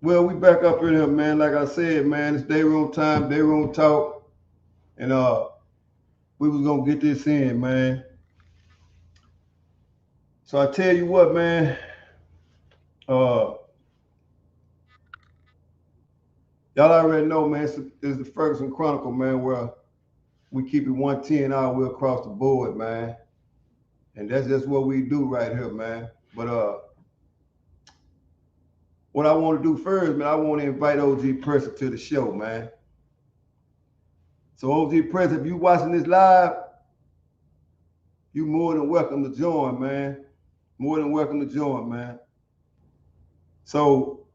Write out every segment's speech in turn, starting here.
Well, we back up in here, man. Like I said, man, it's day room time, day room talk, and we was gonna get this in, man. So I tell you what, man. Uh, y'all already know, man. It's the Ferguson Chronicle, man, where we keep it 110 all the way across the board, man. And that's just what we do right here, man. But what I want to do first, man, I want to invite OG Percy to the show, man. So OG Percy, if you watching this live, you more than welcome to join, man. More than welcome to join, man. So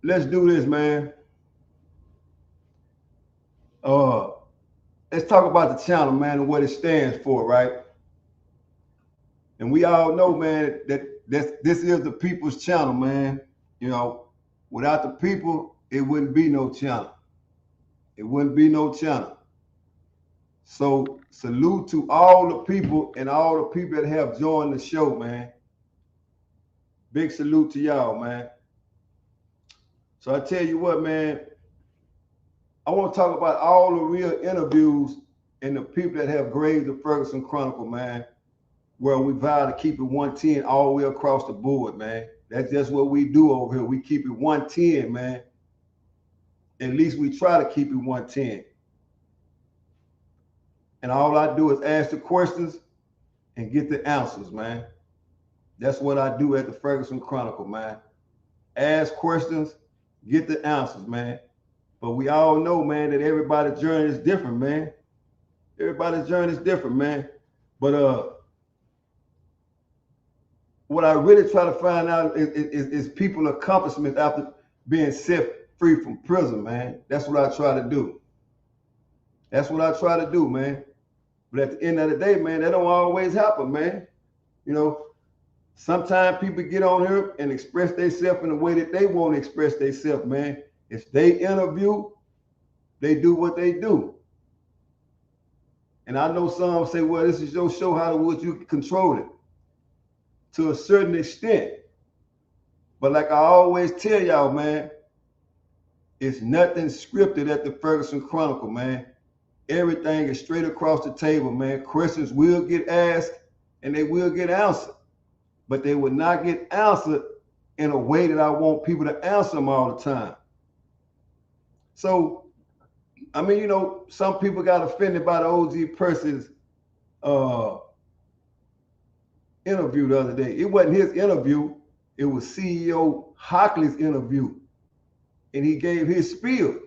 let's do this, man. Uh, let's talk about the channel, man, and what it stands for, right? And we all know, man, that this is the people's channel, man. You know, without the people, it wouldn't be no channel. It wouldn't be no channel. So salute to all the people and all the people that have joined the show, man. Big salute to y'all, man. So I tell you what, man, I want to talk about all the real interviews and the people that have grazed the Ferguson Chronicle, man, where we vow to keep it 110 all the way across the board, man. That's just what we do over here. We keep it 110, man. At least we try to keep it 110. And all I do is ask the questions and get the answers, man. That's what I do at the Ferguson Chronicle, man. Ask questions, get the answers, man. But we all know, man, that everybody's journey is different, man. Everybody's journey is different, man. But what I really try to find out is people's accomplishments after being set free from prison, man. That's what I try to do. That's what I try to do, man. But at the end of the day, man, that don't always happen, man. You know, sometimes people get on here and express themselves in the way that they want to express themselves, man. If they interview, they do what they do. And I know some say, well, this is your show, how would you control it? To a certain extent. But like I always tell y'all, man, it's nothing scripted at the Ferguson Chronicle, man. Everything is straight across the table, man. Questions will get asked and they will get answered. But they will not get answered in a way that I want people to answer them all the time. So, I mean, you know, some people got offended by the OG Percy's interview the other day. It wasn't his interview. It was CEO Hockley's interview. And he gave his spiel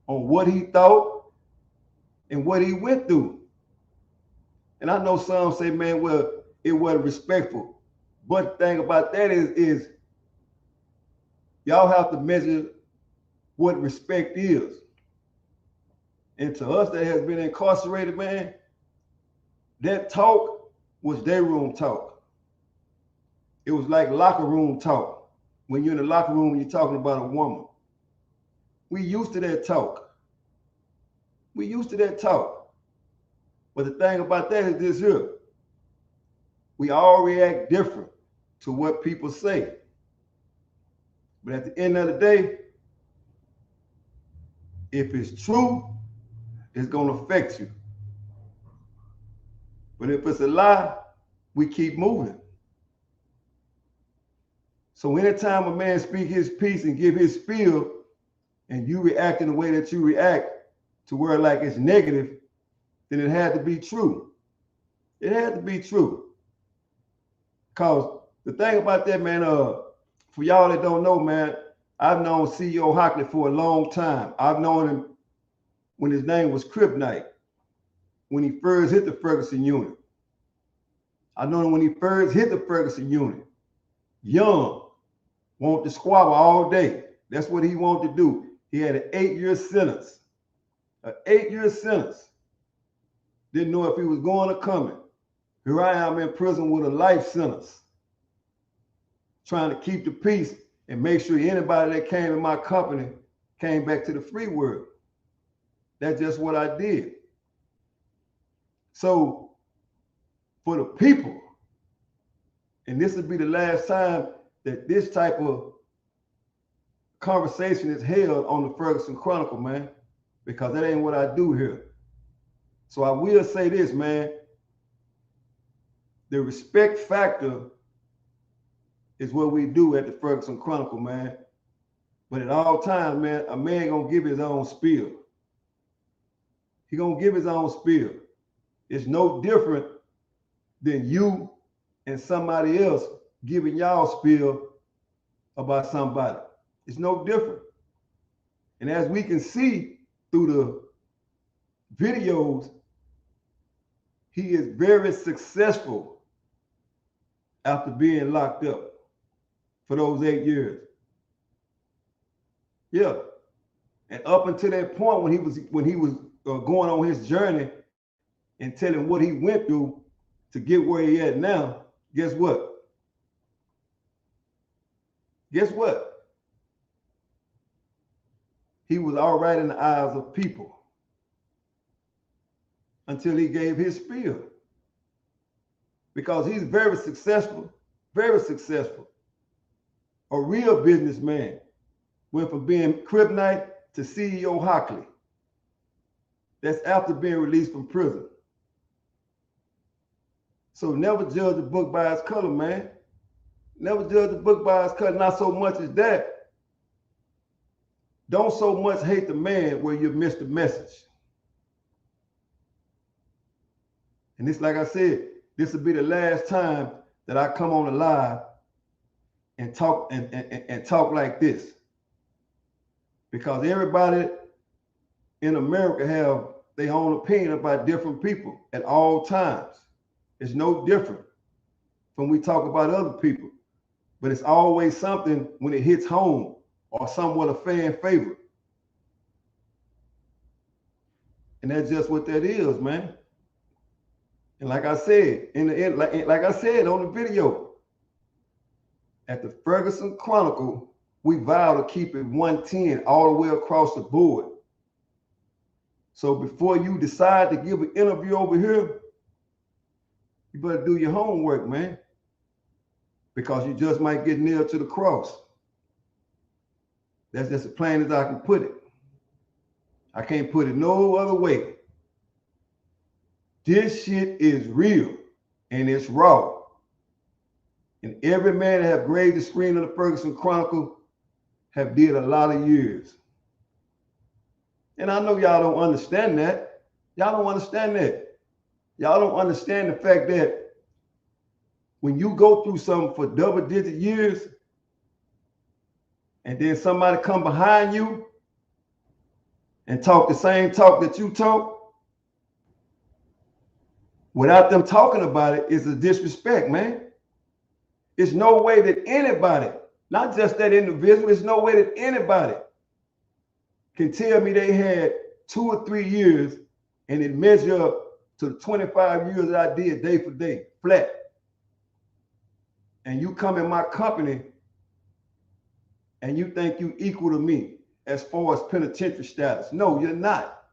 on what he thought and what he went through. And I know some say, man, well, it wasn't respectful. But the thing about that is y'all have to measure what respect is. And to us that has been incarcerated, man, that talk was their room talk. It was like locker room talk. When you're in the locker room and you're talking about a woman. We used to that talk. We used to that talk. But the thing about that is this here. We all react different to what people say. But at the end of the day, if it's true, it's going to affect you. But if it's a lie, we keep moving. So anytime a man speak his piece and give his spiel, and you react in the way that you react to where like it's negative, then it had to be true. It had to be true. Because the thing about that, man, for y'all that don't know, man, I've known CEO Hockley for a long time. I've known him when his name was CRIPTonite, when he first hit the Ferguson Unit. I've known him when he first hit the Ferguson Unit. Young, wanted to squabble all day. That's what he wanted to do. He had an 8-year sentence. An 8-year sentence. Didn't know if he was going or coming. Here I am in prison with a life sentence. Trying to keep the peace and make sure anybody that came in my company came back to the free world. That's just what I did. So for the people, and this will be the last time that this type of conversation is held on the Ferguson Chronicle, man, because that ain't what I do here. So I will say this, man. The respect factor is what we do at the Ferguson Chronicle, man. But at all times, man, a man gonna give his own spiel. He gonna give his own spiel. It's no different than you and somebody else giving y'all spiel about somebody. It's no different. And as we can see through the videos, he is very successful after being locked up for those 8 years. Yeah. And up until that point when he was going on his journey and telling what he went through to get where he at now, guess what? Guess what? He was all right in the eyes of people until he gave his spiel. Because he's very successful, very successful. A real businessman. Went from being CRIPTonite to CEO Hockley. That's after being released from prison. So never judge a book by its color, man. Never judge a book by its color. Not so much as that. Don't so much hate the man where you miss the message. And this, like I said, this will be the last time that I come on the live and talk and talk like this. Because everybody in America have their own opinion about different people at all times. It's no different from we talk about other people. But it's always something when it hits home or somewhat a fan favorite. And that's just what that is, man. And like I said, like I said on the video, at the Ferguson Chronicle, we vow to keep it 110 all the way across the board. So before you decide to give an interview over here, you better do your homework, man. Because you just might get nailed to the cross. That's just as plain as I can put it. I can't put it no other way. This shit is real and it's raw. And every man that have grazed the screen of the Ferguson Chronicle have did a lot of years. And I know y'all don't understand that. Y'all don't understand that. Y'all don't understand the fact that when you go through something for double-digit years and then somebody come behind you and talk the same talk that you talk, without them talking about it, is a disrespect, man. It's no way that anybody, not just that individual, there's no way that anybody can tell me they had 2 or 3 years and it measure up to the 25 years that I did day for day, flat. And you come in my company and you think you equal to me as far as penitentiary status. No, you're not.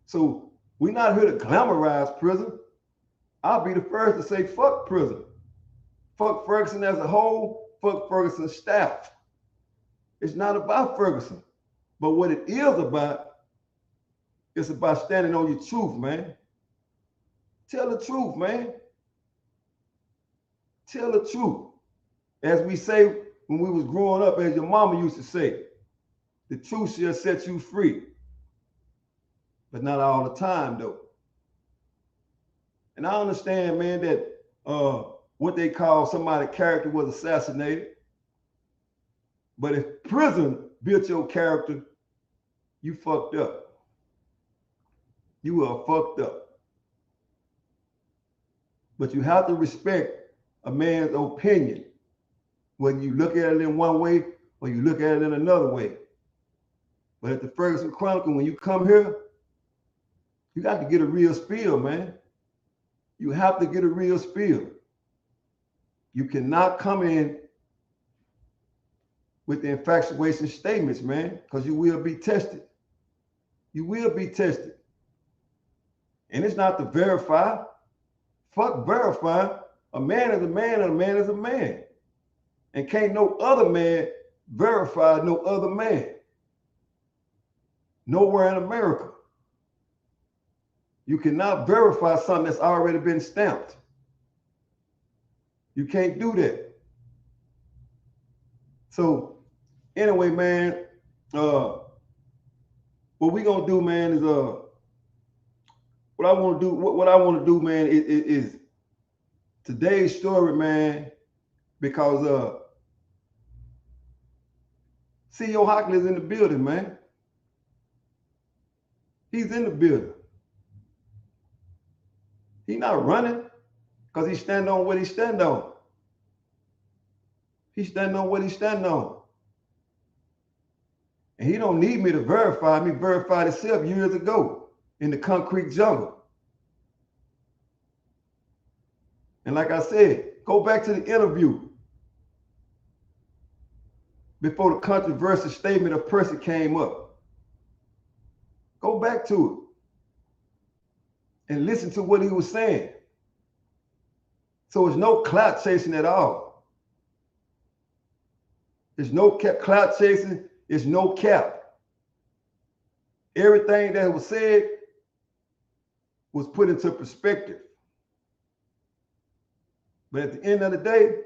So we're not here to glamorize prison. I'll be the first to say fuck prison. Fuck Ferguson as a whole, fuck Ferguson's staff. It's not about Ferguson. But what it is about, it's about standing on your truth, man. Tell the truth, man. Tell the truth. As we say when we was growing up, as your mama used to say, the truth shall set you free. But not all the time, though. And I understand, man, that what they call somebody's character was assassinated. But if prison built your character, you fucked up. You are fucked up. But you have to respect a man's opinion, whether you look at it in one way or you look at it in another way. But at the Ferguson Chronicle, when you come here, you got to get a real spiel, man. You have to get a real spiel. You cannot come in with the infatuation statements, man, because you will be tested. You will be tested. And it's not to verify. Fuck verify. A man is a man and a man is a man. And can't no other man verify no other man. Nowhere in America. You cannot verify something that's already been stamped. You can't do that. So anyway, man, what we gonna do, man, is what I want to do, man, is today's story, man, because CEO Hockley is in the building, man. He's in the building. He's not running because he's standing on what he's standing on. He's standing on what he's standing on. And he don't need me to verify. Me verified himself years ago in the concrete jungle. And like I said, go back to the interview before the controversial statement of Percy came up. Go back to it and listen to what he was saying. So it's no clout chasing at all. There's no clout chasing. It's no cap. Everything that was said was put into perspective. But at the end of the day,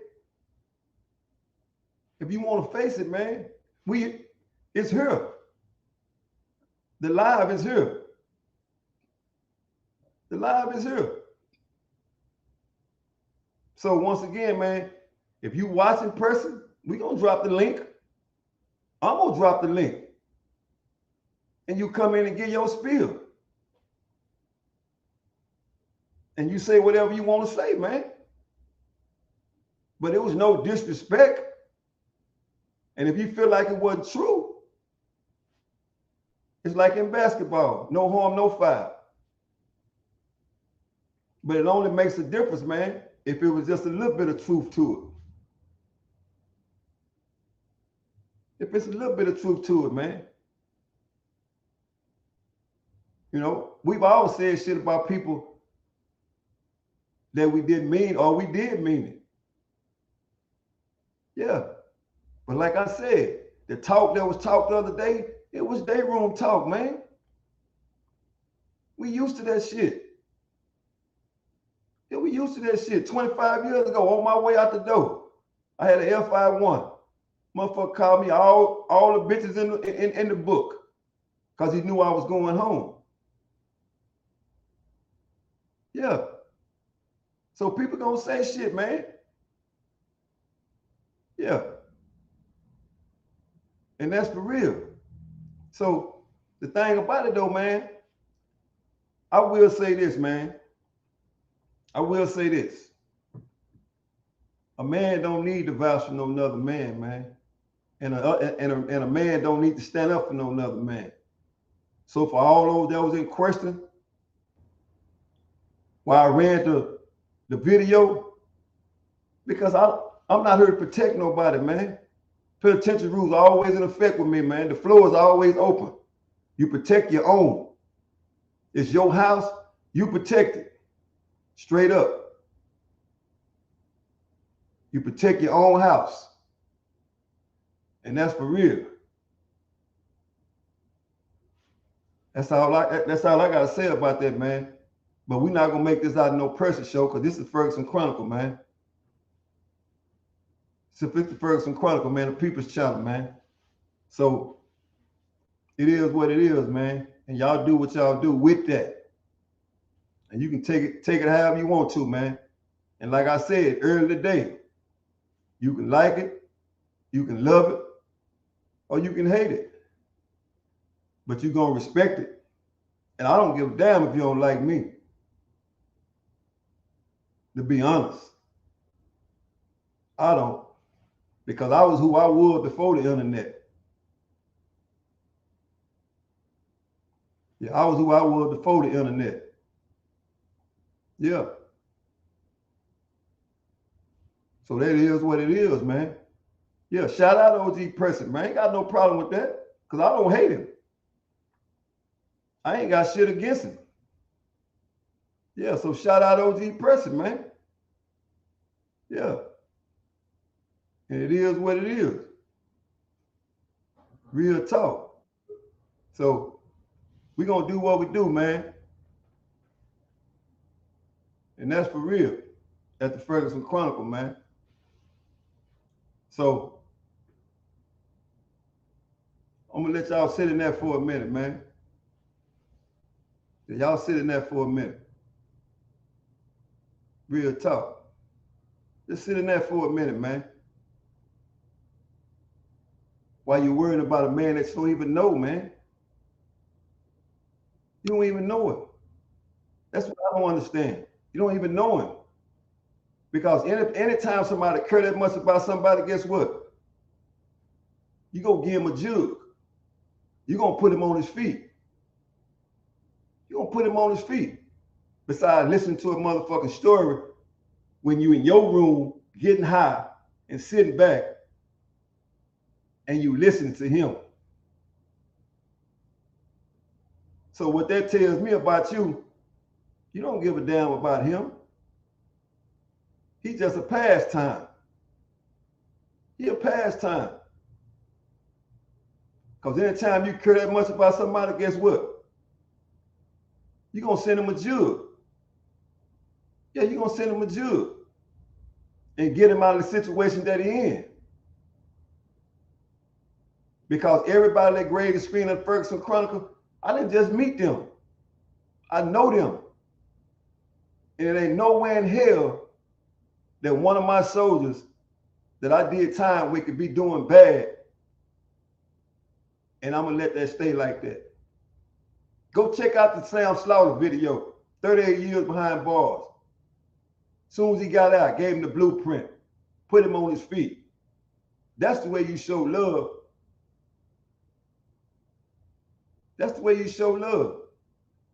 if you want to face it, man, it's here. The live is here. The live is here. So once again, man, if you watching Percy, we gonna drop the link. I'm gonna drop the link. And you come in and get your spiel. And you say whatever you want to say, man. But it was no disrespect. And if you feel like it wasn't true, it's like in basketball, no harm, no foul. But it only makes a difference, man, if it was just a little bit of truth to it. If it's a little bit of truth to it, man. You know, we've all said shit about people that we didn't mean or we did mean it. Yeah. But like I said, the talk that was talked the other day, it was DAYROOM talk, man. We used to that shit. Yeah, we used to that shit 25 years ago on my way out the door. I had an F51. Motherfucker called me all the bitches in the book because he knew I was going home. Yeah. So people gonna say shit, man. Yeah. And that's for real. So the thing about it though, man, I will say this, man. I will say this. A man don't need to vouch for no another man, man. And a man don't need to stand up for no another man. So for all those that was in question, while I ran the video, because I'm not here to protect nobody, man. Penitentiary rules are always in effect with me, man. The floor is always open. You protect your own. It's your house, you protect it. Straight up. You protect your own house. And that's for real. That's all I gotta say about that, man. But we're not gonna make this out of no Percy show, because this is Ferguson Chronicle, man. It's the Ferguson Chronicle, man, the People's Channel, man. So it is what it is, man. And y'all do what y'all do with that. And you can take it however you want to, man. And like I said earlier today, you can like it, you can love it, or you can hate it. But you're gonna respect it. And I don't give a damn if you don't like me. To be honest. I don't. Because I was who I was before the internet. Yeah, I was who I was before the internet. Yeah. So that is what it is, man. Yeah, shout out OG Percy, man. I ain't got no problem with that, because I don't hate him. I ain't got shit against him. Yeah, so shout out OG Percy, man. Yeah. And it is what it is. Real talk. So we're going to do what we do, man. And that's for real at the Ferguson Chronicle, man. So I'm going to let y'all sit in that for a minute, man. Y'all sit in that for a minute. Real talk. Just sit in that for a minute, man. While you're worrying about a man that you don't even know, man. You don't even know him. That's what I don't understand. You don't even know him. Because anytime somebody care that much about somebody, guess what? You gonna give him a jug. You're gonna put him on his feet. You're gonna put him on his feet. Besides listening to a motherfucking story when you in your room getting high and sitting back and you listening to him. So what that tells me about you, you don't give a damn about him. He's just a pastime. He a pastime. Because anytime you care that much about somebody, guess what? You're going to send him a jug. Yeah, you're going to send him a jug and get him out of the situation that he in. Because everybody that graded screen at Ferguson Chronicle, I didn't just meet them. I know them. And it ain't nowhere in hell that one of my soldiers that I did time with could be doing bad. And I'm going to let that stay like that. Go check out the Sam Slaughter video, 38 years behind bars. As soon as he got out, gave him the blueprint, put him on his feet. That's the way you show love. That's the way you show love.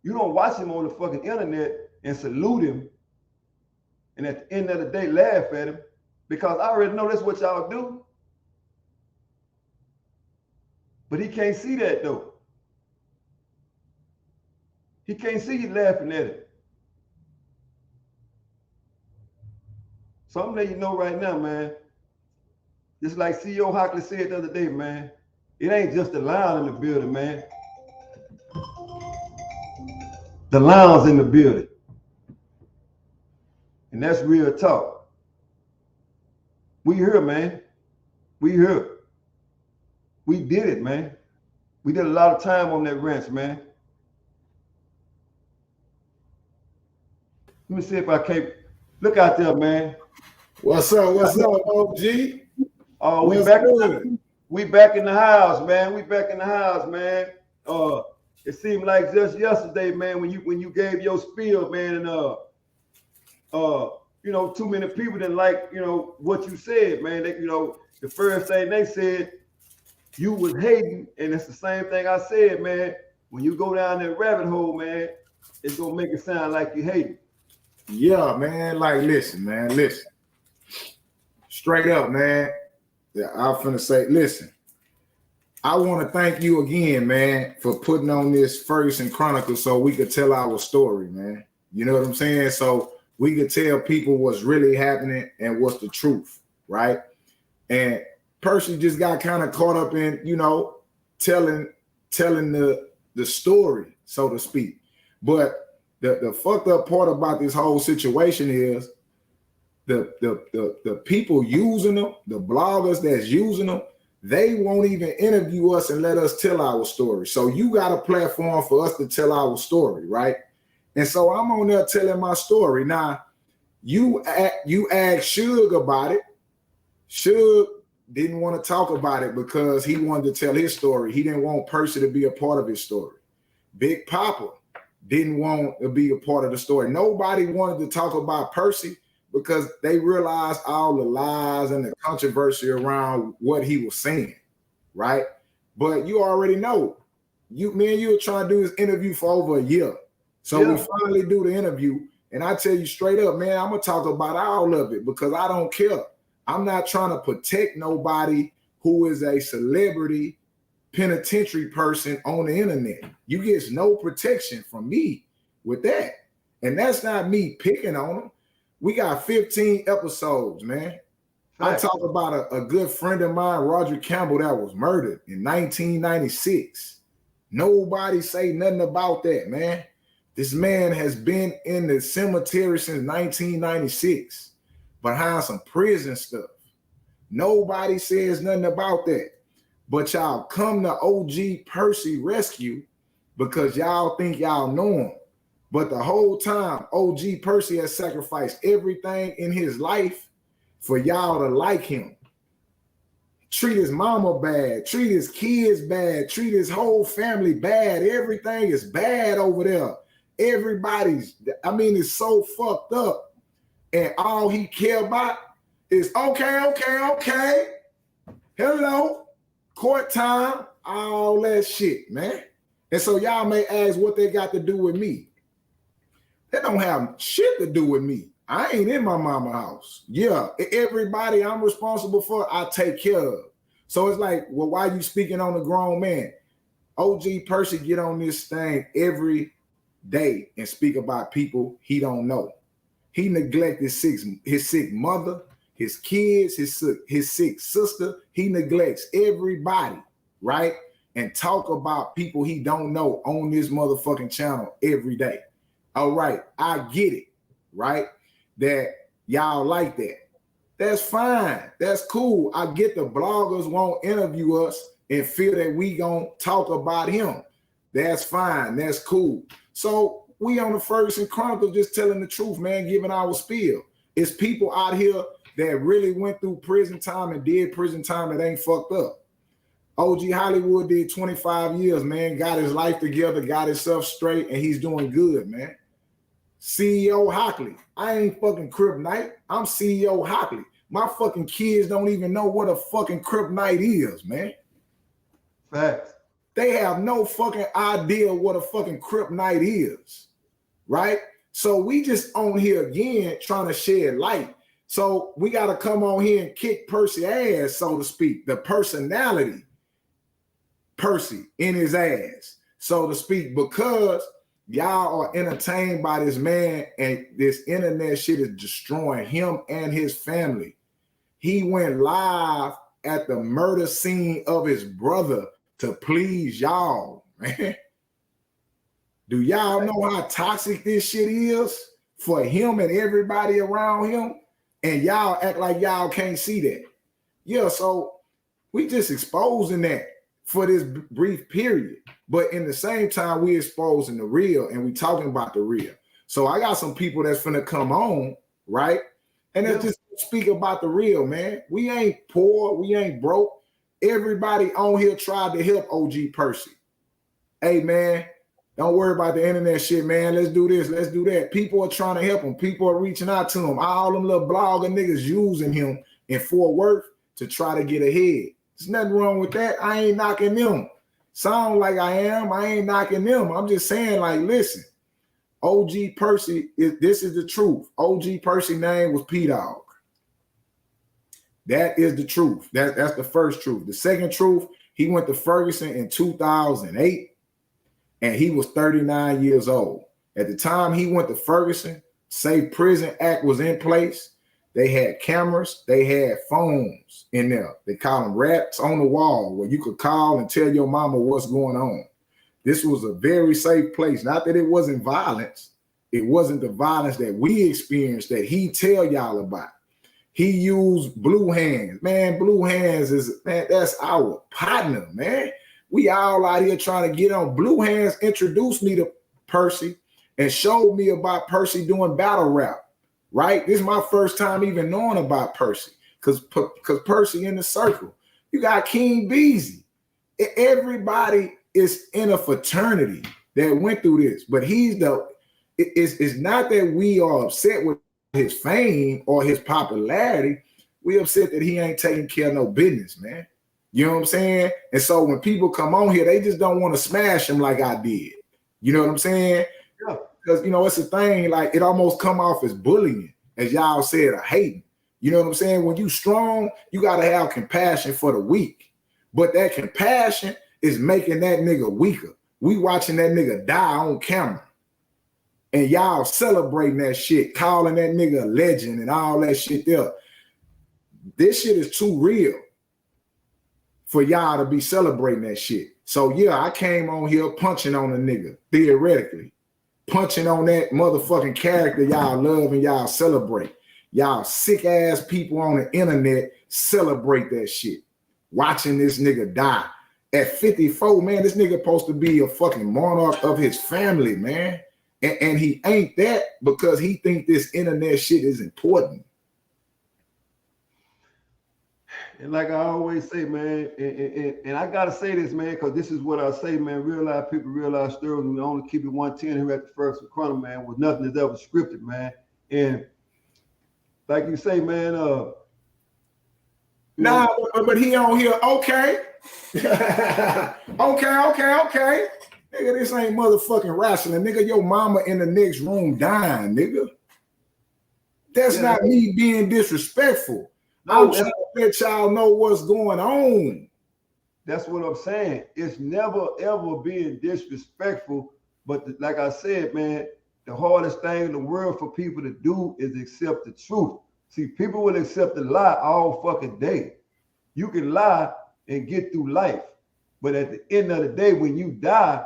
You don't watch him on the fucking internet and salute him and at the end of the day laugh at him, because I already know that's what y'all do. But he can't see that though. He can't see you laughing at it. So I'm letting you know right now, man. Just like CEO Hockley said the other day, man, it ain't just the lounge in the building, man. The lounge in the building. And that's real talk. We here, man. We here. We did it, man. We did a lot of time on that ranch, man. Let me see if I can't look out there, man. What's up? What's up, OG? Oh, we back in the house, man. We back in the house, man. It seemed like just yesterday, man, when you gave your spiel, man, and you know, too many people didn't like, you know, what you said, man. They, you know, the first thing they said, you was hating, and it's the same thing I said, man. When you go down that rabbit hole, man, it's gonna make it sound like you hating. Yeah, man. Like, listen, man. Listen. Straight up, man. Yeah, I'm finna say, listen. I want to thank you again, man, for putting on this Ferguson Chronicle so we could tell our story, man. You know what I'm saying? So we could tell people what's really happening and what's the truth, right? And Percy just got kind of caught up in, you know, telling the story, so to speak. But the fucked up part about this whole situation is the people using them, the bloggers that's using them, they won't even interview us and let us tell our story. So you got a platform for us to tell our story, right? And so I'm on there telling my story. Now, you asked Suge about it. Suge didn't want to talk about it because he wanted to tell his story. He didn't want Percy to be a part of his story. Big Papa didn't want to be a part of the story. Nobody wanted to talk about Percy because they realized all the lies and the controversy around what he was saying, right? But you already know, me and you were trying to do this interview for over a year. So we finally do the interview, and I tell you straight up, man, I'm gonna talk about all of it because I don't care. I'm not trying to protect nobody who is a celebrity penitentiary person on the internet. You get no protection from me with that. And that's not me picking on them. We got 15 episodes, man. I talk about a good friend of mine, Roger Campbell, that was murdered in 1996. Nobody say nothing about that, man. This man has been in the cemetery since 1996 behind some prison stuff. Nobody says nothing about that. But y'all come to OG Percy rescue because y'all think y'all know him. But the whole time, OG Percy has sacrificed everything in his life for y'all to like him. Treat his mama bad, treat his kids bad, treat his whole family bad. Everything is bad over there. Everybody's, I mean, it's so fucked up. And all he care about is okay. Hello, court time, all that shit, man. And so y'all may ask what they got to do with me. They don't have shit to do with me. I ain't in my mama's house. Yeah, everybody I'm responsible for, I take care of. So it's like, well, why you speaking on a grown man? OG Percy get on this thing every day and speak about people he don't know. He neglected his sick mother, his kids, his sick sister. He neglects everybody, right? And talk about people he don't know on this motherfucking channel every day. All right, I get it, right? That y'all like that. That's fine. That's cool. I get the bloggers won't interview us and feel that we gonna talk about him. That's fine. That's cool. So we on the Ferguson Chronicle just telling the truth, man, giving our spiel. It's people out here that really went through prison time and did prison time that ain't fucked up. OG Hollywood did 25 years, man, got his life together, got himself straight, and he's doing good, man. CEO Hockley. I ain't fucking CRIPTonite. I'm CEO Hockley. My fucking kids don't even know what a fucking CRIPTonite is, man. Facts. They have no fucking idea what a fucking CRIPTonite is, right? So we just on here again trying to shed light. So we got to come on here and kick Percy ass, so to speak, the personality Percy in his ass, so to speak, because y'all are entertained by this man and this internet shit is destroying him and his family. He went live at the murder scene of his brother to please y'all, man. Do y'all know how toxic this shit is for him and everybody around him? And y'all act like y'all can't see that. Yeah, so we just exposing that for this brief period. But in the same time, we exposing the real and we talking about the real. So I got some people that's finna come on, right? And they just speak about the real, man. We ain't poor, we ain't broke. Everybody on here tried to help OG Percy. Hey, man, don't worry about the internet shit, man. Let's do this, let's do that. People are trying to help him. People are reaching out to him. All them little blogger niggas using him in Fort Worth to try to get ahead. There's nothing wrong with that. I ain't knocking them. Sound like I am. I ain't knocking them. I'm just saying, like, listen, OG Percy, this is the truth. OG Percy name was P-Dog. That is the truth. That's the first truth. The second truth, he went to Ferguson in 2008, and he was 39 years old. At the time he went to Ferguson, Safe Prison Act was in place. They had cameras. They had phones in there. They call them rats on the wall where you could call and tell your mama what's going on. This was a very safe place. Not that it wasn't violence. It wasn't the violence that we experienced that he tell y'all about. He used Blue Hands. Man, Blue Hands is, man, that's our partner, man. We all out here trying to get on. Blue Hands introduced me to Percy and showed me about Percy doing battle rap. Right? This is my first time even knowing about Percy because Percy in the circle. You got King Beezy. Everybody is in a fraternity that went through this, but it's not that we are upset with his fame or his popularity. We upset that he ain't taking care of no business, man. You know what I'm saying? And so when people come on here, they just don't want to smash him like I did. You know what I'm saying? Yeah. Because, you know, it's a thing, like it almost come off as bullying, as y'all said, or hating. You know what I'm saying? When you strong, you got to have compassion for the weak. But that compassion is making that nigga weaker. We watching that nigga die on camera. And y'all celebrating that shit, calling that nigga a legend and all that shit there. this shit is too real for y'all to be celebrating that shit. So yeah, I came on here punching on a nigga, theoretically. Punching on that motherfucking character y'all love and y'all celebrate. Y'all sick ass people on the internet celebrate that shit. Watching this nigga die. At 54, man, this nigga supposed to be a fucking monarch of his family, man. And he ain't that because he think this internet shit is important. And like I always say, man, and I gotta say this, man, because this is what I say, man. Real life people, real life stories. We only keep it 110 here at the Ferguson Chronicle, man, with nothing is ever scripted, man. And like you say, man, nah, but he on here, okay. okay. Nigga, this ain't motherfucking wrestling. Nigga, your mama in the next room dying, nigga. That's not me being disrespectful. No, I'm trying to let y'all know what's going on. That's what I'm saying. It's never, ever being disrespectful. But like I said, man, the hardest thing in the world for people to do is accept the truth. See, people will accept the lie all fucking day. You can lie and get through life. But at the end of the day, when you die,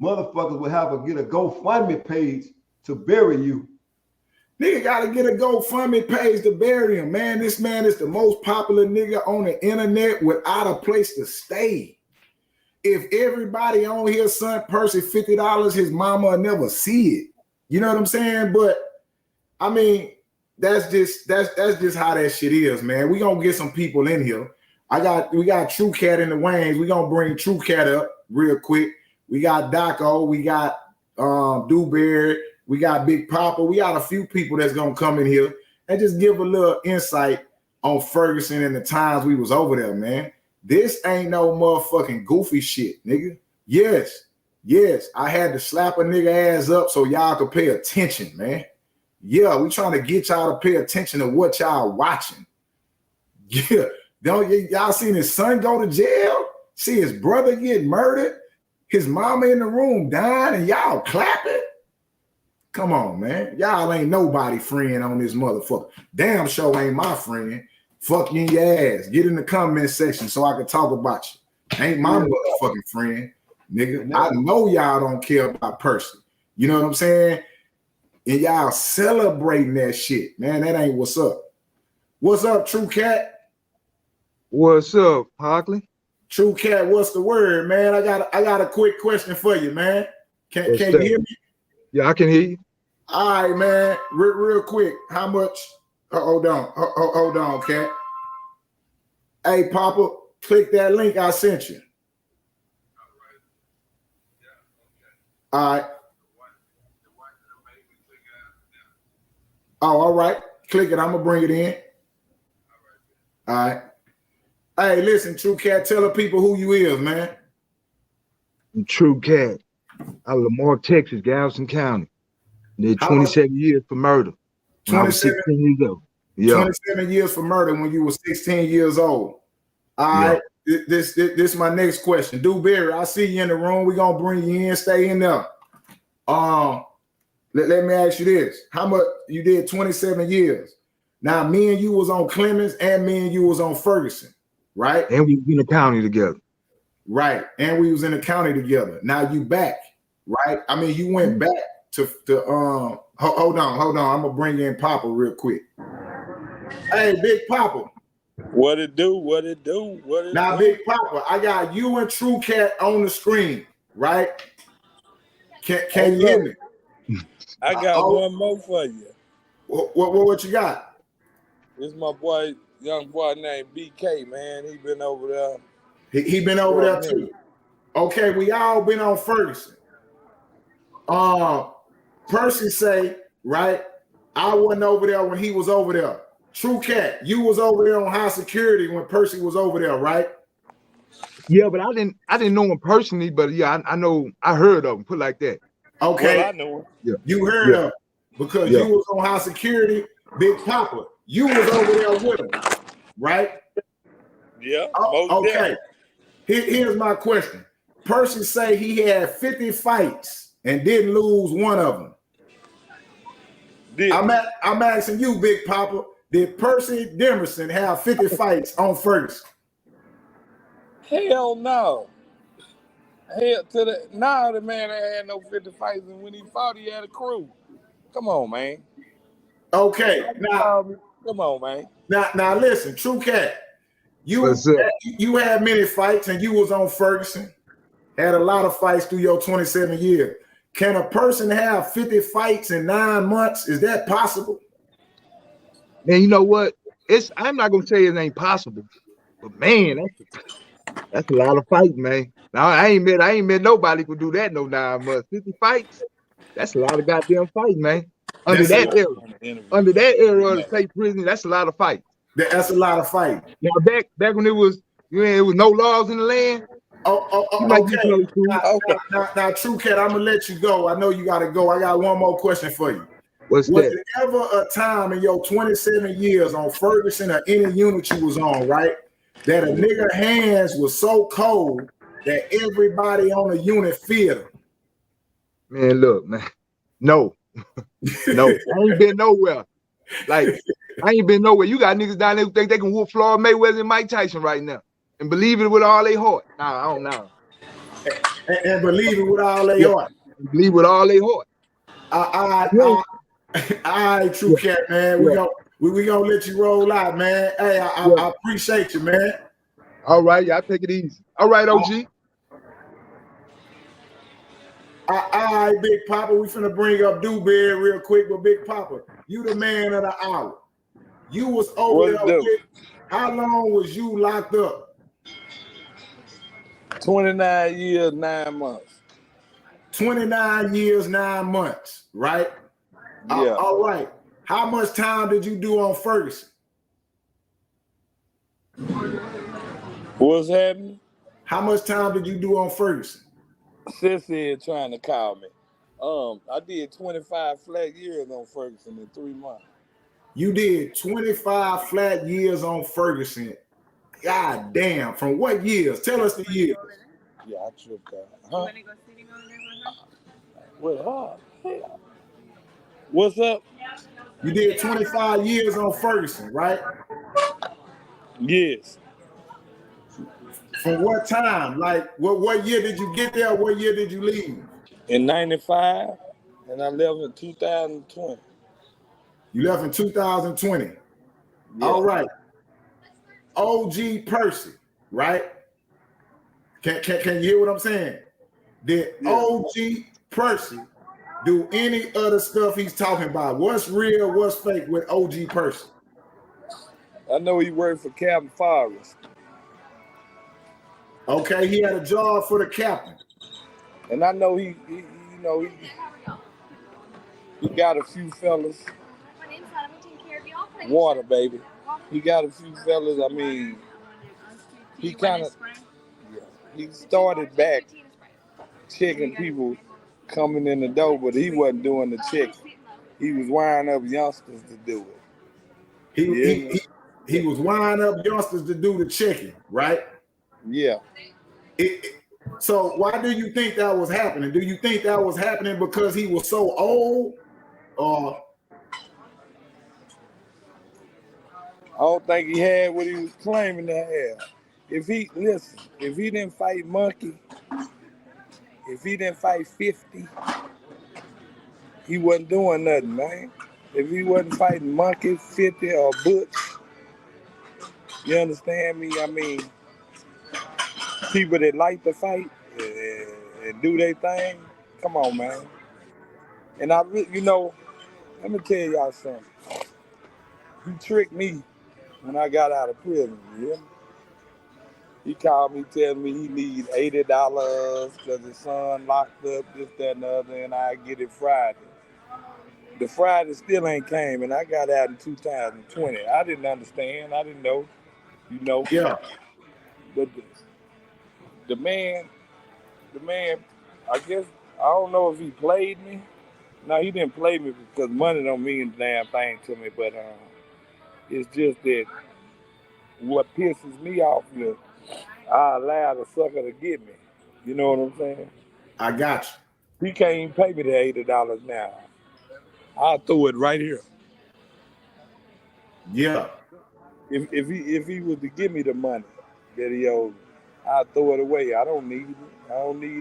motherfuckers will have to get a GoFundMe page to bury you. Nigga gotta get a GoFundMe page to bury him, man. This man is the most popular nigga on the internet without a place to stay. If everybody on here sent Percy $50, his mama will never see it. You know what I'm saying? But I mean, that's just how that shit is, man. We gonna get some people in here. We got True Cat in the wings. We gonna bring True Cat up real quick. We got Daco, we got Dewberry, we got Big Papa. We got a few people that's gonna come in here and just give a little insight on Ferguson and the times we was over there, man. This ain't no motherfucking goofy shit, nigga. Yes, I had to slap a nigga ass up so y'all could pay attention, man. Yeah, we trying to get y'all to pay attention to what y'all watching. Yeah, y'all seen his son go to jail? See his brother get murdered? His mama in the room dying and y'all clapping? Come on, man. Y'all ain't nobody friend on this motherfucker. Damn show ain't my friend. Fuck you in your ass. Get in the comment section so I can talk about you. Ain't my motherfucking friend, nigga. I know y'all don't care about Percy. You know what I'm saying? And y'all celebrating that shit. Man, that ain't what's up. What's up, True Cat? What's up, Hockley? True Cat, what's the word, man? I got a quick question for you, man. Can you hear me? Yeah, I can hear you. All right, man. Real quick. How much? Hold on, Cat. Hey, Papa, click that link I sent you. All right. Oh, all right. Click it. I'm gonna bring it in. All right. Hey, listen, True Cat, tell the people who you is, man. True Cat. Out of Lamar, Texas, Galveston County. Did 27 years for murder. When I was 16 years old. Yeah. 27 years for murder when you were 16 years old. All right. This is my next question. Dewberry, I see you in the room. We're gonna bring you in. Stay in there. Let me ask you this. How much you did 27 years? Now, me and you was on Clemens and me and you was on Ferguson, right? And we was in the county together. Right. And we was in the county together. Now you back, right? I mean, you went back to hold on. I'm gonna bring in Papa real quick. Hey, Big Papa. What it do? Now, Big Papa, I got you and True Cat on the screen, right? Can you hear me? I got one more for you. What you got? This my boy, young boy named BK, man. He been over there. He been over there too. Okay, we all been on Ferguson. Percy say, right? I wasn't over there when he was over there. True Cat, you was over there on high security when Percy was over there, right? Yeah, but I didn't know him personally, but yeah, I heard of him. Put it like that. Okay, well, I know him. Yeah. You heard of him because you was on high security. Big Papa, you was over there with him, right? Yeah. Okay. Here's my question. Percy say he had 50 fights and didn't lose one of them. I'm asking you, Big Papa. Did Percy Demerson have 50 fights on Ferguson? Hell no. Hell to the the man ain't had no 50 fights, and when he fought, he had a crew. Come on, man. Okay, come on, man. Now listen, True Cat. You had many fights and you was on Ferguson. Had a lot of fights through your 27 years. Can a person have 50 fights in 9 months? Is that possible? Man, you know what? I'm not gonna say it ain't possible, but man, that's a lot of fighting, man. Now I ain't met nobody could do that no 9 months. 50 fights, that's a lot of goddamn fighting, man. Under that era of the state prison, that's a lot of fighting. That's a lot of fighting. Now back when it was no laws in the land. Okay. Now, True Cat, I'm gonna let you go. I know you gotta go. I got one more question for you. Was there ever a time in your 27 years on Ferguson or any unit you was on, right, that a nigga hands was so cold that everybody on the unit feared him? Man, look, man. No. No, I ain't been nowhere. Like, I ain't been nowhere. You got niggas down there who think they can whoop Floyd Mayweather and Mike Tyson right now and believe it with all their heart. Nah, I don't know. And believe it with all their heart. Believe with all their heart. All right, True Cat, man. We gonna let you roll out, man. Hey, I appreciate you, man. All right, y'all take it easy. All right, OG. All right, Big Papa. We finna bring up Dewberry real quick, but Big Papa, you the man of the hour. You was over there. How long was you locked up? 29 years, 9 months. 29 years, 9 months, right? Yeah. All right. How much time did you do on Ferguson? What's happening? How much time did you do on Ferguson? Sissy is trying to call me. I did 25 flat years on Ferguson in 3 months. You did 25 flat years on Ferguson. God damn. From what years? Tell us the years. Yeah, I tripped out. Huh? Well, what's up? You did 25 years on Ferguson, right? Yes. From what time? Like, what year did you get there? What year did you leave? In 95, and I left in 2020. You left in 2020. Yeah. All right. OG Percy, right? Can you hear what I'm saying? Did OG Percy do any other stuff he's talking about? What's real, what's fake with OG Percy? I know he worked for Captain Forrest. Okay, he had a job for the captain. And I know he got a few fellas. Water, baby. He got a few fellas. I mean, he kind of, he started back checking people coming in the door, but he wasn't doing the checking. He was wiring up youngsters to do it. He was wiring up youngsters to do the checking, right? Yeah. So why do you think that was happening? Do you think that was happening because he was so old, or? I don't think he had what he was claiming to have. If he didn't fight Monkey, if he didn't fight 50, he wasn't doing nothing, man. If he wasn't fighting Monkey, 50, or Butch, you understand me? I mean, people that like to fight and do their thing, come on, man. And let me tell y'all something. He tricked me when I got out of prison, you hear me? He called me, telling me he needs $80 because his son locked up, this, that, and the other, and I get it Friday. The Friday still ain't came, and I got out in 2020. I didn't understand. I didn't know, Yeah. But the man, I guess, I don't know if he played me. No, he didn't play me because money don't mean a damn thing to me, but it's just that what pisses me off is I allow the sucker to get me. You know what I'm saying? I got you. He can't even pay me the $80 now. I'll throw it right here. Yeah. If he was to give me the money that he owes me, I'd throw it away. I don't need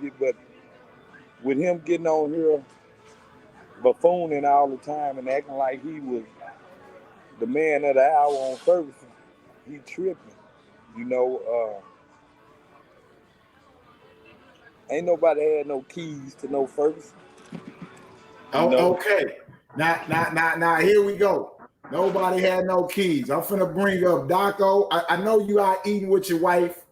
it. But with him getting on here buffooning all the time and acting like he was the man of the hour on Ferguson, he tripping. You know, ain't nobody had no keys to no Ferguson. Okay. Now here we go. Nobody had no keys. I'm finna bring up Daco. I know you out eating with your wife.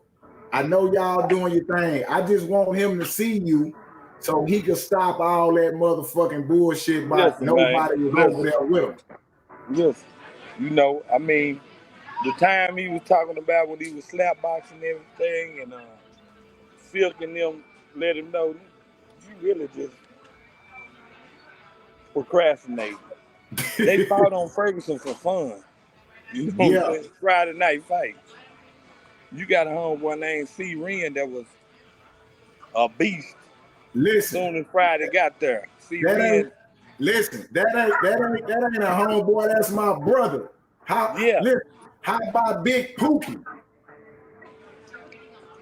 I know y'all doing your thing. I just want him to see you so he can stop all that motherfucking bullshit about nobody was over there with him. Yes. You know, I mean, the time he was talking about when he was slapboxing everything and Silk and them let him know you really just procrastinating. They fought on Ferguson for fun. You know what I'm saying? Friday night fight. You got a homeboy named C. Ren that was a beast. Listen. As soon as Friday got there. That ain't a homeboy, that's my brother. Listen, how about Big Pookie?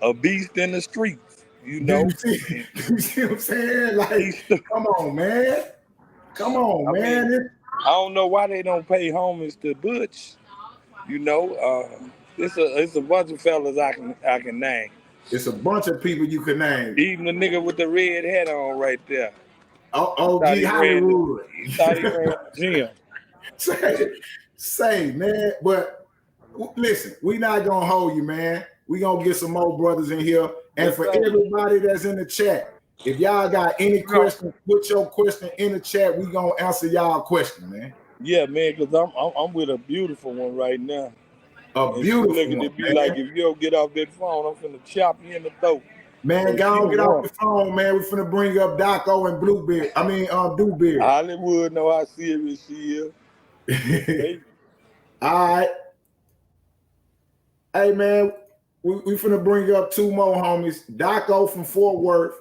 A beast in the streets, you know. You see what I'm saying? Like, come on, man. Come on, man. Mean, I don't know why they don't pay homage to Butch. You know, it's a bunch of fellas I can name. It's a bunch of people you can name. Even the nigga with the red hat on right there. OG Hollywood. He thought he ran the gym. Say, man, but listen, we not gonna hold you, man. We gonna get some more brothers in here. And for everybody that's in the chat, if y'all got any questions, put your question in the chat. We gonna answer y'all question, man. Yeah, man, because I'm with a beautiful one right now. A beautiful one. It be like, if you don't get off that phone, I'm finna chop you in the throat. Man, go get off the phone, man. We're finna bring up Daco and Bluebeard. Dewberry. Hollywood know how serious she is. Hey. All right. Hey, man, we finna bring up two more homies, Daco from Fort Worth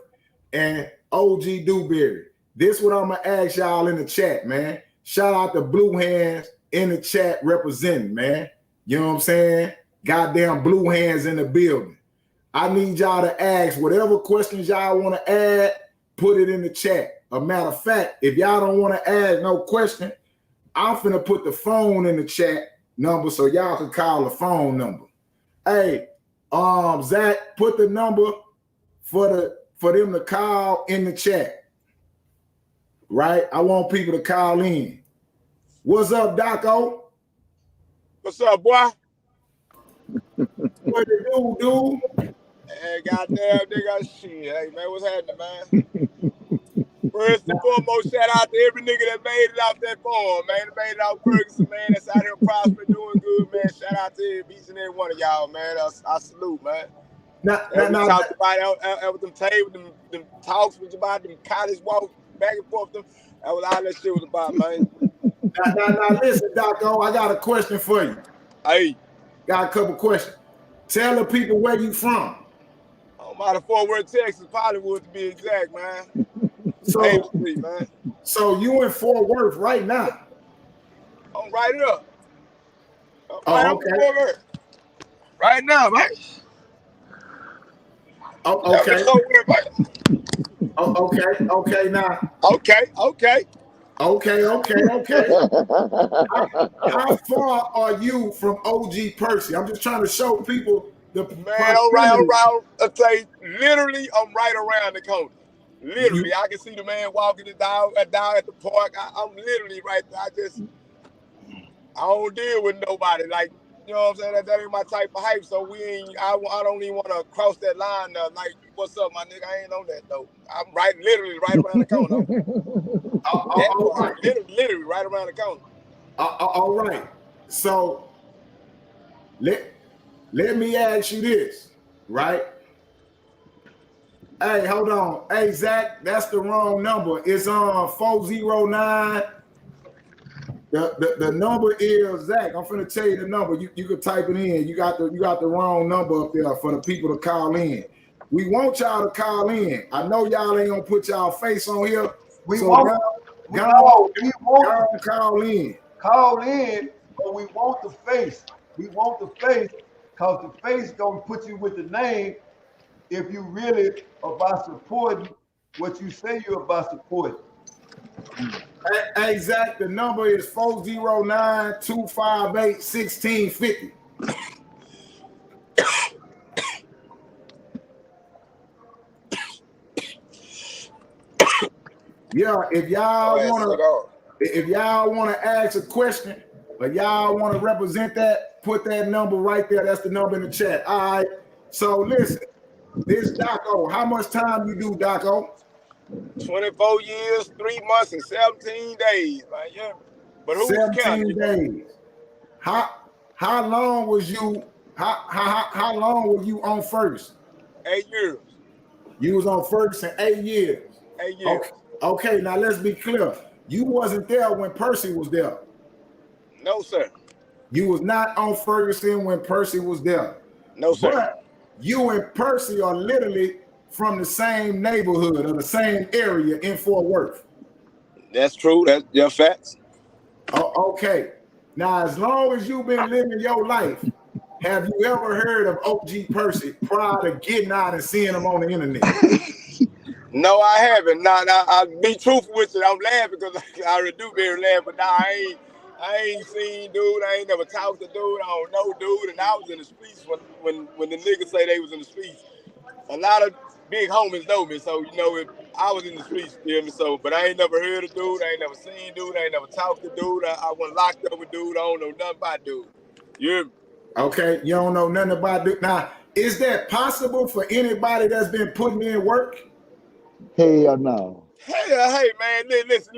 and OG Dewberry. This what I'm gonna ask y'all in the chat, man. Shout out to Blue Hands in the chat representing, man. You know what I'm saying? Goddamn Blue Hands in the building. I need y'all to ask whatever questions y'all want to add, put it in the chat. A matter of fact, if y'all don't want to add no question, I'm finna put the phone in the chat number so y'all can call the phone number. Hey, Zach, put the number for them to call in the chat. Right? I want people to call in. What's up, Daco? What's up, boy? What you do, dude? Hey, goddamn nigga, shit. Hey, man, what's happening, man? First and foremost, shout out to every nigga that made it out that farm, man. That made it out Ferguson, man. That's out here prospering, doing good, man. Shout out to each and every one of y'all, man. I salute, man. Now, talked about with them tables, them talks was about, them college walks back and forth. That was all that shit was about, man. Now, listen, Daco, I got a question for you. Hey. Got a couple questions. Tell the people where you from. I'm out of Fort Worth, Texas, Hollywood to be exact, man. Street, man. So you in Fort Worth right now? I'm right up. Okay. Fort Worth. Right now, man. Oh, okay. Okay, now. Okay. How far are you from OG Percy? I'm just trying to show people the man. I'm right around. I say literally, I'm right around the corner. Literally, I can see the man walking down at the park. I'm literally right there. I don't deal with nobody. Like, you know what I'm saying? That ain't my type of hype. So I don't even want to cross that line. Like, what's up, my nigga? I ain't on that though. I'm literally right around the corner. Right. Literally right around the corner. All right. So let me ask you this, right? Hey, hold on. Hey, Zach, that's the wrong number. It's on 409. The number is Zach. I'm finna tell you the number. You can type it in. You got the wrong number up there for the people to call in. We want y'all to call in. I know y'all ain't gonna put y'all face on here. We won't. Y'all call in. Call in But we want the face. We want the face because the face gonna put you with the name if you really about supporting what you say you're about supporting. Hey, Zach, the number is 409-258-1650. Yeah, if y'all wanna ask a question or y'all wanna represent that, put that number right there. That's the number in the chat. All right. So listen, this Daco, how much time you do, Daco? 24 years, 3 months, and 17 days. Like, yeah. But who's 17 counting? days. How long was you? How long were you on Ferguson? 8 years. You was on Ferguson 8 years. 8 years. Okay, now let's be clear. You wasn't there when Percy was there. No, sir. You was not on Ferguson when Percy was there. No, sir. But you and Percy are literally from the same neighborhood or the same area in Fort Worth. That's true. That's facts. Okay. Now, as long as you've been living your life, have you ever heard of OG Percy prior to getting out and seeing him on the internet? No, I haven't. I'll be truthful with you. I'm laughing because I really do very laugh, but I ain't seen dude. I ain't never talked to dude. I don't know dude. And I was in the streets when the niggas say they was in the streets. A lot of big homies know me, so you know I was in the streets, you feel me? So, but I ain't never heard of dude. I ain't never seen dude. I ain't never talked to dude. I wasn't locked up with dude. I don't know nothing about dude. You hear me? Okay, you don't know nothing about dude. Now, is that possible for anybody that's been putting in work? Hell no. Hey, man, listen.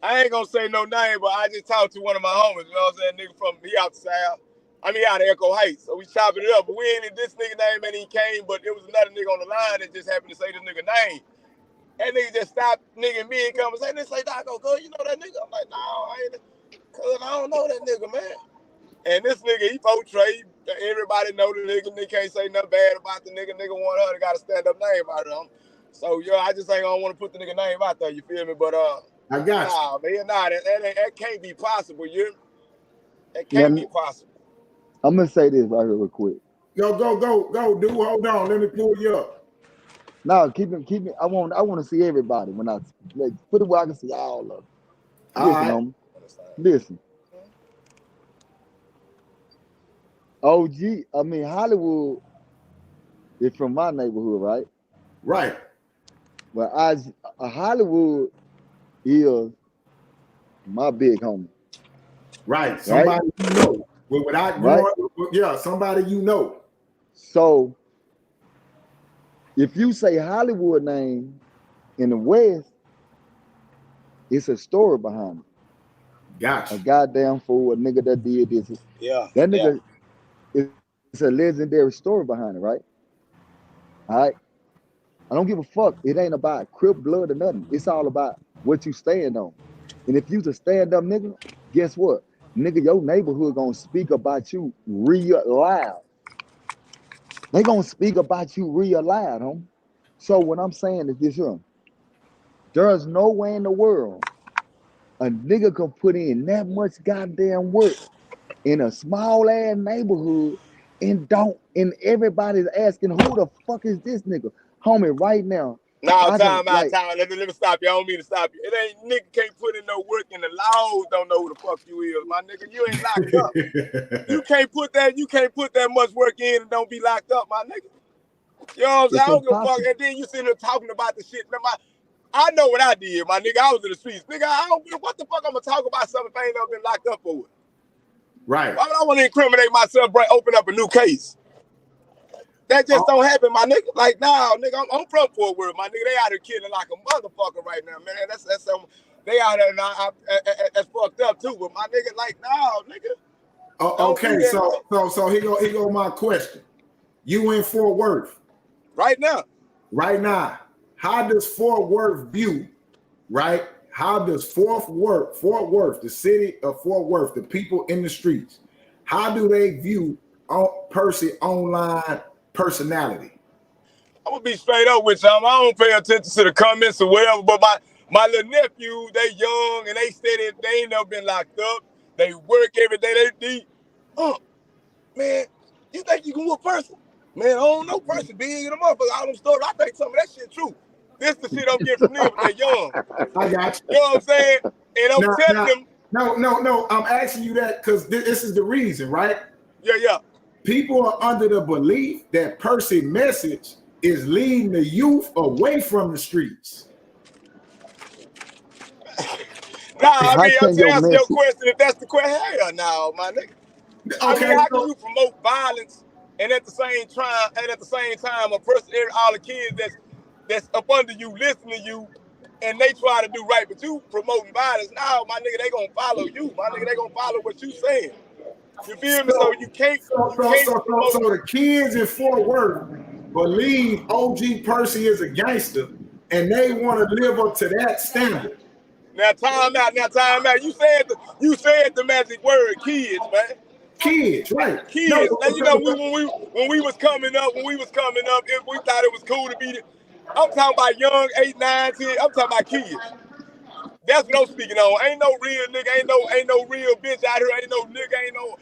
I ain't gonna say no name, but I just talked to one of my homies. You know what I'm saying? Nigga from he out the South. I mean, out of Echo Heights. So we chopping it up. But we ain't in this nigga name and he came, but it was another nigga on the line that just happened to say this nigga name. That nigga just stopped nigga me and conversation. They say, Daco, girl, you know that nigga? I'm like, no, I ain't. Cause I don't know that nigga, man. And this nigga, he portrayed. Everybody know the nigga. Nigga can't say nothing bad about the nigga. Nigga want her to got a stand-up name out of him. So, yo, I just ain't gonna want to put the nigga name out there, you feel me? But, I got you. Man, that can't be possible, That can't be possible. I'm gonna say this right here real quick. Go, dude. Hold on. Let me pull you up. No, keep it. I want to see everybody when I put it where I can see all of them. Listen, homie. Listen. OG, I mean Hollywood is from my neighborhood, right? Right. But Hollywood is my big homie. Right. Somebody you know. Somebody you know. So if you say Hollywood name in the West, it's a story behind it. Gotcha. A goddamn fool, a nigga that did this. Yeah. That nigga, it's a legendary story behind it, right? All right. I don't give a fuck. It ain't about Crip blood or nothing. It's all about what you stand on. And if you's a stand-up nigga, guess what? Nigga, your neighborhood gonna speak about you real loud. They gonna speak about you real loud, homie. So what I'm saying is this here. There's no way in the world a nigga can put in that much goddamn work in a small ass neighborhood and everybody's asking who the fuck is this nigga? Homie, right now. Time out. Let me stop you. I don't mean to stop you. It ain't nigga can't put in no work and the laws don't know who the fuck you is, my nigga. You ain't locked up. You can't put that much work in and don't be locked up, my nigga. You know what I'm saying? I don't give a fuck. And then you sitting there talking about the shit. I know what I did, my nigga. I was in the streets. Nigga, I don't give what the fuck I'm gonna talk about something if I ain't never been locked up for it. Right. Why would I want to incriminate myself, open up a new case? That just don't happen, my nigga. Like, nah, nigga, I'm from Fort Worth, my nigga. They out here killing like a motherfucker right now, man. That's they out here now. That's fucked up too. But my nigga, like, nah, nigga. Okay, so here go my question. You in Fort Worth right now? Right now, how does Fort Worth view? Right? How does Fort Worth, the city of Fort Worth, the people in the streets, how do they view Percy online personality? I'm gonna be straight up with y'all. I don't pay attention to the comments or whatever, but my little nephew, they young and they steady, they ain't never been locked up. They work every day. They oh man, you think you can whoop Percy? Man, I don't know Percy big in the motherfucker. All them stories, I think some of that shit true. This the shit I'm getting from them when they're young. I got You know what I'm saying? And I'm telling them. No. I'm asking you that because this is the reason, right? Yeah. People are under the belief that Percy's message is leading the youth away from the streets. Nah, I mean, can to answer your message- question, if that's the question, hell no, my nigga. Okay, I mean, how can you promote violence and at the same time a person, all the kids that's up under you, listening to you, and they try to do right, but you promoting violence? Now, my nigga, they gonna follow you. My nigga, they gonna follow what you saying. You feel me? So you can't. So the kids in Fort Worth believe OG Percy is a gangster, and they want to live up to that standard. Now time out. You said the magic word, kids, man. Kids, right? Kids. No, now you know when we was coming up, we thought it was cool to be. I'm talking about young 8, 9, 10. I'm talking about kids. That's what I'm speaking on. Ain't no real nigga, ain't no real bitch out here. Ain't no nigga, ain't no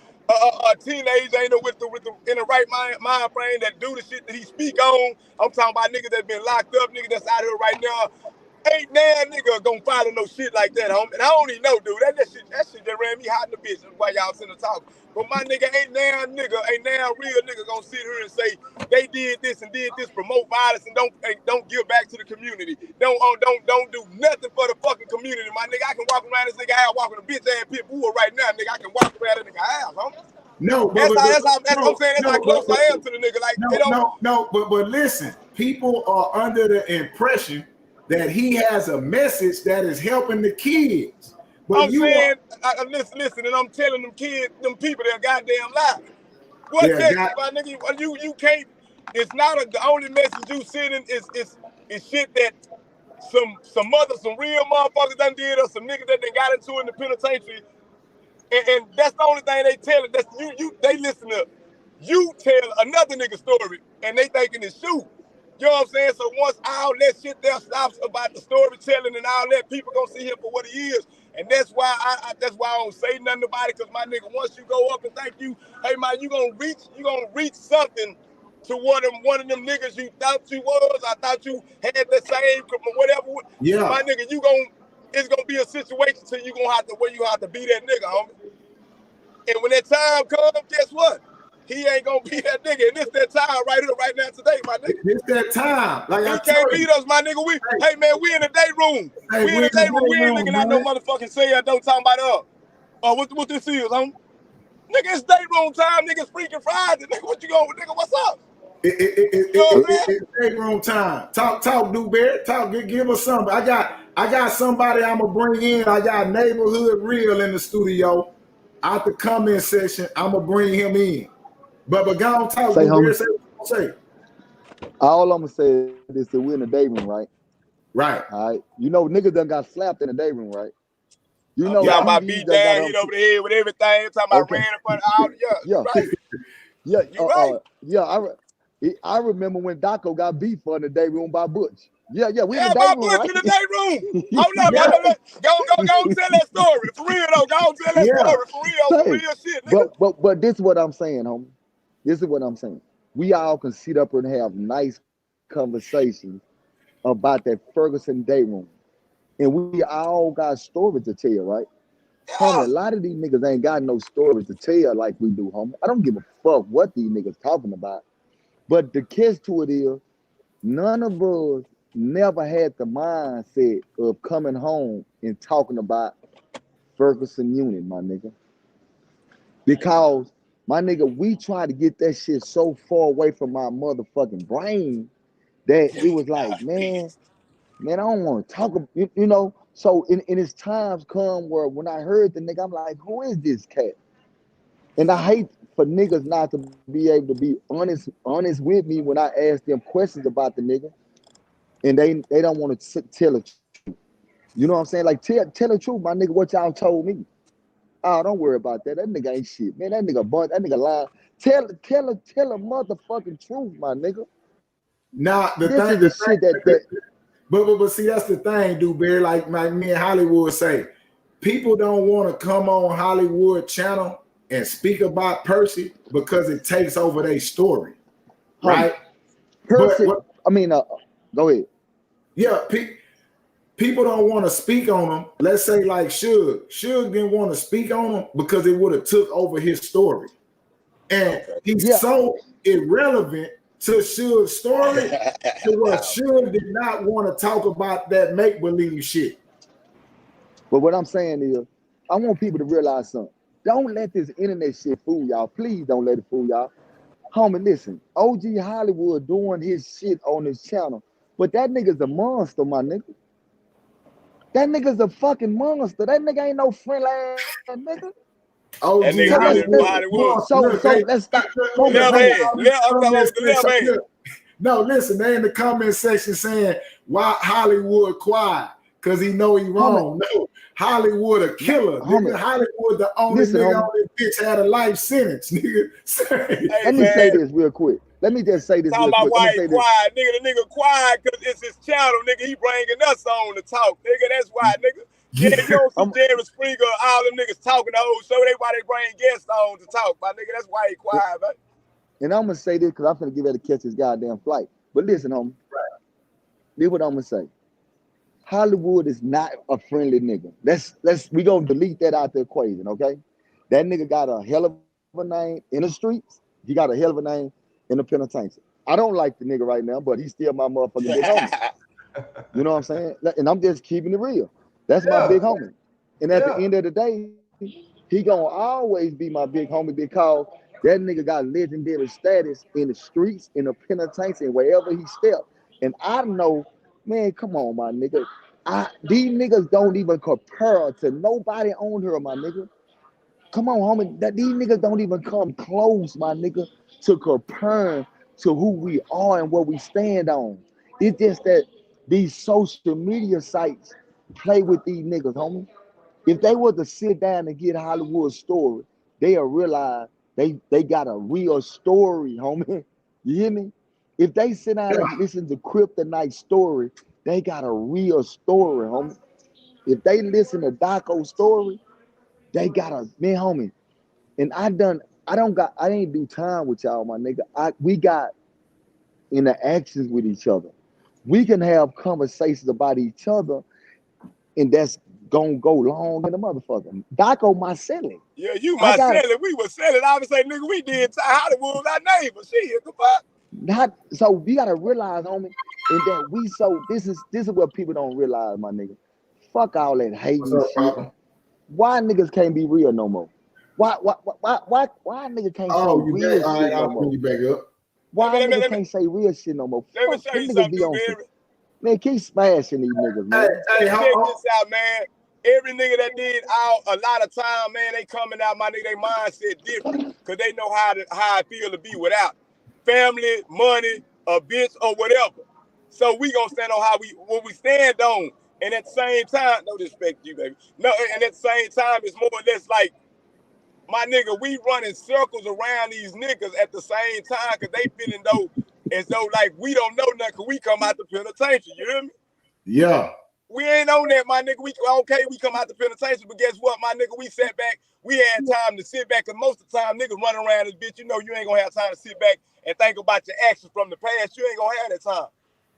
teenager, ain't no with the in the right mind frame that do the shit that he speak on. I'm talking about niggas that been locked up, niggas that's out here right now. Ain't now nigga gonna follow no shit like that, homie. And I don't even know, dude. That shit just ran me hot in the bitch while y'all sitting talking. But my nigga ain't now real nigga gonna sit here and say they did this and did this, promote violence and don't give back to the community. Don't do nothing for the fucking community, my nigga. I can walk around this nigga house walking a bitch ass pit bull right now, nigga. I can walk around that nigga house, homie. No, that's how close I am to the nigga. Like but listen, people are under the impression that he has a message that is helping the kids. But listen, and I'm telling them kids, them people, they're goddamn lie. What message, my nigga? You can't. It's not the only message you sending is shit that some real motherfuckers done did or some niggas that they got into in the penitentiary. And that's the only thing they tell it. That's they listen to you tell another nigga story and they thinking it's shoot. You know what I'm saying? So once all that shit there stops about the storytelling and all that, people gonna see him for what he is. And that's why I don't say nothing about it, because my nigga, once you go up and think you, hey man, you gonna reach something to one of them niggas you thought you was. I thought you had the same whatever. Yeah. My nigga, it's gonna be a situation where you have to be that nigga, homie. And when that time comes, guess what? He ain't gonna be that nigga. And it's that time right here, right now, today, my nigga. It's that time. Like you can't beat us, my nigga. Hey man, we in the day room. We in the day room. We ain't looking at no motherfucking say I don't talk about what this is, homie. Nigga, it's day room time, nigga. It's freaking Friday. Nigga, what you going with, nigga? What's up? It's day room time. Talk, Dewberry. Talk, give us something. I got somebody I'm gonna bring in. I got Neighborhood Real in the studio. Out the comment section, I'm gonna bring him in. But go on, talk, Dewberry. Say. All I'm gonna say is that we're in the day room, right? Right. All right. You know, niggas done got slapped in the day room, right? You know, talking about beat down, hit over the head with everything. Talking about ran in front of all. Yeah. Right. I remember when Daco got beat for in the day room by Butch. We in the day room, right? In the day room. Hold up, go tell that story. For real though, go tell that story. For real shit, nigga. But this is what I'm saying, homie. This is what I'm saying. We all can sit up and have nice conversations about that Ferguson day room. And we all got stories to tell, right? Yeah. Homie, a lot of these niggas ain't got no stories to tell like we do, homie. I don't give a fuck what these niggas talking about. But the catch to it is, none of us never had the mindset of coming home and talking about Ferguson Unit, my nigga. Because, my nigga, we tried to get that shit so far away from my motherfucking brain that it was like, man, I don't want to talk, you know? So, in its times come where when I heard the nigga, I'm like, who is this cat? And I hate for niggas not to be able to be honest with me when I ask them questions about the nigga, and they don't want to tell the truth. You know what I'm saying? Like, tell the truth, my nigga, what y'all told me. Oh, don't worry about that. That nigga ain't shit, man. That nigga lie. Tell a motherfucking truth, my nigga. Nah, but see, that's the thing, Dewberry. Like me and Hollywood say, people don't want to come on Hollywood Channel and speak about Percy because it takes over their story, right? Percy, But go ahead. Yeah, people don't want to speak on him. Let's say like Suge. Suge didn't want to speak on him because it would have took over his story. And he's so irrelevant to Suge's story to where Suge did not want to talk about that make-believe shit. But what I'm saying is, I want people to realize something. Don't let this internet shit fool y'all. Please don't let it fool y'all. Homie, listen, OG Hollywood doing his shit on his channel, but that nigga's a monster, my nigga. That nigga's a fucking monster. That nigga ain't no friendly ass nigga. Oh, that nigga Hollywood. So let's stop. No, listen, they in the comment section saying why Hollywood quiet because he know he wrong. No, Hollywood a killer. Nigga, Hollywood the only nigga on this bitch had a life sentence. Nigga, let me say this real quick. Let me just say this. Talking about why he quiet, nigga. The nigga quiet because it's his channel, nigga. He bringing us on to talk, nigga. That's why, nigga. Yeah, you don't see Jerry Springer, all them niggas talking the whole show. They why they bring guests on to talk, my nigga. That's why he quiet, man. And I'm gonna say this because I'm finna get ready to catch his goddamn flight. But listen, homie. This what I'm gonna say. Hollywood is not a friendly nigga. We gonna delete that out the equation, okay? That nigga got a hell of a name in the streets. He got a hell of a name in the penitentiary. I don't like the nigga right now, but he's still my motherfucking big homie. You know what I'm saying? And I'm just keeping it real. That's my big homie. And at the end of the day, he gonna always be my big homie because that nigga got legendary status in the streets, in the penitentiary, wherever he stepped. And I know, man, come on, my nigga. These niggas don't even compare to nobody on here, my nigga. Come on, homie. These niggas don't even come close, my nigga, to compare to who we are and what we stand on. It's just that these social media sites play with these niggas, homie. If they were to sit down and get Hollywood's story, they'll realize they got a real story, homie. You hear me? If they sit down and listen to CRIPTonite's story, they got a real story, homie. If they listen to Daco's story, they got a man, homie. And I ain't do time with y'all, my nigga. We got interactions with each other. We can have conversations about each other, and that's gonna go long in the motherfucker. Daco my selling. Yeah, you my selling. We were selling. I would say, nigga, we did Hollywood was our neighbor. Shit, the fuck. Not so you gotta realize, homie, and that this is what people don't realize, my nigga. Fuck all that hating shit. Why niggas can't be real no more? Why niggas can't say real shit no more? You back up. Why niggas can't say real shit no more? Let me show you something, Barry. Man, keep smashing these niggas, man. Hey, check this out, man. Every nigga that did a lot of time, man, they coming out, my nigga, they mindset different. Cause they know how I feel to be without family, money, a bitch, or whatever. So we gonna stand on what we stand on. And at the same time, no disrespect to you, baby. No, and at the same time, it's more or less like, my nigga, we running circles around these niggas at the same time because they feeling as though like we don't know nothing because we come out the penitentiary. You hear me? Yeah. We ain't on that, my nigga. We come out the penitentiary, but guess what, my nigga? We sat back. We had time to sit back because most of the time niggas running around this bitch, you know you ain't gonna have time to sit back and think about your actions from the past. You ain't gonna have that time.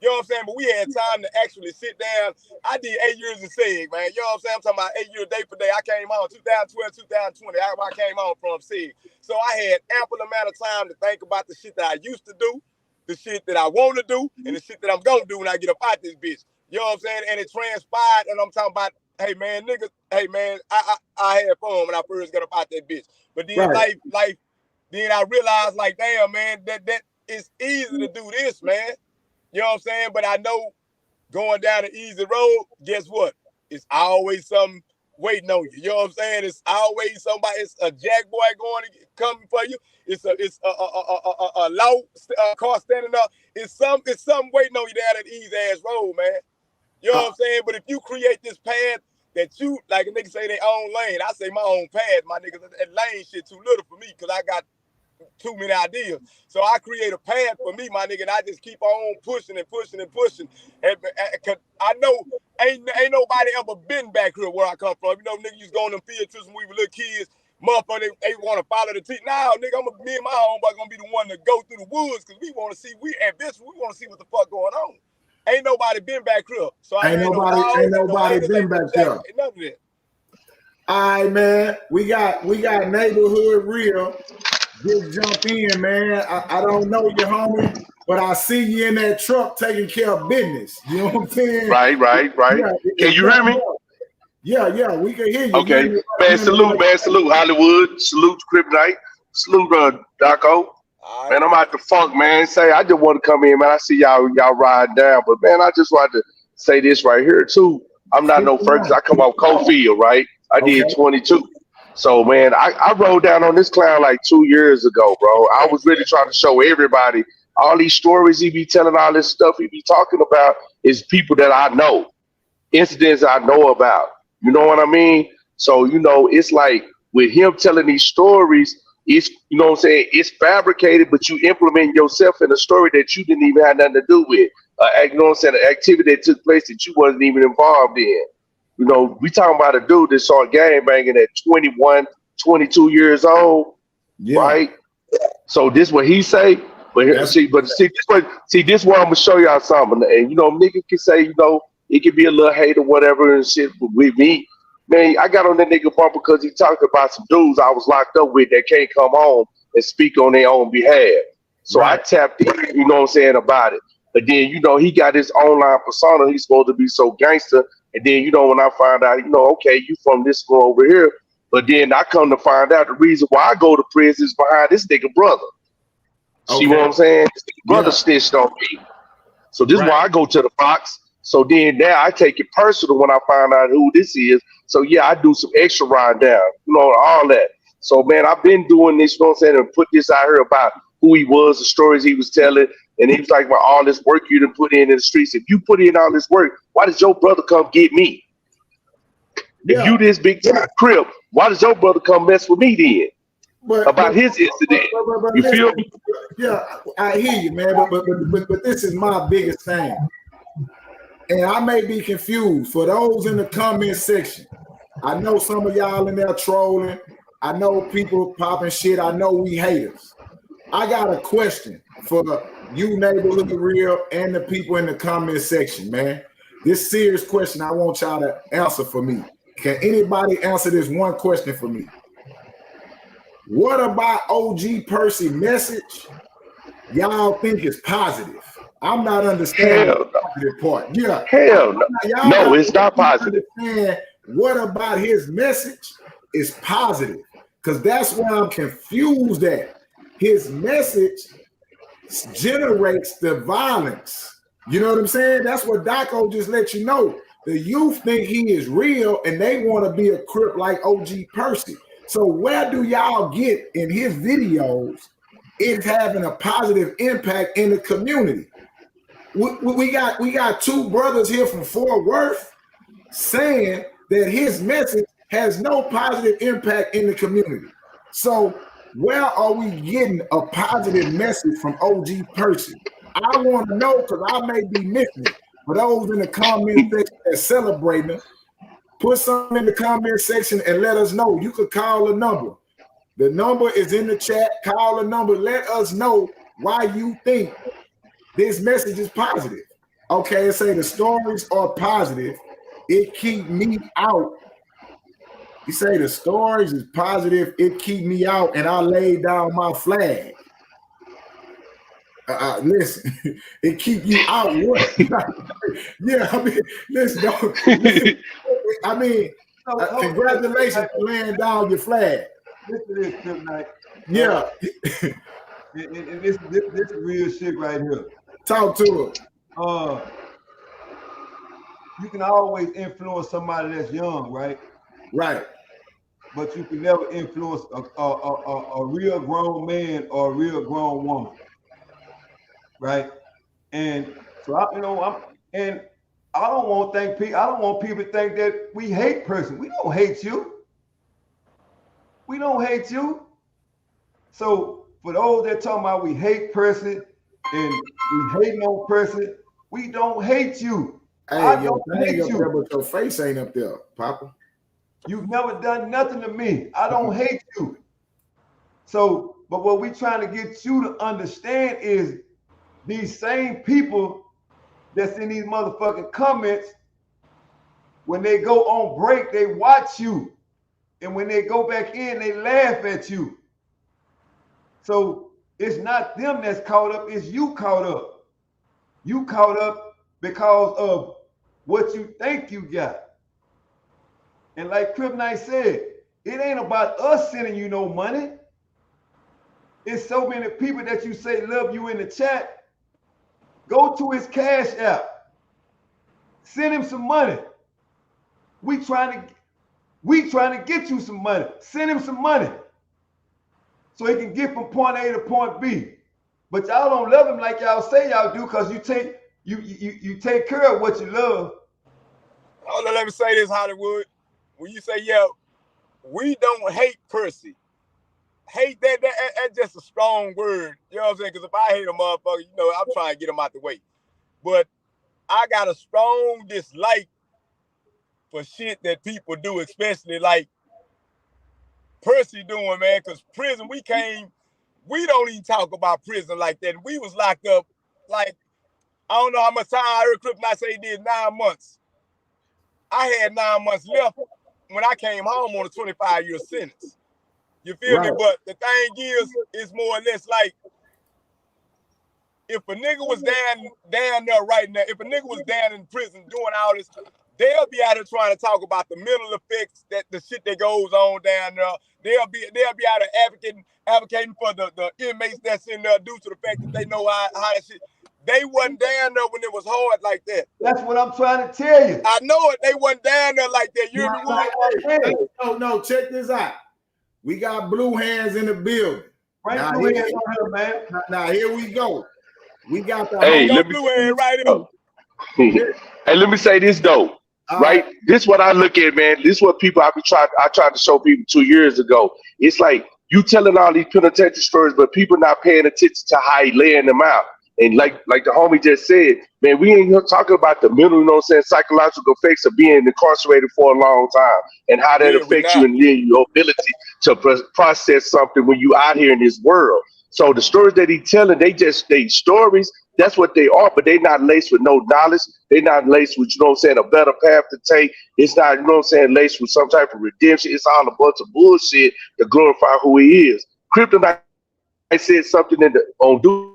You know what I'm saying? But we had time to actually sit down. I did 8 years in SIG, man. You know what I'm saying? I'm talking about 8 years day for day. I came on 2012, 2020. I came on from SIG. So I had ample amount of time to think about the shit that I used to do, the shit that I want to do, and the shit that I'm going to do when I get up out this bitch. You know what I'm saying? And it transpired, and I'm talking about, hey, man, niggas, hey, man, I had fun when I first got up out that bitch. But then life, then I realized, like, damn, man, that it's easy to do this, man. You know what I'm saying? But I know going down the easy road, guess what? It's always something waiting on you. You know what I'm saying? It's always somebody. It's a jack boy coming for you. It's a low car standing up. It's something waiting on you down that easy ass road, man. You know what I'm saying? But if you create this path that you, like a nigga say their own lane, I say my own path, my nigga. That lane shit too little for me because I got too many ideas. So I create a path for me, my nigga, and I just keep on pushing and pushing and pushing. And cause I know ain't nobody ever been back here where I come from. You know, nigga used to go on them field trips when we were little kids. Motherfucker, they want to follow the team. Now, nigga, me and my homeboy gonna be the one to go through the woods because we want to see. We want to see what the fuck going on. Ain't nobody been back here, so ain't nobody been back there. None of that. All right, man. We got neighborhood real. Just jump in, man. I don't know you, homie, but I see you in that truck taking care of business. You know what I'm saying? Right. Yeah, Can you hear me? Yeah, we can hear you. Okay, man. Salute, Hollywood. Salute CRIPTonite. Salute, Daco. Right. Man, I'm out the funk, man. I just want to come in, man. I see y'all ride down, but man, I just wanted to say this right here too. I'm not no Ferguson. I come off Cofield, right? I did 22. So, man, I rode down on this clown like 2 years ago, bro. I was really trying to show everybody all these stories he be telling, all this stuff he be talking about is people that I know, incidents I know about. You know what I mean? So, you know, it's like with him telling these stories, it's, you know what I'm saying, it's fabricated, but you implement yourself in a story that you didn't even have nothing to do with. You know what I'm saying, an activity that took place that you wasn't even involved in. You know, we talking about a dude that saw gangbanging at 21, 22 years old, right? So this what he say, but see, this one I'm gonna show y'all something. And you know, nigga can say, you know, it can be a little hate or whatever and shit. But with me, man, I got on that nigga bumper because he talked about some dudes I was locked up with that can't come home and speak on their own behalf. So I tapped in, you know what I'm saying, about it. But then, you know, he got his online persona. He's supposed to be so gangster. And then, you know, when I find out, you know, okay, you from this school over here. But then I come to find out the reason why I go to prison is behind this nigga brother. See what I'm saying? This nigga brother snitched on me. So this is why I go to the box. So then now I take it personal when I find out who this is. So yeah, I do some extra ride down, you know, all that. So man, I've been doing this, you know what I'm saying, and put this out here about who he was, the stories he was telling. And he was like, well, all this work you done put in the streets. If you put in all this work, why does your brother come get me? If you this big time crib, why does your brother come mess with me then? About his incident. You feel me? Yeah, I hear you, man. But this is my biggest thing. And I may be confused. For those in the comment section, I know some of y'all in there trolling. I know people popping shit. I know we haters. I got a question for you, neighborhood real, and the people in the comment section, man. This serious question I want y'all to answer for me. Can anybody answer this one question for me? What about OG Percy message y'all think is positive? I'm not understanding the positive part. Yeah. Hell no. No, it's not positive. What about his message is positive? Because that's why I'm confused at. His message generates the violence. You know what I'm saying? That's what Daco just let you know. The youth think he is real and they want to be a Crip like OG Percy. So where do y'all get in his videos it's having a positive impact in the community? We got two brothers here from Fort Worth saying that his message has no positive impact in the community. So where are we getting a positive message from OG Percy? I want to know because I may be missing it. For those in the comment section that's celebrating, put something in the comment section and let us know. You could call a number. The number is in the chat. Call a number. Let us know why you think this message is positive. Okay, say the stories are positive. It keep me out. You say the stories is positive. It keep me out, and I lay down my flag. Listen, it keep you out. What? Yeah, I mean, listen. I mean, congratulations for laying down your flag. Listen to this, CRIPTonite. Yeah. And this real shit right here. Talk to it. You can always influence somebody that's young, right? Right. But you can never influence a real grown man or a real grown woman, right? And so I don't want people to think that we hate Percy. We don't hate you. We don't hate you. So for those that talking about we hate Percy and we hating on Percy, we don't hate you. Hey, I your don't thing hate up you. there, but your face ain't up there, Papa. You've never done nothing to me. I don't hate you. So, but what we trying to get you to understand is these same people that's in these motherfucking comments, when they go on break, they watch you. And when they go back in, they laugh at you. So it's not them that's caught up, it's you caught up. You caught up because of what you think you got. And like CRIPTonite said, it ain't about us sending you no money. It's so many people that you say love you in the chat. Go to his Cash App. Send him some money. We trying to get you some money. Send him some money so he can get from point A to point B. But y'all don't love him like y'all say y'all do, because you take care of what you love. Hold on, let me say this, Hollywood. When you say, yeah, we don't hate Percy. Hate that's just a strong word. You know what I'm saying? Because if I hate a motherfucker, you know, I'm trying to get him out the way. But I got a strong dislike for shit that people do, especially like Percy doing, man. Because prison, we don't even talk about prison like that. We was locked up, like, I don't know how much time I heard CRIPTonite say he did 9 months. I had 9 months left when I came home on a 25-year sentence. You feel me? But the thing is, it's more or less like, if a nigga was down there right now, if a nigga was down in prison doing all this, they'll be out here trying to talk about the mental effects, that the shit that goes on down there. They'll be out here advocating for the inmates that's in there due to the fact that they know how that shit. They wasn't down there when it was hard like that. That's what I'm trying to tell you. I know it. They wasn't down there like that. You hear me? No, check this out. We got blue hands in the building. Now, blue hands on here, man. Now here we go. We got the blue hand right up. Hey, let me say this though. Right? This is what I look at, man. This is what people I tried to show people 2 years ago. It's like you telling all these penitentiary stories, but people not paying attention to how he laying them out. And like the homie just said, man, we ain't here talking about the mental, you know what I'm saying, psychological effects of being incarcerated for a long time and how that affects you and your ability to process something when you out here in this world. So the stories that he's telling, they stories, that's what they are, but they're not laced with no knowledge. They're not laced with, you know what I'm saying, a better path to take. It's not, you know what I'm saying, laced with some type of redemption. It's all a bunch of bullshit to glorify who he is. CRIPTonite said something on Do.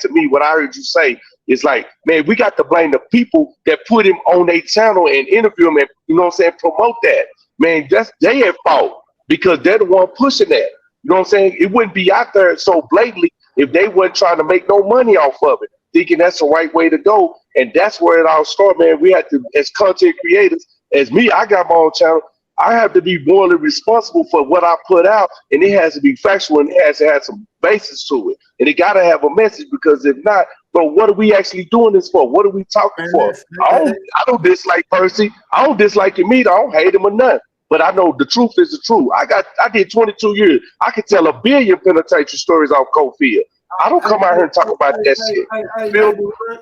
To me, what I heard you say is like, man, we got to blame the people that put him on their channel and interview him and, you know what I'm saying, promote that. Man, that's they at fault because they're the one pushing that. You know what I'm saying? It wouldn't be out there so blatantly if they weren't trying to make no money off of it, thinking that's the right way to go. And that's where it all started, man. We have to, as content creators, as me, I got my own channel. I have to be morally responsible for what I put out, and it has to be factual and it has to have some basis to it. And it got to have a message, because if not, bro, what are we actually doing this for? What are we talking for? I don't dislike Percy. I don't dislike him either. I don't hate him or nothing. But I know the truth is the truth. I did 22 years. I could tell a billion penitentiary stories off Cofield. I don't come out here and talk about that shit.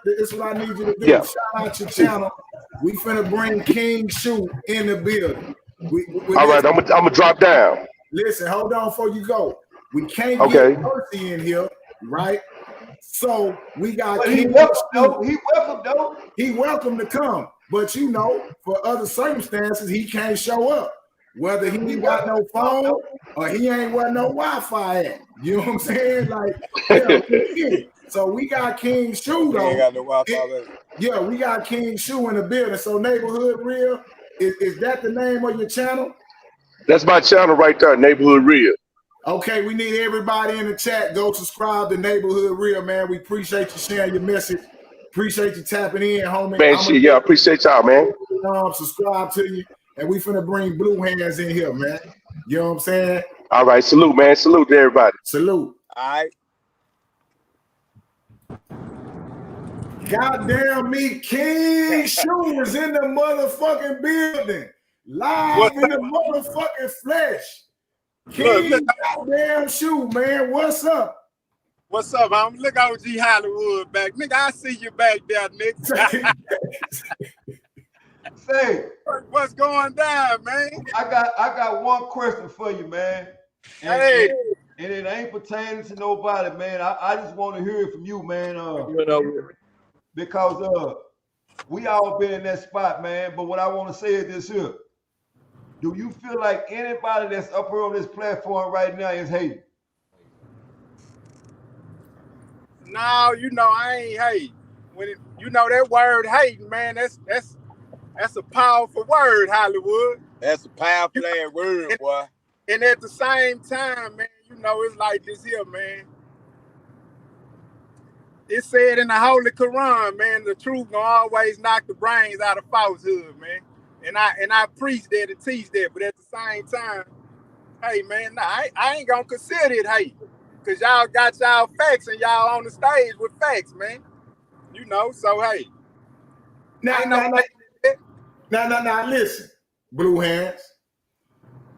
This is what I need you to do. Yeah. Shout out your channel. We finna bring King Shoe in the building. All right, I'm gonna drop down. Listen, hold on before you go. We can't get Percy in here, right? So we got King. He welcome though. He welcome to come, but you know, for other circumstances, he can't show up. Whether he ain't got no phone or he ain't got no Wi-Fi at. You know what I'm saying? Like, yeah. So we got King Shoe though. Ain't got no Wi-Fi. Yeah, we got King Shoe in the building. So Neighborhood Real. Is that the name of your channel? That's my channel right there, Neighborhood Real. Okay, we need everybody in the chat. Go subscribe to Neighborhood Real, man. We appreciate you sharing your message. Appreciate you tapping in, homie. Man, shit, yeah, I appreciate y'all, man. Subscribe to you. And we finna bring blue hands in here, man. You know what I'm saying? All right, salute, man. Salute to everybody. Salute. All right. Goddamn me, King Shoe is in the motherfucking building. Live in the motherfucking flesh. King, goddamn shoe, man. What's up? What's up, homie? Look OG Hollywood back. Nigga, I see you back there, nigga. Say, what's going down, man? I got one question for you, man. And, Hey. and it ain't pertaining to nobody, man. I just want to hear it from you, man. Because we all been in that spot, man. But what I want to say is this here. Do you feel like anybody that's up here on this platform right now is hating? No, you know I ain't hate. You know that word hating, man, that's a powerful word, Hollywood. That's a powerful word, boy. And at the same time, man, you know, it's like this here, man. It said in the Holy Quran, man, the truth gonna always knock the brains out of falsehood, man. And I preach that and teach that, but at the same time, hey, man, nah, I ain't gonna consider it hate. Cause y'all got y'all facts and y'all on the stage with facts, man. You know, so hey. Now, listen, Blue Hands.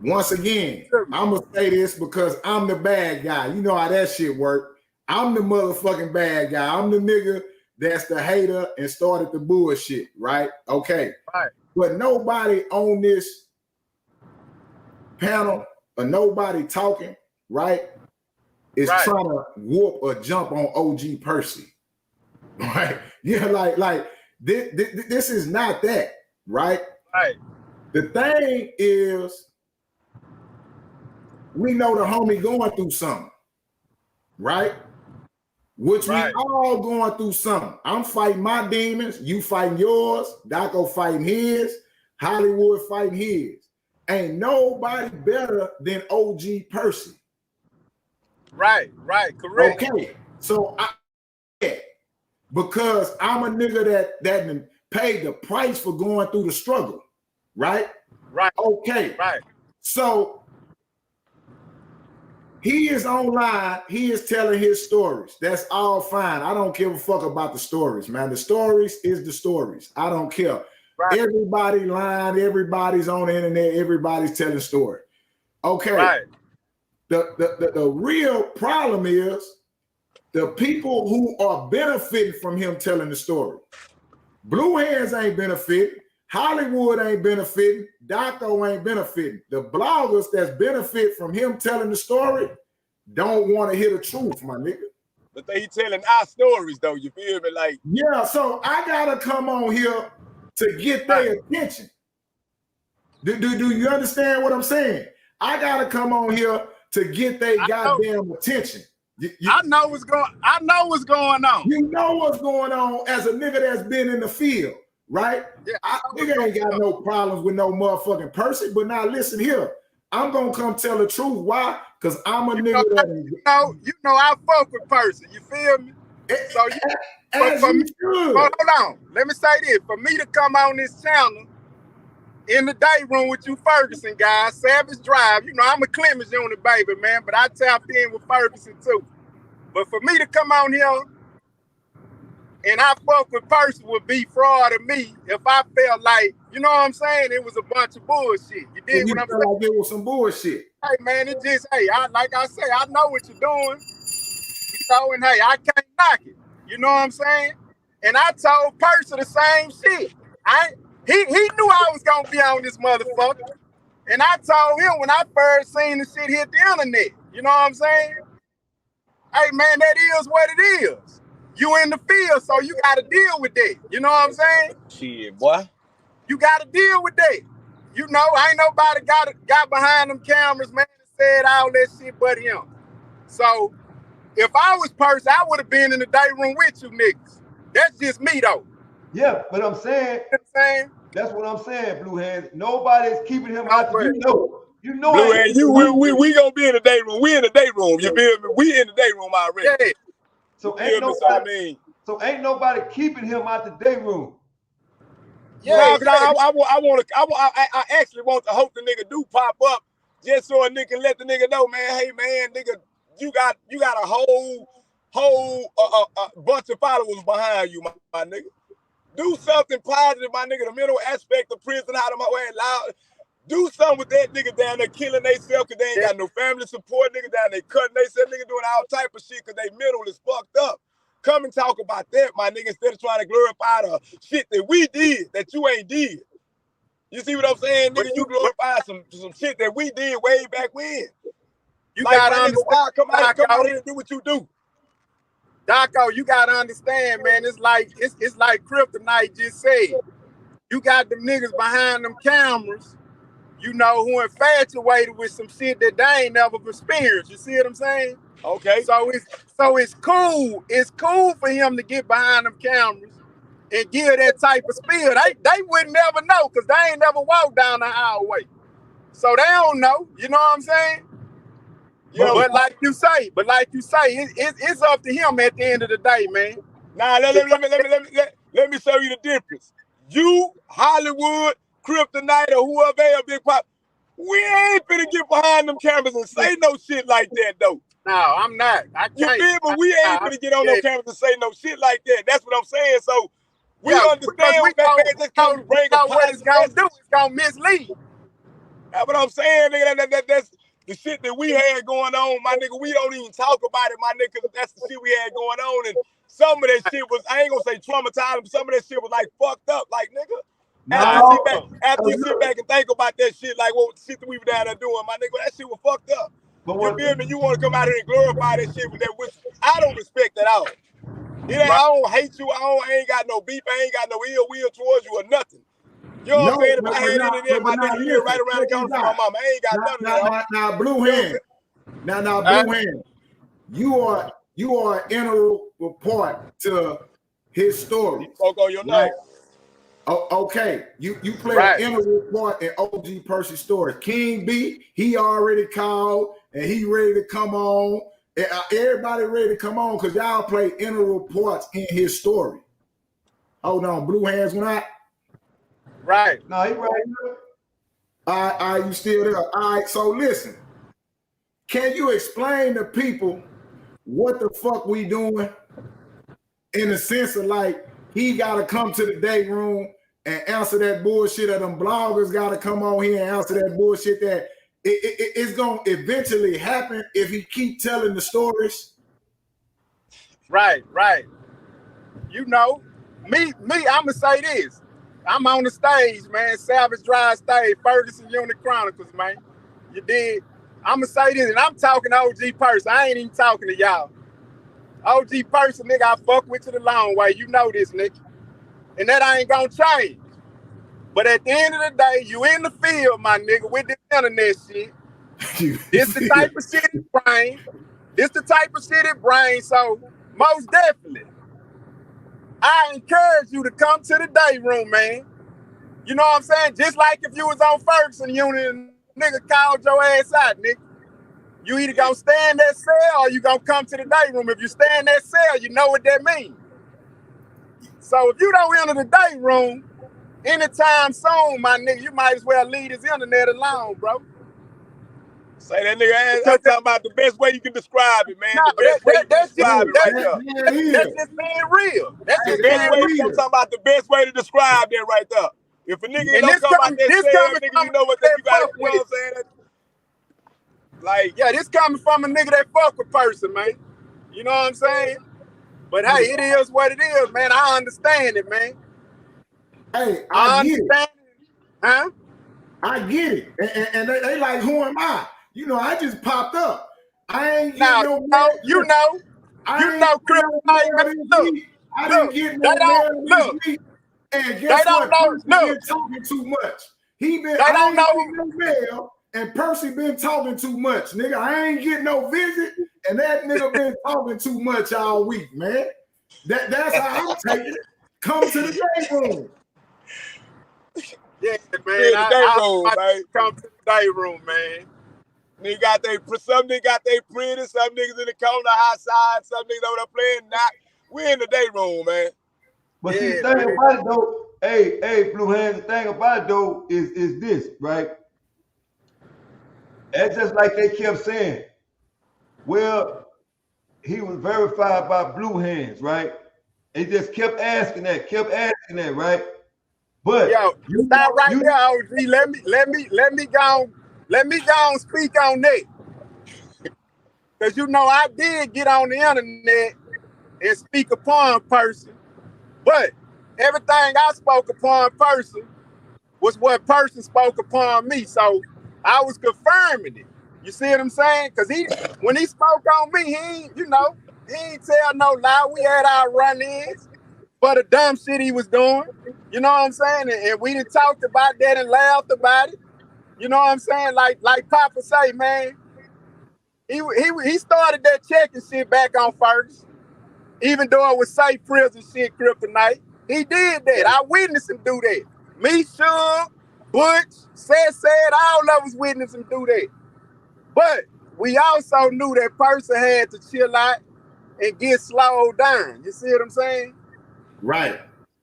Once again, I'm gonna say this because I'm the bad guy. You know how that shit work. I'm the motherfucking bad guy. I'm the nigga that's the hater and started the bullshit, right? Okay. Right. But nobody on this panel or nobody talking, right, is trying to whoop or jump on OG Percy, right? Yeah, like this is not that, right? Right. The thing is, we know the homie going through something, right? Which we all going through something. I'm fighting my demons, you fighting yours, Daco fighting his, Hollywood fighting his. Ain't nobody better than OG Percy. Right, correct. Okay, so because I'm a nigga that paid the price for going through the struggle, right? Right. Okay. Right. So he is online. He is telling his stories. That's all fine. I don't give a fuck about the stories, man. The stories is the stories. I don't care. Right. Everybody lying. Everybody's on the internet. Everybody's telling story. Okay. Right. The real problem is the people who are benefiting from him telling the story. Blue Hands ain't benefiting. Hollywood ain't benefiting. Daco ain't benefiting. The bloggers that's benefit from him telling the story don't want to hear the truth, my nigga. But they telling our stories, though. You feel me? Like, yeah, so I gotta come on here to get their attention. Do you understand what I'm saying? I gotta come on here to get their goddamn attention. I know what's going on. You know what's going on as a nigga that's been in the field, right? Yeah, nigga ain't got no problems with no motherfucking person. But now listen here, I'm gonna come tell the truth. Why? Because I'm a nigga that you know I fuck with Percy. You feel me? So hold on. Let me say this. For me to come on this channel in the day room with you Ferguson guys, Savage Drive, you know I'm a Clemens Unit baby, man, but I tapped in with Ferguson too. But for me to come on here and I fuck with Percy would be fraud of me if I felt like, you know what I'm saying, it was a bunch of bullshit. You did what I'm saying? Like it was some bullshit. Hey man, it just, hey, like I say, I know what you're doing. You know, and hey, I can't knock it. You know what I'm saying? And I told Percy the same shit. He knew I was gonna be on this motherfucker. And I told him when I first seen the shit hit the internet. You know what I'm saying? Hey man, that is what it is. You in the field, so you gotta deal with that. You know what I'm saying? Shit, boy. You gotta deal with that. You know, ain't nobody got behind them cameras, man, and said all that shit but him. So if I was Percy, I would have been in the day room with you niggas. That's just me though. Yeah, but I'm saying, that's what I'm saying, Blue Hands. Nobody's keeping him out. You know. Blue Hands, we gonna be in the day room. We in the day room. You feel me? We in the day room already. Yeah. So ain't nobody keeping him out the day room. Yeah, I actually want to hope the nigga do pop up just so a nigga can let the nigga know, man. Hey man, nigga, you got a whole bunch of followers behind you, my nigga. Do something positive, my nigga. The mental aspect of prison, how them way loud. Do something with that nigga down there killing themselves because they ain't got no family support. Nigga down there cutting themselves. Nigga doing all type of shit because they mental is fucked up. Come and talk about that, my nigga, instead of trying to glorify the shit that we did that you ain't did. You see what I'm saying, nigga? You glorify some shit that we did way back when. You like, gotta understand. Why come out here and do what you do? Daco, you gotta understand, man. It's like CRIPTonite just said. You got them niggas behind them cameras, you know, who infatuated with some shit that they ain't never experienced. You see what I'm saying? Okay. So it's cool. It's cool for him to get behind them cameras and give that type of spiel. They would never know because they ain't never walked down the highway. So they don't know. You know what I'm saying? Yo, but like you say, it's up to him at the end of the day, man. Nah, let me show you the difference. You, Hollywood, CRIPTonite, or whoever, Big Pop, we ain't finna get behind them cameras and say no shit like that, though. No, I'm not. I can't. You feel me? We ain't finna get on no cameras and say no shit like that. That's what I'm saying. So we understand we just come to bring a what it's gonna do. It's gonna mislead. That's what I'm saying, nigga. That's the shit that we had going on, my nigga. We don't even talk about it, my nigga, because that's the shit we had going on. And some of that shit was, I ain't gonna say traumatizing, but some of that shit was like fucked up, like, nigga. After you sit back and think about that shit, like what shit that we were down there doing, my nigga, that shit was fucked up. But you feel me? You want to come out here and glorify that shit with that, which I don't respect at all. I don't hate you. I ain't got no beef. I ain't got no ill will towards you or nothing. You know what I'm saying? If I had any of my nigga, you live right around the corner from my mama. I ain't got none of that. Now, Blue Hand. Blue Hand. You are an integral part to his story. Spoke on your name. Oh, okay. You play an integral part in OG Percy's story. King B, he already called and he ready to come on. Everybody ready to come on because y'all play integral parts in his story. Hold on, Blue Hands went out. Right. No, he right here. All right, you still there? All right, so listen. Can you explain to people what the fuck we doing in the sense of like he got to come to the day room and answer that bullshit, or them bloggers got to come on here and answer that bullshit that it's going to eventually happen if he keep telling the stories? Right. You know, me, I'm going to say this. I'm on the stage, man. Savage Drive stage, Ferguson Unit Chronicles, man. You did. I'm going to say this, and I'm talking to OG Percy. I ain't even talking to y'all. OG Percy, nigga, I fuck with you the long way. You know this, nigga. And that ain't going to change. But at the end of the day, you in the field, my nigga, with this internet shit. This the type of shit it brain. So, most definitely, I encourage you to come to the day room, man. You know what I'm saying? Just like if you was on Ferguson Unit and nigga called your ass out, nigga. You either gonna stay in that cell or you gonna come to the day room. If you stay in that cell, you know what that means. So if you don't enter the day room anytime soon, my nigga, you might as well leave this internet alone, bro. Say that nigga, I'm talking about the best way you can describe it, man. No, the best way you can describe it right there. That's just being real. That's just being real. I'm talking about the best way to describe that right there. If a nigga don't come out that cell, nigga, you know what you got to do, you know what I'm saying? Like, yeah, this coming from a nigga that fuck with person, man. You know what I'm saying? But hey, it is what it is, man. I understand it, man. Hey, I get it. Huh? I get it. And they like, who am I? You know, I just popped up. I ain't getting no mail. You know, CRIPTonite. I didn't get no mail this week. And guess what? Percy been talking too much. I ain't getting no mail, and Percy been talking too much, nigga. I ain't getting no visit, and that nigga been talking too much all week, man. That's how I'm taking it. Come to the day room. Yeah, man. I come to the day room, man. Nigga got some niggas got they pretty, some niggas in the corner, high side, some niggas over there playing not. We in the day room, man. But see, the thing about it though, hey, Blue Hands, the thing about it though is this, right? It's just like they kept saying, well, he was verified by Blue Hands, right? They just kept asking that, right? But yo, you stop right you there, OG. Let me go on speak on that. Cause you know I did get on the internet and speak upon Percy, but everything I spoke upon Percy was what Percy spoke upon me. So I was confirming it. You see what I'm saying? Cause when he spoke on me, he ain't tell no lie. We had our run-ins for the dumb shit he was doing. You know what I'm saying? And we done talked about that and laughed about it. You know what I'm saying? Like Papa say, man, he started that checking shit back on Ferguson, even though it was safe prison shit, CRIPTonite. He did that. I witnessed him do that. Me, Suge, Butch, said, all of us witnessed him do that. But we also knew that person had to chill out and get slowed down. You see what I'm saying? Right.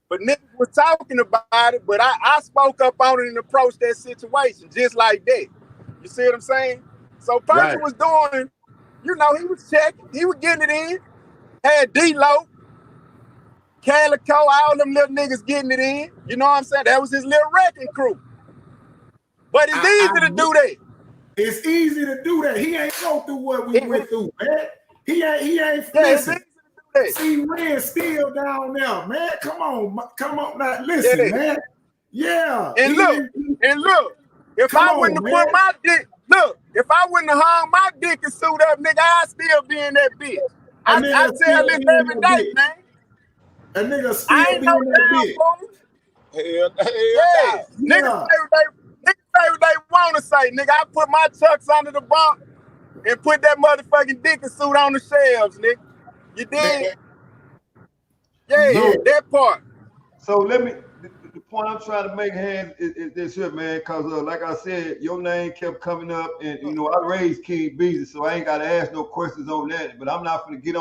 But niggas was talking about it, but I spoke up on it and approached that situation just like that. You see what I'm saying? So Percy was doing, you know, he was checking, he was getting it in. Had D-Lo, Calico, all them little niggas getting it in. You know what I'm saying? That was his little wrecking crew. But it's easy to do that. It's easy to do that. He ain't go through what we went through, man. He ain't listen. See, Ren still down there, man. Come on now. Listen, man. Yeah. And look, if I wouldn't have put my dick, if I wouldn't have hung my dick and suit up, nigga, I'd still be in that bitch. I tell this every day, man. A nigga still be in that bitch. Niggas say what they want to say. Nigga, I put my chucks under the bunk and put that motherfucking dick and suit on the shelves, nigga. You dig? Yeah, that part. So let me, the point I'm trying to make, Hans, is this here, man, because like I said, your name kept coming up, and you know, I raised King Beezy, so I ain't got to ask no questions on that, but I'm not going to get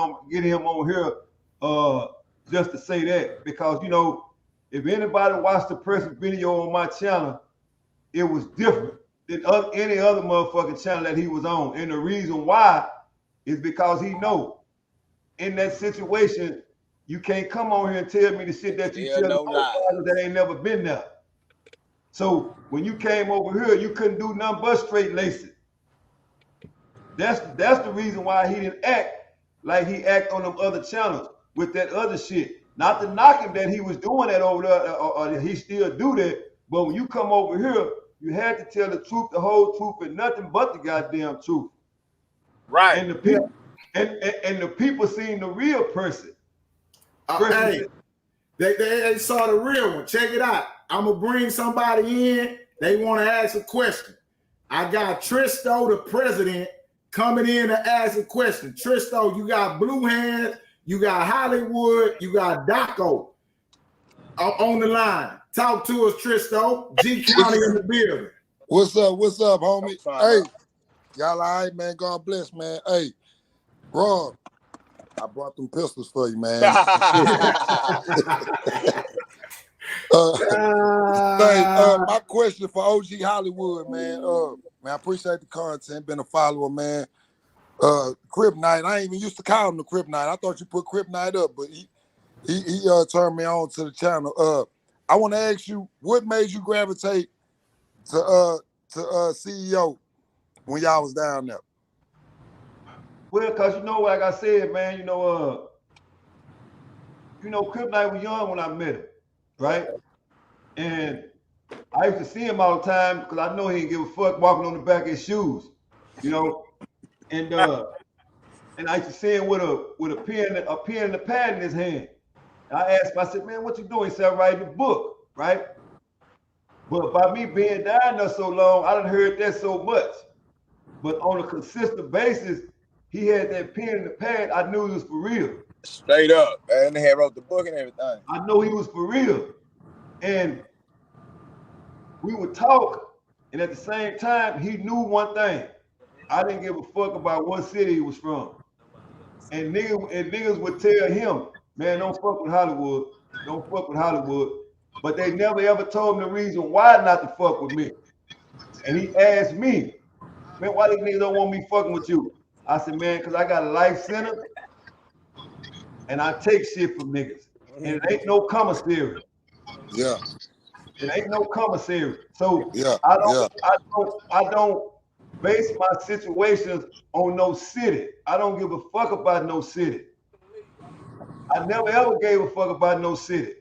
him on here just to say that, because, you know, if anybody watched the Percy video on my channel, it was different than any other motherfucking channel that he was on, and the reason why is because he know in that situation, you can't come on here and tell me the shit that you tell that ain't never been there. So when you came over here, you couldn't do nothing but straight lace it. That's the reason why he didn't act like he act on them other channels with that other shit. Not to knock him that he was doing that over there, or he still do that. But when you come over here, you had to tell the truth, the whole truth, and nothing but the goddamn truth. Right. And the people. And the people seen the real person. Hey, they saw the real one. Check it out. I'm gonna bring somebody in. They want to ask a question. I got Tristo, the president, coming in to ask a question. Tristo, you got Blue Hands, you got Hollywood, you got Daco on the line. Talk to us, Tristo. G County in the building. What's up, homie? Hey, y'all all right, man? God bless, man. Hey, Rob, I brought them pistols for you, man. My question for OG Hollywood, man. Man, I appreciate the content. Been a follower, man. CRIPTonite. I ain't even used to call him the CRIPTonite. I thought you put CRIPTonite up, but he turned me on to the channel. I want to ask you, what made you gravitate to CEO when y'all was down there? Well, cause you know, like I said, man, you know, CRIPTonite was young when I met him, right? And I used to see him all the time because I know he didn't give a fuck walking on the back of his shoes, you know. And I used to see him with a pen and a pad in his hand. And I asked him, I said, man, what you doing? He said, I'm writing a book, right? But by me being down there so long, I done heard that so much. But on a consistent basis, he had that pen and the pad. I knew he was for real. Straight up. And they had wrote the book and everything. I know he was for real. And we would talk, and at the same time, he knew one thing. I didn't give a fuck about what city he was from. And niggas would tell him, man, don't fuck with Hollywood. Don't fuck with Hollywood. But they never ever told him the reason why not to fuck with me. And he asked me, man, why these niggas don't want me fucking with you? I said, man, because I got a life sentence and I take shit from niggas. And it ain't no commissary. Yeah. It ain't no commissary. So Yeah, I don't base my situations on no city. I don't give a fuck about no city. I never ever gave a fuck about no city.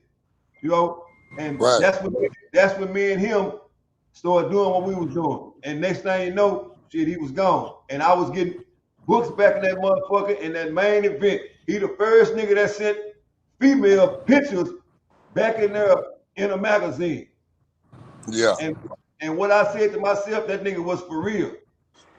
You know, and right. that's when me and him started doing what we was doing. And next thing you know, shit, he was gone. And I was getting books back in that motherfucker in that main event. He the first nigga that sent female pictures back in there in a magazine. Yeah. And what I said to myself, that nigga was for real.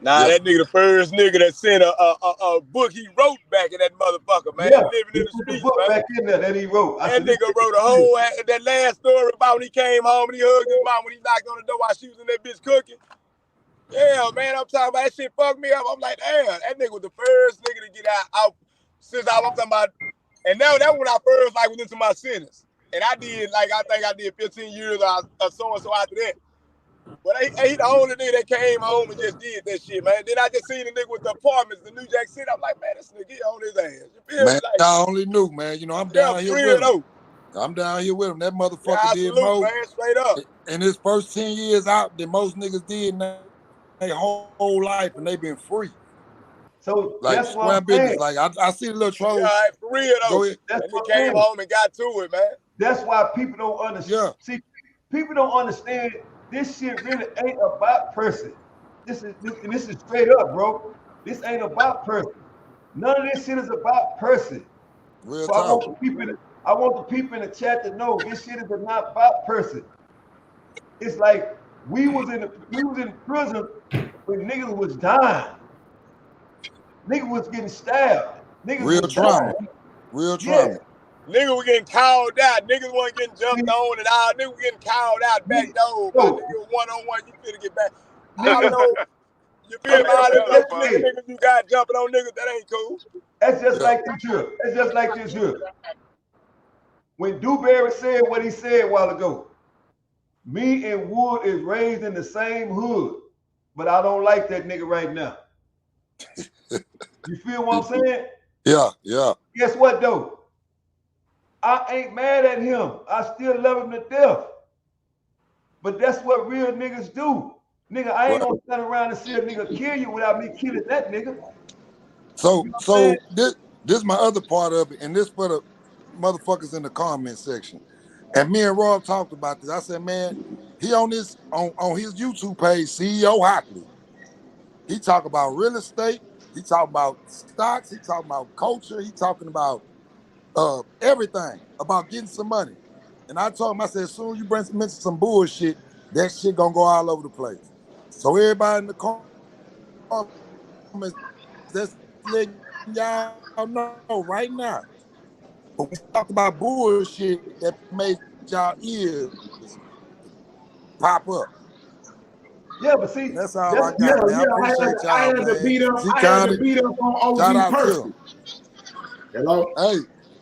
Nah, that nigga the first nigga that sent a book he wrote back in that motherfucker, man. Yeah, Living he in the put streets, book man. back in there that he wrote. That nigga wrote a whole that last story about when he came home and he hugged his mom when he knocked on the door while she was in that bitch cooking. Yeah, man, I'm talking about that shit fucked me up. I'm like, damn, that nigga was the first nigga to get out since I'm talking about. And now that when I first like went into my sentence. And I did I think I did 15 years or so and so after that. But he the only nigga that came home and just did that shit, man. Then I just seen the nigga with the apartments, the New Jack City. I'm like, man, this nigga he on his ass. You feel Man, me? Like, I only knew, man. You know, I'm down here with him. I'm down here with him. That motherfucker did more man, straight up. in his first 10 years out than most niggas did in their whole life, and they been free. So like that's what I'm business. saying. Like I see the little trolls. Yeah, for real though. Go ahead. And he came home and got to it, man. That's why people don't understand. Yeah. See, people don't understand this shit really ain't about Percy. This is straight up, bro. This ain't about Percy. None of this shit is about Percy. Real so I want the people in the chat to know this shit is not about Percy. It's like we was in prison when niggas was dying. Niggas was getting stabbed. Niggas Real was trauma. dying. Real trauma. Yeah. Niggas were getting called out. Niggas weren't getting jumped on and all. Niggas were getting called out back door. But nigga one-on-one, you finna get back. I know. You feel me? All them niggas you got jumping on niggas, that ain't cool. That's just like this here. That's just like this here. When Dewberry said what he said a while ago, me and Wood is raised in the same hood, but I don't like that nigga right now. You feel what I'm saying? Yeah, yeah. Guess what though? I ain't mad at him. I still love him to death. But that's what real niggas do. Nigga, I ain't gonna stand around and see a nigga kill you without me killing that nigga. So this my other part of it, and this for the motherfuckers in the comment section. And me and Rob talked about this. I said, man, he on his YouTube page, CEO Hockley. He talk about real estate. He talk about stocks. He talking about culture. He talking about everything about getting some money. And I told him, I said, as soon as you mention some bullshit, that shit gonna go all over the place. So everybody in the comments, just letting y'all know right now. But we talked about bullshit that made y'all ears pop up. Yeah, but see, that's all I got, man. I appreciate y'all, I had to beat up on OG Percy. Hello? Hey.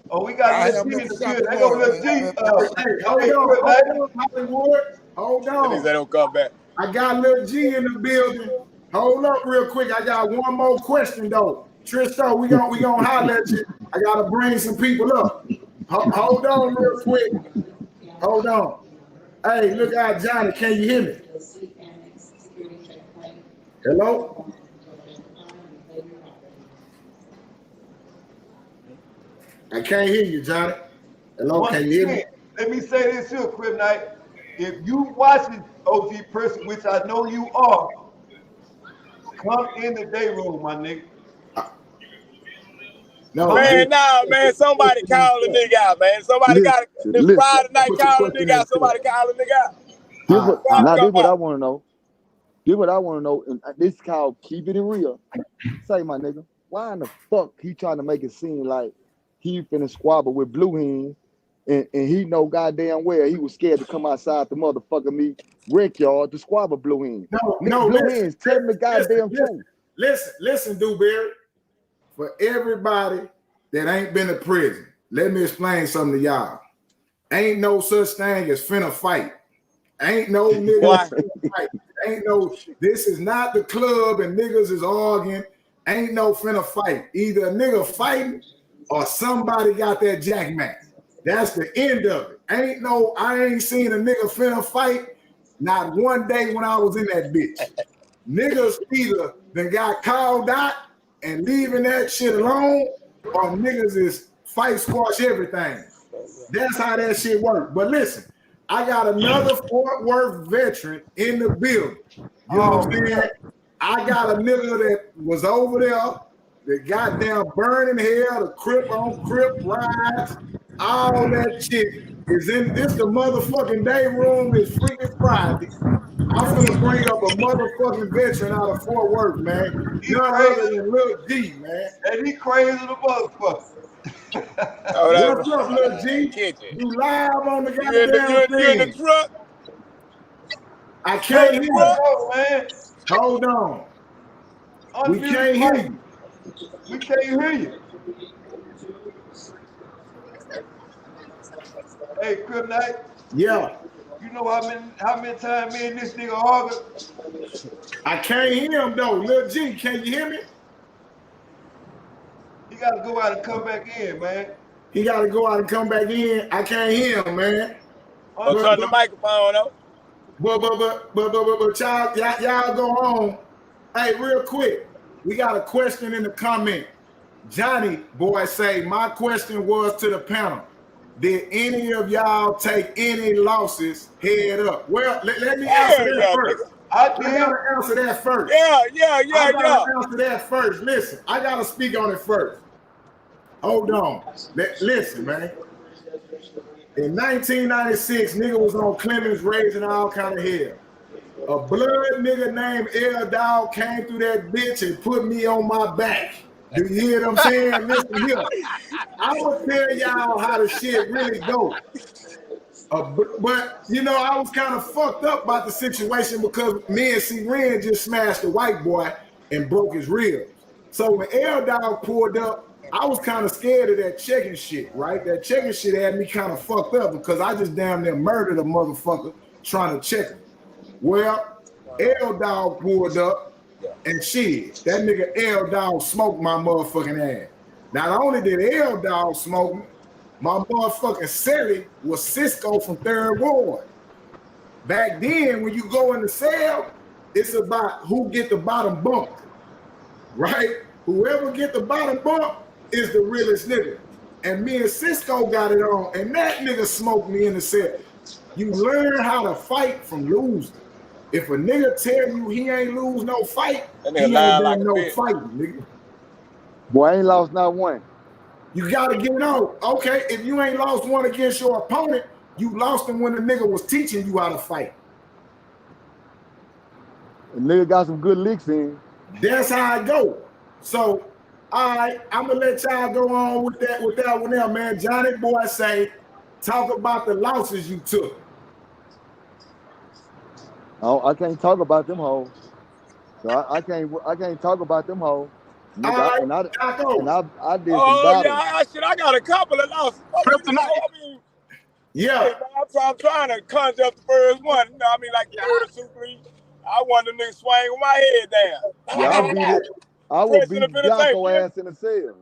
Oh, we got Lil G in the field. They go Lil G. Hold on. They don't come back. I got Lil G in the building. Hold up real quick. I got one more question though. Tristo, we gonna holler at you. I gotta bring some people up. Hold on real quick. Hold on. Hey, look out, Johnny. Can you hear me? Hello? I can't hear you, Johnny. Hello, can you hear me? Let me say this here, CRIPTonite. If you watching OG Percy, which I know you are, come in the day room, my nigga. No, man, man, somebody call the nigga out, man. Somebody got this Friday night call the nigga out. Somebody call the nigga out. This is what I want to know. This is what I want to know. And this is called keep it real. Say, my nigga, why in the fuck he trying to make it seem like he finna squabble with Blue Hen, and he know goddamn well he was scared to come outside the motherfucker me wreck yard to squabble Blue Hen. No, Blue Hen's telling the goddamn truth. Listen, Dewberry. For everybody that ain't been to prison, let me explain something to y'all. Ain't no such thing as finna fight. Ain't no niggas finna fight. Ain't no, this is not the club and niggas is arguing. Ain't no finna fight. Either a nigga fighting or somebody got that jackman. That's the end of it. I ain't seen a nigga finna fight not one day when I was in that bitch. Niggas either then got called out and leaving that shit alone, or niggas is fight squash everything. That's how that shit works. But listen, I got another Fort Worth veteran in the building. You know what I'm saying? I got a nigga that was over there, the goddamn burning hell, the crip on crip rides, all that shit is in this. The motherfucking day room is freaking Friday. I'm gonna bring up a motherfucking veteran out of Fort Worth, man. None other than Lil G, man. And he crazy the motherfucker. What's up, Lil G? You live on the goddamn thing. You in the truck? I can't hear you, man. Hold on. We can't hear you. We can't hear you. Hey, CRIPTonite. Yeah. You know how many times me and this nigga argued? I can't hear him though. Lil G, can you hear me? He gotta go out and come back in, man. He gotta go out and come back in. I can't hear him, man. Turn the microphone up. But y'all go on. Hey, real quick, we got a question in the comment. Johnny boy say, my question was to the panel. Did any of y'all take any losses head up? Well, let me answer that first. I gotta answer that first. I gotta answer that first. Listen, I gotta speak on it first. Hold on. Listen, man. In 1996, nigga was on Clemens raising all kind of hell. A blood nigga named L Dog came through that bitch and put me on my back. Do you hear what I'm saying? Listen here. I'm gonna tell y'all how the shit really go. But you know, I was kind of fucked up about the situation because me and C-Ren just smashed the white boy and broke his ribs. So when L Dog pulled up, I was kind of scared of that checking shit, right? That checking shit had me kind of fucked up because I just damn near murdered a motherfucker trying to check him. Well, L Dog pulled up and shit, that nigga L Dog smoked my motherfucking ass. Not only did L Dog smoke me, my motherfucking celly was Cisco from 3rd Ward. Back then, when you go in the cell, it's about who get the bottom bunk, right? Whoever get the bottom bunk is the realest nigga. And me and Cisco got it on, and that nigga smoked me in the cell. You learn how to fight from losing. If a nigga tell you he ain't lose no fight, he ain't done no fighting, nigga. Boy, I ain't lost not one. You gotta get on. Okay, if you ain't lost one against your opponent, you lost them when the nigga was teaching you how to fight. The nigga got some good licks in. That's how I go. So, all right, I'm gonna let y'all go on with that one there, man. Johnny boy say, talk about the losses you took. Oh, I can't talk about them hoes. So I can't talk about them hoes. Nigga, right, and I did some battles. I got a couple of losses. Yeah. Hey, I'm trying to conjure up the first one. You know, I mean, like the third Super League. I want the nigga swing with my head down. Yeah, I would beat Bianco ass in the cell.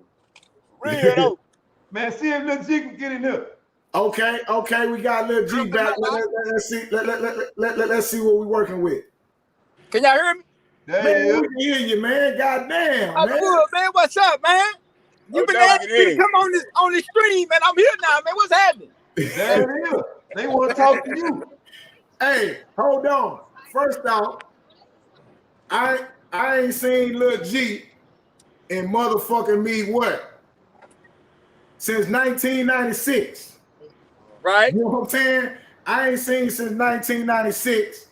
Real though. Man, see if Lil G can get in here. Okay, we got Lil G back. Let's see what we're working with. Can y'all hear me? Man, we can hear you, man. Goddamn, I'm man. good, man. What's up, man? You been asking me to come on this stream, man. I'm here now, man. What's happening? There it is. They want to talk to you. Hey, hold on. First off, I ain't seen Lil G in motherfucking me what? Since 1996. Right. You know what I'm saying? I ain't seen since 1996.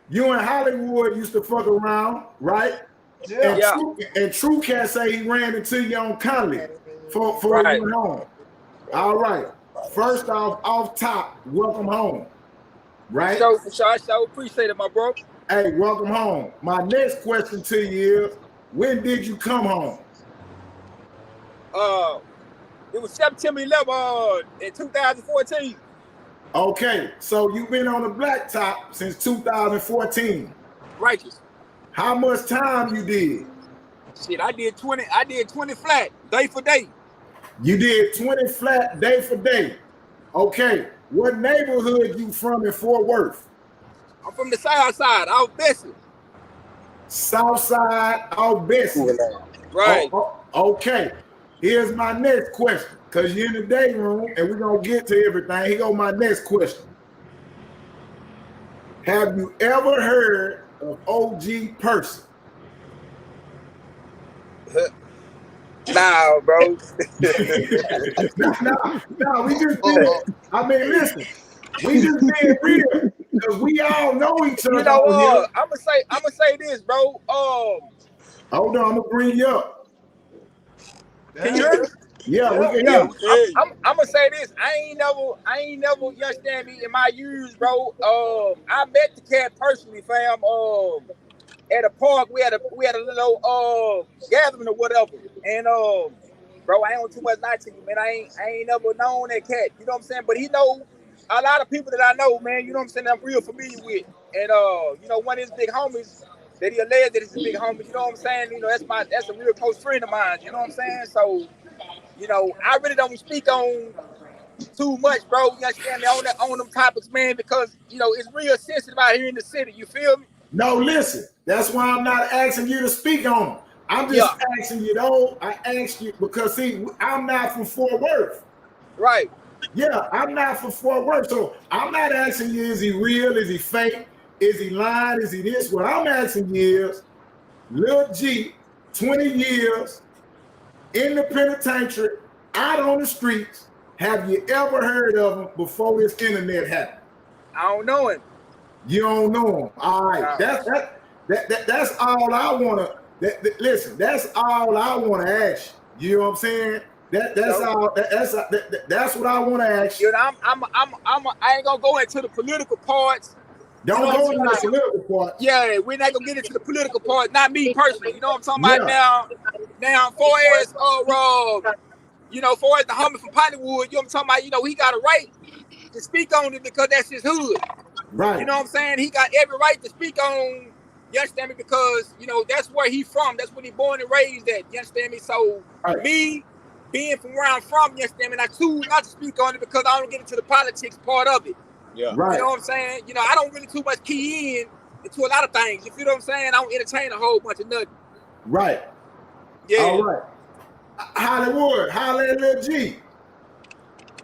You and Hollywood used to fuck around, right? Yeah. And True Cat say he ran into you on Conley for right. Going home. All right. First off top, welcome home. Right? So I appreciate it, my bro. Hey, welcome home. My next question to you is, when did you come home? It was September 11th in 2014. Okay, so you've been on the blacktop since 2014. Righteous. How much time you did? Shit, I did 20 flat, day for day. You did 20 flat, day for day. Okay, what neighborhood you from in Fort Worth? I'm from the south side, out Bessie. South side, out Bessie. Right. Okay. Here's my next question, because you're in the day room and we're gonna get to everything. Here go my next question. Have you ever heard of OG Percy? Nah, bro. No, we just did. I mean, listen, we just being real because we all know each other. You know, I'm gonna say this, bro. Hold on, I'm gonna bring you up. Can you hear me? Yeah, we can hear you. I'm gonna say this. I ain't never, you understand me, in my years, bro. I met the cat personally, fam. At a park, we had a little gathering or whatever. And bro, I ain't on too much night to you, man. I ain't never known that cat. You know what I'm saying? But he know a lot of people that I know, man. You know what I'm saying? I'm real familiar with. And you know, one of his big homies that he alleged that is his big homie. You know what I'm saying? You know, that's a real close friend of mine. You know what I'm saying? So, you know, I really don't speak on too much, bro. You understand me on them topics, man, because you know it's real sensitive out here in the city. You feel me? No, listen. That's why I'm not asking you to speak on them. I'm just asking you though. I asked you because see, I'm not from Fort Worth. Right. Yeah, I'm not from Fort Worth. So I'm not asking you, is he real? Is he fake? Is he lying? Is he this? What I'm asking you is, Lil G, 20 years in the penitentiary, out on the streets. Have you ever heard of him before this internet happened? I don't know him. You don't know him. All right. No. That's all I wanna. Listen, that's all I wanna ask you. You know what I'm saying? That's what I wanna ask you. You know, I ain't gonna go into the political parts. Don't go into the political part. Yeah, we're not gonna get into the political part. Not me personally. You know what I'm talking about now? Far as you know, far as the homie from Hollywood, you know what I'm talking about? You know, he got a right to speak on it because that's his hood. Right. You know what I'm saying? He got every right to speak on. You understand me? Because you know that's where he from. That's where he born and raised at. You understand me? So me being from where I'm from, you understand me? I choose not to speak on it because I don't get into the politics part of it. Yeah. Right. You know what I'm saying? You know, I don't really too much key into a lot of things. You feel what I'm saying? I don't entertain a whole bunch of nothing. Right. Yeah. All right. Hollywood, holla at Lil G.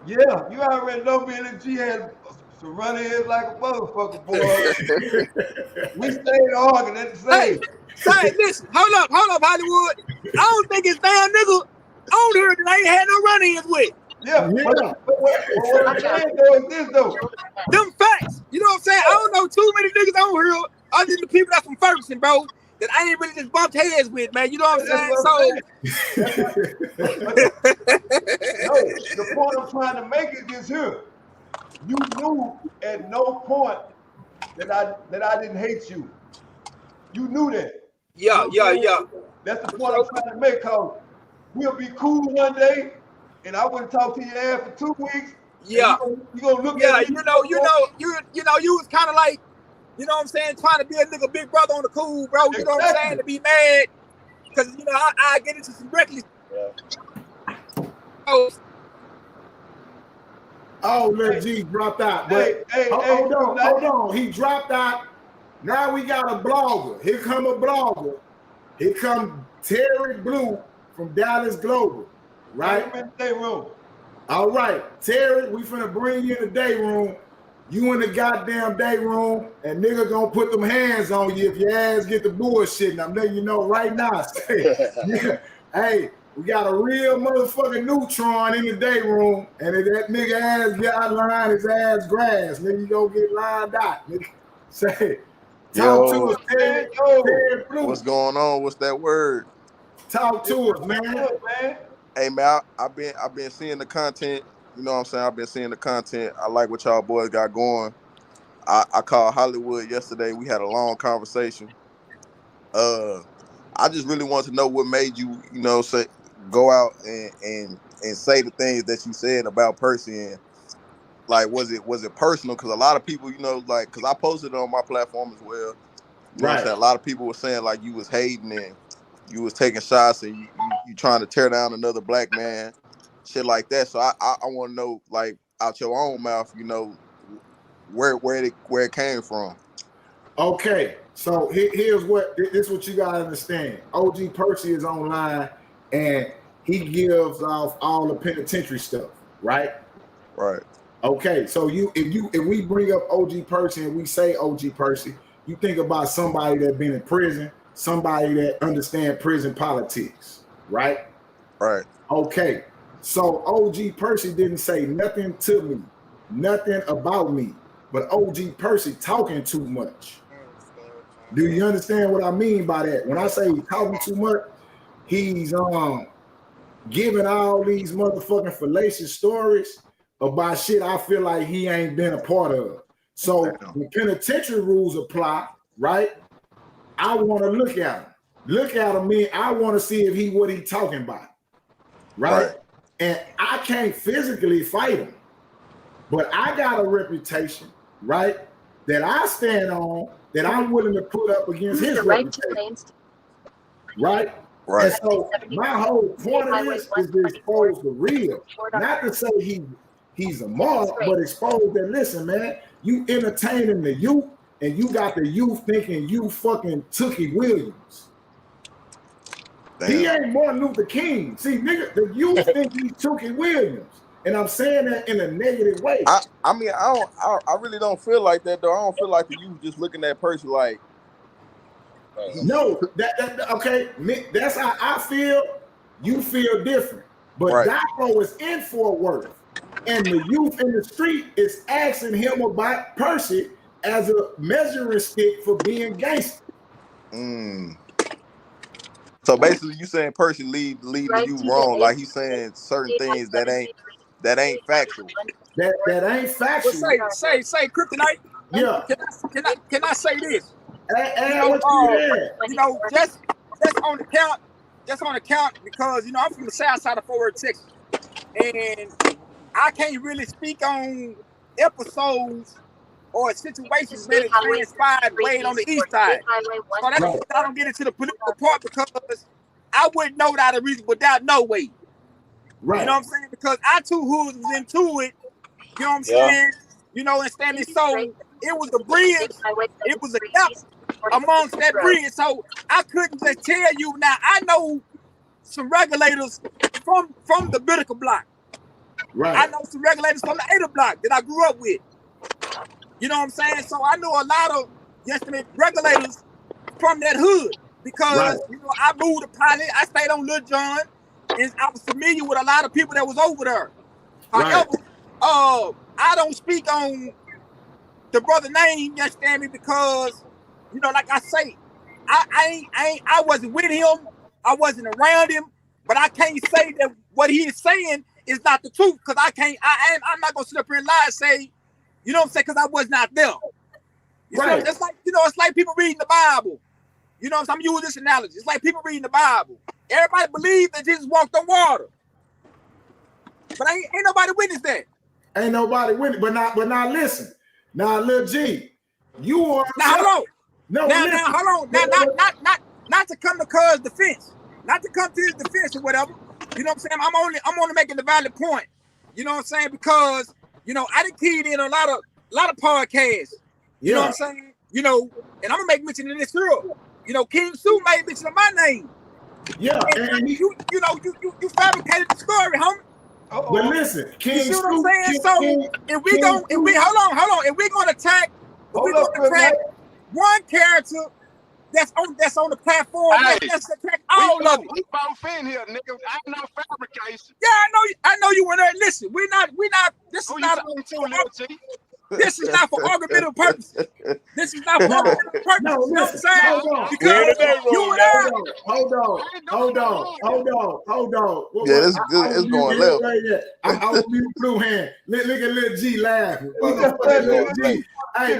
Yeah, you already know me and Lil G had some run-ins like a motherfucker, boy. We stayed arguing at the same. Hey, listen, hold up, Hollywood. I don't think it's damn nigga on here that I ain't had no run-ins with. Yeah. What I'm saying though is this though. Them facts. You know what I'm saying? I don't know too many niggas on here other than the people that's from Ferguson, bro, that I ain't really just bumped heads with, man. You know what I'm saying? No, the point I'm trying to make is this here. You knew at no point that I didn't hate you. You knew that. Yeah. That's the point I'm trying to make, cause we'll be cool one day, and I wouldn't talk to your ass for 2 weeks. Yeah. You gonna look at me. You was kind of like, you know what I'm saying, trying to be a nigga big brother on the cool, bro. You know what I'm saying? To be mad. Because, you know, I get into some reckless. Oh, Lil G dropped out. But hold on. He dropped out. Now we got a blogger. Here come a blogger. Here come Terry Blue from Dallas Global. Right? In the day room. All right. Terry, we finna bring you in the day room. You in the goddamn day room, and nigga gonna put them hands on you if your ass get the bullshit. I'm letting you know right now. Hey, we got a real motherfucking neutron in the day room, and if that nigga ass get out line, his ass grass, nigga, you gonna get lined out. Nigga. Say, talk to us, Terry. What's going on? What's that word? Talk to us, man. Hey man, I've been seeing the content. You know what I'm saying? I've been seeing the content. I like what y'all boys got going. I called Hollywood yesterday. We had a long conversation. I just really want to know what made you, you know, say go out and say the things that you said about Percy, and like was it personal? Because a lot of people, you know, like, because I posted it on my platform as well. You know what I'm saying? A lot of people were saying like you was hating and you was taking shots and you trying to tear down another black man, shit like that. So I want to know, like, out your own mouth, you know, where it came from. Okay, so here's what you gotta understand. OG Percy is online and he gives off all the penitentiary stuff, right? Right. Okay, so if we bring up OG Percy and we say OG Percy, you think about somebody that been in prison, somebody that understand prison politics, right? Right. Okay, so OG Percy didn't say nothing to me, nothing about me, but OG Percy talking too much. Do you understand what I mean by that? When I say talking too much, he's giving all these motherfucking fallacious stories about shit I feel like he ain't been a part of. So the penitentiary rules apply, right? I want to look at him. Look at him, man. I want to see if what he talking about, right? And I can't physically fight him, but I got a reputation, right, that I stand on, that I'm willing to put up against his reputation, right? And so my whole point of this is to expose the real, not to say he's a mark, but expose that, listen, man, you entertaining the youth, and you got the youth thinking you fucking Tookie Williams. Damn. He ain't Martin Luther King. See, nigga, the youth think he's Tookie Williams. And I'm saying that in a negative way. I mean, I really don't feel like that, though. I don't feel like the youth just looking at Percy like. No, okay, that's how I feel. You feel different. But Daco is in Fort Worth, and the youth in the street is asking him about Percy as a measuring stick for being gangster. So basically, you saying Percy lead the youth wrong? Like he's saying certain things that ain't factual. That ain't factual. Well, say CRIPTonite. Yeah. Can I say this? You know, just on the count, because you know I'm from the south side of Fort Worth, Texas, and I can't really speak on episodes or situations that transpired way on the east side. So that's why I don't get into the political part, because I wouldn't know without a reason, without no way. Right. You know what I'm saying? Because I too was into it. You know what I'm saying? You know, and Stanley, so it was a bridge. It was a gap amongst that bridge. So I couldn't just tell you. Now I know some regulators from the Biblical block. Right. I know some regulators from the Ada block that I grew up with. You know what I'm saying? So I know a lot of regulators from that hood, because you know I moved to Pilot. I stayed on Lil John, and I was familiar with a lot of people that was over there. However, I don't speak on the brother name, you understand me, because you know, like I say, I wasn't with him, I wasn't around him, but I can't say that what he is saying is not the truth, because I'm not gonna sit up here and lie and say, you know what I'm saying, because I was not there. You know, it's like, you know, it's like people reading the Bible. You know what I'm saying? I'm using this analogy. It's like people reading the Bible. Everybody believes that Jesus walked on water, but ain't nobody witness that. Ain't nobody witness. But now listen. Now, Lil G, you are now hold on. No, now hold on. Now, not to come to Cuz's defense. Not to come to his defense or whatever. You know what I'm saying? I'm only making the valid point. You know what I'm saying? Because you know I done keyed in a lot of podcasts. You know what I'm saying? You know, and I'm gonna make mention of this here. You know, King Sue made mention of my name. Yeah, and you fabricated the story, homie. But listen, King, you see what I'm saying? So if we hold on, if we're gonna attack one character that's on the platform, let's attack all of them. We both in here, nigga. I ain't no fabrication. Yeah, I know you were there. Listen, we're not. This is not. This is not for argumentative purposes. This is not for argumentative purposes. No, you know what I'm saying? Hold on. Because you were there. Hold on. Yeah, it's going left. Right there. I was mute Blue Hand. Look at Lil G laughing. Lil G. Hey,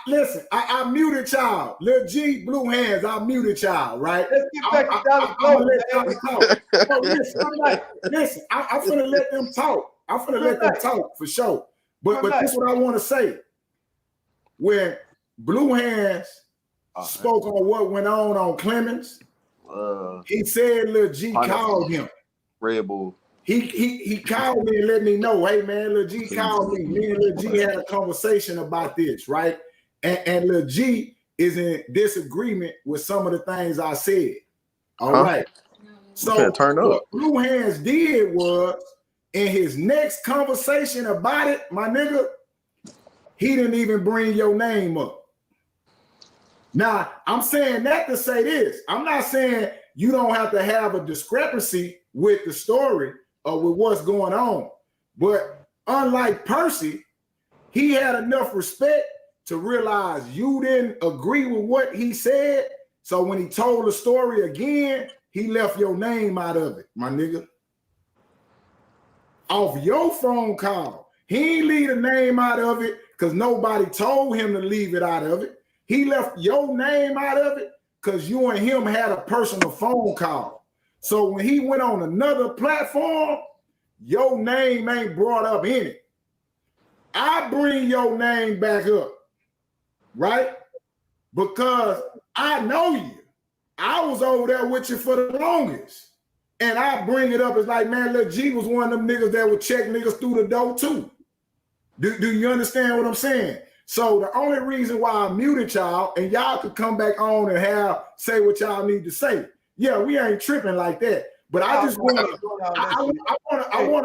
listen. I muted y'all. Lil G, Blue Hands, I muted y'all, right? Let's get back to I'm gonna let y'all talk. No, listen, I'm finna let them talk. I'm finna let them talk for sure. But this is what I want to say. When Blue Hands spoke on what went on Clemens, he said Lil G called him. Red Bull. he called me and let me know, hey man, Lil G called me. Me and Lil G had a conversation about this, right? And Lil G is in disagreement with some of the things I said. All right. So what Blue Hands did was, in his next conversation about it, my nigga, he didn't even bring your name up. Now, I'm saying that to say this. I'm not saying you don't have to have a discrepancy with the story or with what's going on. But unlike Percy, he had enough respect to realize you didn't agree with what he said. So when he told the story again, he left your name out of it, my nigga. Off your phone call. He ain't leave the name out of it because nobody told him to leave it out of it. He left your name out of it because you and him had a personal phone call. So when he went on another platform, your name ain't brought up in it. I bring your name back up, right? Because I know you. I was over there with you for the longest. And I bring it up as like, man, Lil G was one of them niggas that would check niggas through the door too. Do you understand what I'm saying? So the only reason why I muted y'all, and y'all could come back on and say what y'all need to say. Yeah, we ain't tripping like that. But I just want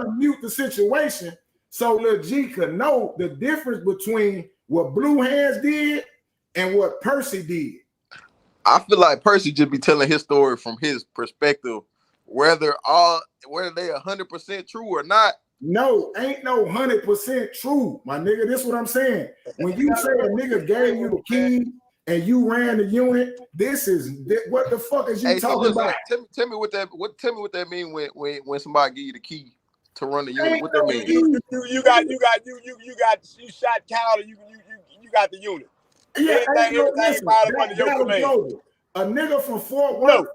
to mute the situation so Lil G could know the difference between what Blue Hands did and what Percy did. I feel like Percy just be telling his story from his perspective, whether they 100% true or not. No, ain't no 100% true, my nigga. This is what I'm saying. When you say a nigga gave you the key and you ran the unit, what the fuck is you talking about? Tell me what that mean when somebody give you the key to run the unit. What that mean? You shot Kyle. You got the unit. Yeah, everything filed under your command. A nigga from Fort Worth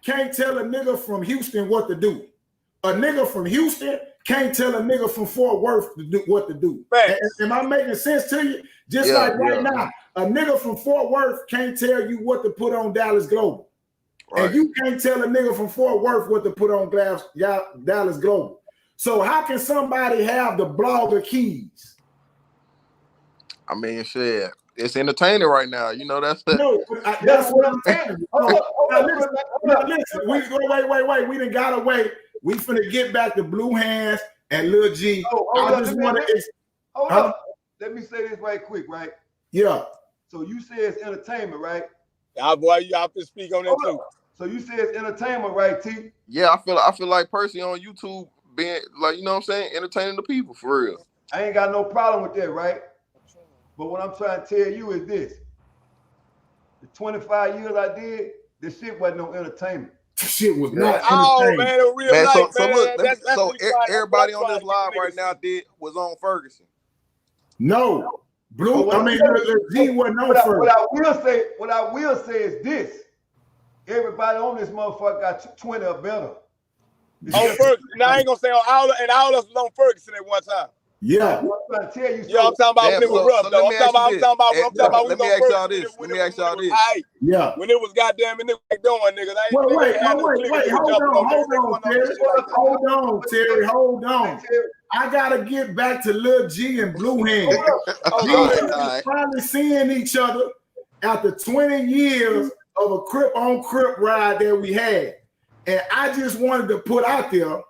can't tell a nigga from Houston what to do. A nigga from Houston can't tell a nigga from Fort Worth what to do. Am I making sense to you? Just right now, a nigga from Fort Worth can't tell you what to put on Dallas Global. Right. And you can't tell a nigga from Fort Worth what to put on Dallas Global. So how can somebody have the blogger keys? I mean, shit. It's entertaining right now. You know, that's what I'm saying. Listen. Wait. We done got away. We finna get back to Blue Hands and Lil G. Hold up. Let me say this right quick, right? Yeah. So you say it's entertainment, right? Boy, you have to speak on that too. So you say it's entertainment, right, T? Yeah, I feel like Percy on YouTube being like, you know what I'm saying, entertaining the people for real. I ain't got no problem with that, right? But what I'm trying to tell you is this. The 25 years I did, this shit wasn't no entertainment. Shit was not entertainment. Oh, man, it real life, man. So everybody on this live right now was on Ferguson. No. Lil G wasn't on Ferguson. What I will say is this. Everybody on this motherfucker got 20 or better. On Ferguson. Now, I ain't gonna say all of us was on Ferguson at one time. Yeah. I'm trying to tell you. I'm talking about when it was rough, though. I'm talking about let me ask y'all this. Yeah. When it was goddamn and niggas doing niggas. Wait. Hold on, Terry. Hold on. I gotta get back to Lil G and Blue Hands. We finally seeing each other after 20 years of a Crip on Crip ride that we had. And I just wanted to put out there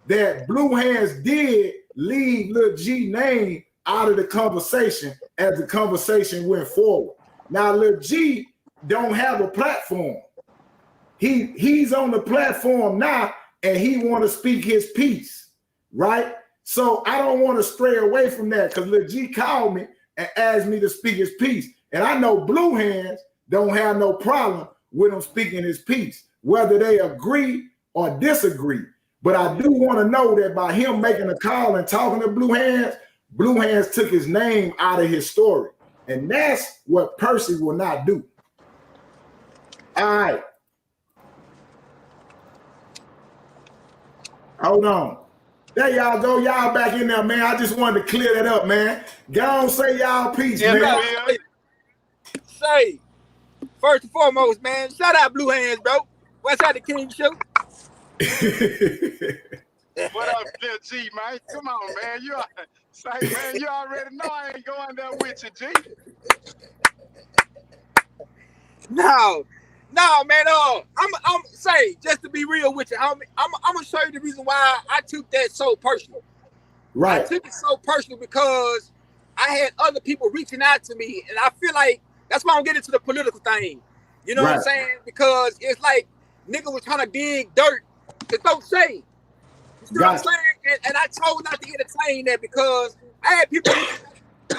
that Blue Hands did leave Lil G name out of the conversation as the conversation went forward. Now Lil G don't have a platform. He's on the platform now and he want to speak his piece, right? So I don't want to stray away from that because Lil G called me and asked me to speak his piece. And I know Blue Hands don't have no problem with him speaking his piece, whether they agree or disagree. But I do want to know that by him making a call and talking to Blue Hands took his name out of his story. And that's what Percy will not do. All right. Hold on. There y'all go. Y'all back in there, man. I just wanted to clear that up, man. Go on, say y'all peace, man. Say, first and foremost, man, shout out Blue Hands, bro. What's out the King Show? What up, Lil G, man? Come on, man. You already know I ain't going there with you, G. No, man. I'm say just to be real with you, homie. I'm gonna show you the reason why I took that so personal. Right. I took it so personal because I had other people reaching out to me, and I feel like that's why I'm getting to the political thing. You know what I'm saying? Because it's like nigga was trying to dig dirt to throw shade. You know what I'm saying? And I told not to entertain that because I had people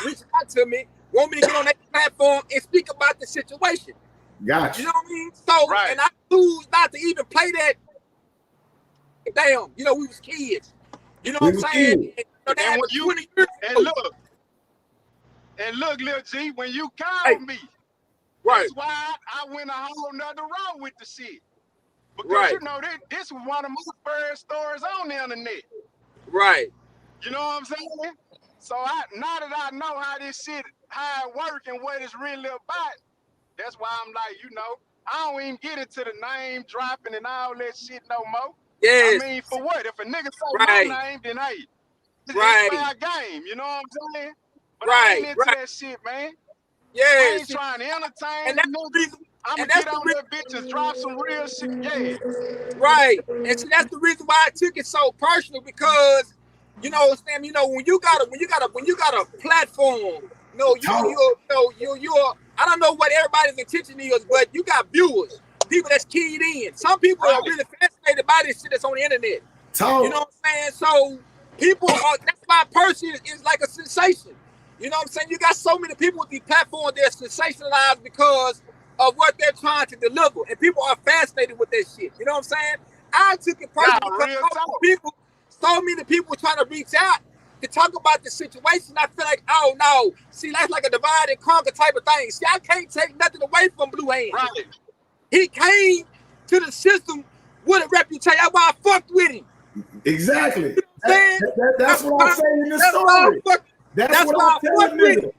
reaching out to me, want me to get on that platform and speak about the situation. Gotcha. You know what I mean? So, and I choose not to even play that. Damn, you know, we was kids. You know what I'm saying? And look, Lil G, when you called me, that's why I went a whole nother road with the shit. Because you know, this was one of my first stories on the internet. Right. You know what I'm saying? So now that I know how this shit, how it work and what it's really about, that's why I'm like, you know, I don't even get into the name dropping and all that shit no more. Yes. I mean, for what? If a nigga say my name, then hey, it's fair game. You know what I'm saying? But I ain't into that shit, man. Yeah. I ain't trying to entertain. And that's the reason. I'm gonna get on that bitch and drop some real shit. Yeah. Right. And so that's the reason why I took it so personal because, you know, Sam, you know, when you got a platform, you're I don't know what everybody's intention is, but you got viewers, people that's keyed in. Some people are really fascinated by this shit that's on the internet. You know what I'm saying? So people are, that's why Percy is like a sensation. You know what I'm saying? You got so many people with these platforms that are sensationalized because of what they're trying to deliver. And people are fascinated with that shit. You know what I'm saying? I took it personally because so many people trying to reach out to talk about the situation. I feel like, oh no, see, that's like a divide and conquer type of thing. See, I can't take nothing away from Blue Hands. Right. He came to the system with a reputation. That's why I fucked with him. Exactly. You know that's what I'm saying in this story. That's what I'm telling you.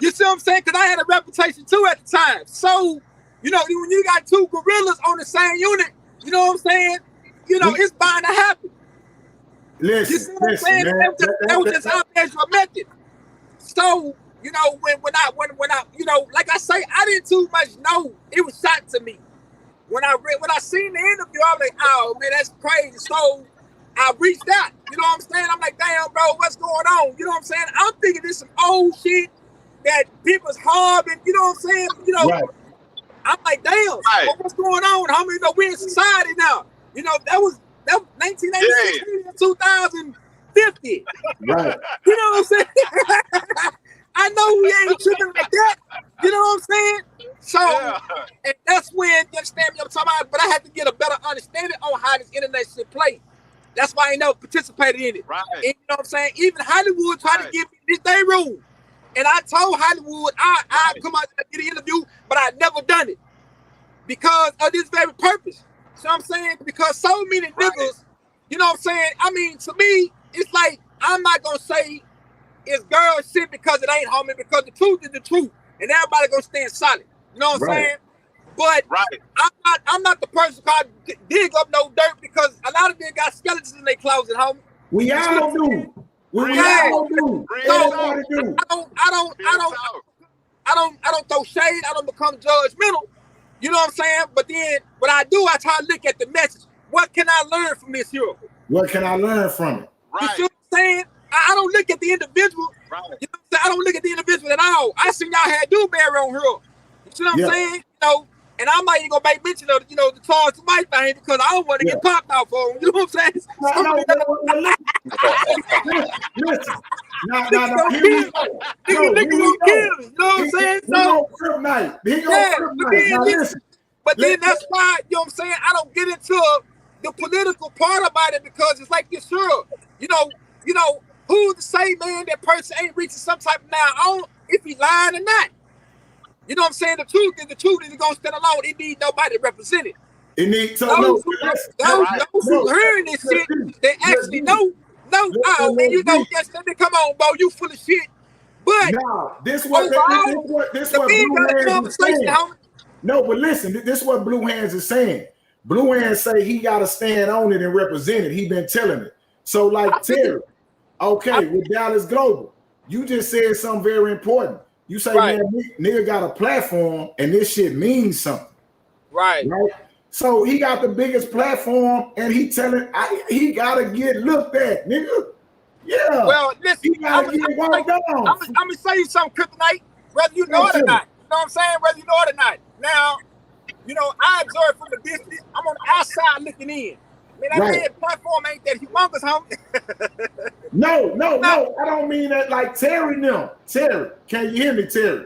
You see what I'm saying? Because I had a reputation too at the time. So, you know, when you got two gorillas on the same unit, you know what I'm saying? You know, it's bound to happen. Listen, you see what I'm saying? That was just how there's your method. So, you know, when I, you know, like I say, I didn't too much know. It was shot to me. When I seen the interview, I was like, oh man, that's crazy. So I reached out. You know what I'm saying? I'm like, damn, bro, what's going on? You know what I'm saying? I'm thinking this some old shit that people's harboring. You know what I'm saying? You know, I'm like, damn, what's going on? How many know we're in society now? You know, that was 1986, 2050. Right. You know what I'm saying? I know we ain't tripping like that. You know what I'm saying? So, and that's when, you understand me, I'm talking about, but I had to get a better understanding on how this internet shit play. That's why I ain't never participated in it. Right. And you know what I'm saying? Even Hollywood tried to give me this DAYROOM. And I told Hollywood I'd come out and get an interview, but I'd never done it. Because of this very purpose. So I'm saying, because so many niggas, you know what I'm saying? I mean, to me, it's like, I'm not gonna say it's girl shit because it ain't, homie, because the truth is the truth. And everybody gonna stand solid. You know what I'm saying? But I'm not the person called dig up no dirt because a lot of them got skeletons in their closet, homie. We all do. We all do. Everybody do. I don't throw shade. I don't become judgmental. You know what I'm saying? But then what I do, I try to look at the message. What can I learn from this here? What can I learn from it? You see what I'm saying? I don't look at the individual. You know what I'm saying? I don't look at the individual at all. I seen y'all had Dewberry on here. You see what I'm saying? You know, and I'm not even gonna make mention of, you know, the Charles White thing because I don't want to get popped out for him. You know what I'm saying? Listen. Nigga gonna kill you. Nigga gonna kill you. You know what I'm saying? So, but then that's why, you know what I'm saying? I don't get into the political part about it because it's like this here. You know, who's to say, man, that person ain't reaching some type of now? I don't if he lying or not. You know what I'm saying? The truth is gonna stand alone. It needs nobody to represent it. It needs those who hearing this shit, they actually know. Oh man, you know, yes, come on, bro, you full of shit. But this what Blue Hands is saying. No, but listen, this is what Blue Hands is saying. Blue Hands say he got to stand on it and represent it. He been telling it. So like Terry, okay, with Dallas Global, you just said something very important. You say, man, nigga got a platform and this shit means something. Right. So he got the biggest platform and he telling he gotta get looked at, nigga. Yeah. Well, listen, I'm gonna say you something, CRIPTonite, whether you know it or not. You know what I'm saying? Whether you know it or not. Now, you know, I observe from the distance. I'm on the outside looking in. Man, that man platform ain't that humongous, homie. No. I don't mean that like Terry now. Terry, can you hear me, Terry?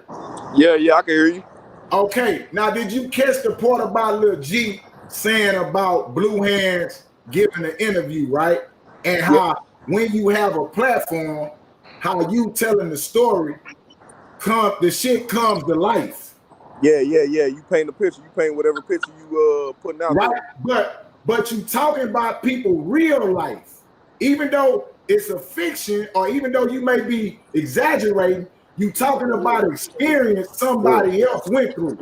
Yeah, I can hear you. Okay, now did you catch the part about Lil G saying about Blue Hands giving an interview, right? And how when you have a platform, how you telling the story, the shit comes to life. Yeah. You paint the picture. You paint whatever picture you putting out there. But you talking about people real life, even though it's a fiction, or even though you may be exaggerating, you talking about experience somebody else went through.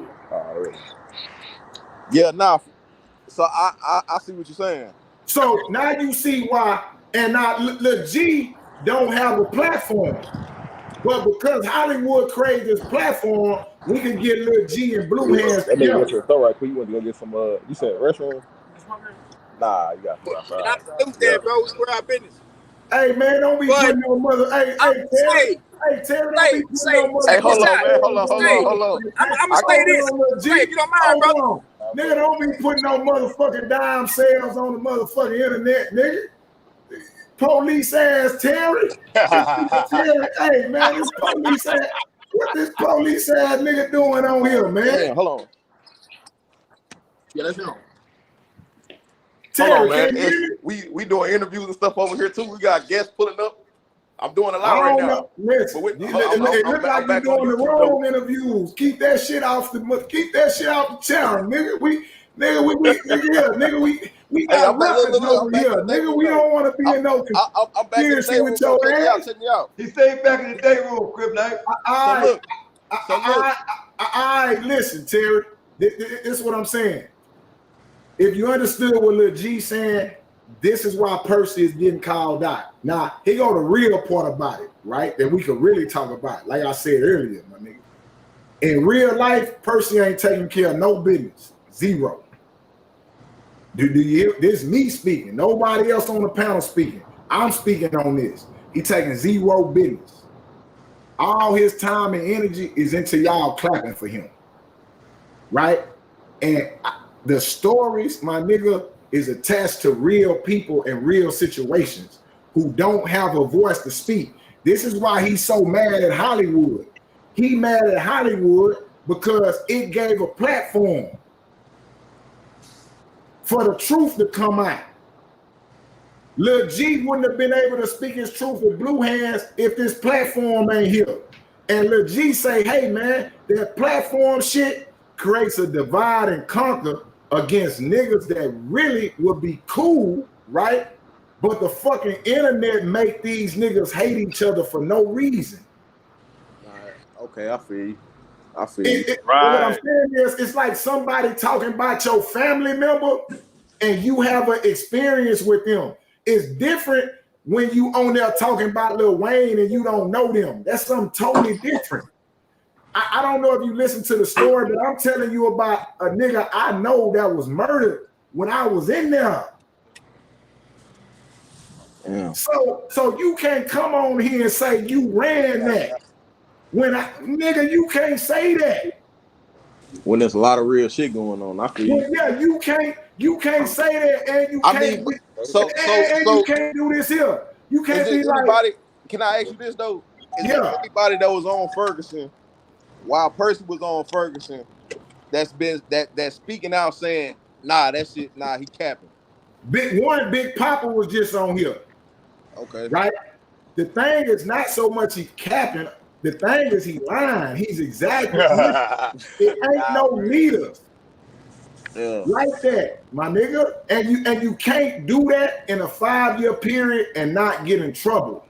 Yeah, nah. So I see what you're saying. So now you see why, and now Lil G don't have a platform, but because Hollywood created this platform, we can get Lil G and Blue Hands together. That nigga went to the store right quick. You want to go get some? You said restaurant? Nah, you got to go outside. I do that, bro. It's where our business. Hey man, don't be putting no mother. Hey Terry, don't be putting no mother. Hey, hold on. I'm gonna say this. Hey, you don't mind, bro? Nigga, don't be putting no motherfucking dime sales on the motherfucking internet, nigga. Police ass Terry. Terry. Hey man, this police ass. What this police ass nigga doing on here, man? Yeah, hold on. Yeah, let's go. Hold on, man. We doing interviews and stuff over here too. We got guests pulling up. I'm doing a lot right now. Listen, it look like you doing the wrong interviews. Keep that shit off the channel, nigga. We got weapons over here, nigga. We don't want to be in no conspiracy with your ass. Check me out. He stayed back in the day room, CRIPTonite. All right, listen, Terry. This is what I'm saying. If you understood what Lil G saying, this is why Percy is getting called out. Now, he go the real part about it, right? That we could really talk about, like I said earlier, my nigga. In real life, Percy ain't taking care of no business. Zero. Do you hear? This is me speaking. Nobody else on the panel speaking. I'm speaking on this. He taking zero business. All his time and energy is into y'all clapping for him, right? And the stories, my nigga, is attached to real people and real situations who don't have a voice to speak. This is why he's so mad at Hollywood. He mad at Hollywood because it gave a platform for the truth to come out. Lil G wouldn't have been able to speak his truth with Blue Hands if this platform ain't here. And Lil G say, hey man, that platform shit creates a divide and conquer against niggas that really would be cool, right? But the fucking internet make these niggas hate each other for no reason. Okay, I feel you. Right. What I'm saying is, it's like somebody talking about your family member and you have an experience with them. It's different when you on there talking about Lil Wayne and you don't know them. That's something totally different. I don't know if you listen to the story, but I'm telling you about a nigga I know that was murdered when I was in there. Yeah. So you can't come on here and say you ran that. Nigga, you can't say that. When there's a lot of real shit going on, I feel you. Yeah, you can't say that, and you can't. You can't do this here. You can't be like. Can I ask you this though? Is there anybody that was on Ferguson while Percy was on Ferguson that's speaking out saying, nah, that shit, nah, he capping? Big Papa was just on here. Okay. Right? The thing is not so much he capping, the thing is he lying. He's exaggerating. It ain't no leaders. Yeah. Like that, my nigga. And you can't do that in a 5-year period and not get in trouble.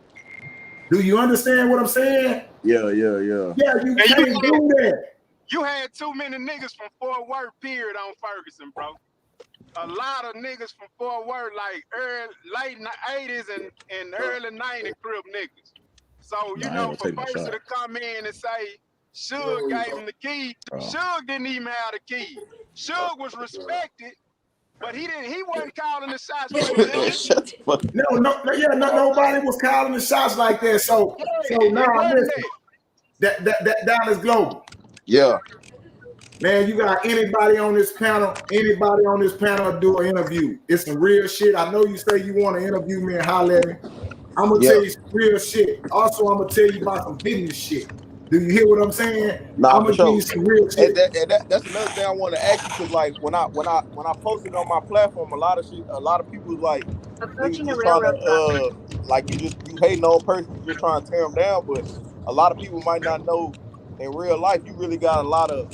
Do you understand what I'm saying? Yeah. Yeah, you can't do that. You had too many niggas from Fort Worth period on Ferguson, bro. a lot of niggas from Fort Worth, like late 80s and early 90s crib niggas. So, Nah, you I ain't know, gonna for take no Percy shot. to come in and say, Suge gave him the key, Suge didn't even have the key. Suge was respected, but he wasn't calling the shots for them niggas. Shut the fuck. Nobody was calling the shots like that. So It now wasn't listen, that Dallas Global. Yeah. Man, you got anybody on this panel do an interview. It's some real shit. I know you say you want to interview me and holler at me. I'm gonna tell you some real shit. Also, I'm gonna tell you about some business shit. Do you hear what I'm saying? Nah, I'm for gonna give sure. you some real shit. That's another thing I want to ask you, because like when I posted on my platform, a lot of people was like, niggas just trying to like you hating on person, you just trying to tear them down. But a lot of people might not know in real life you really got a lot of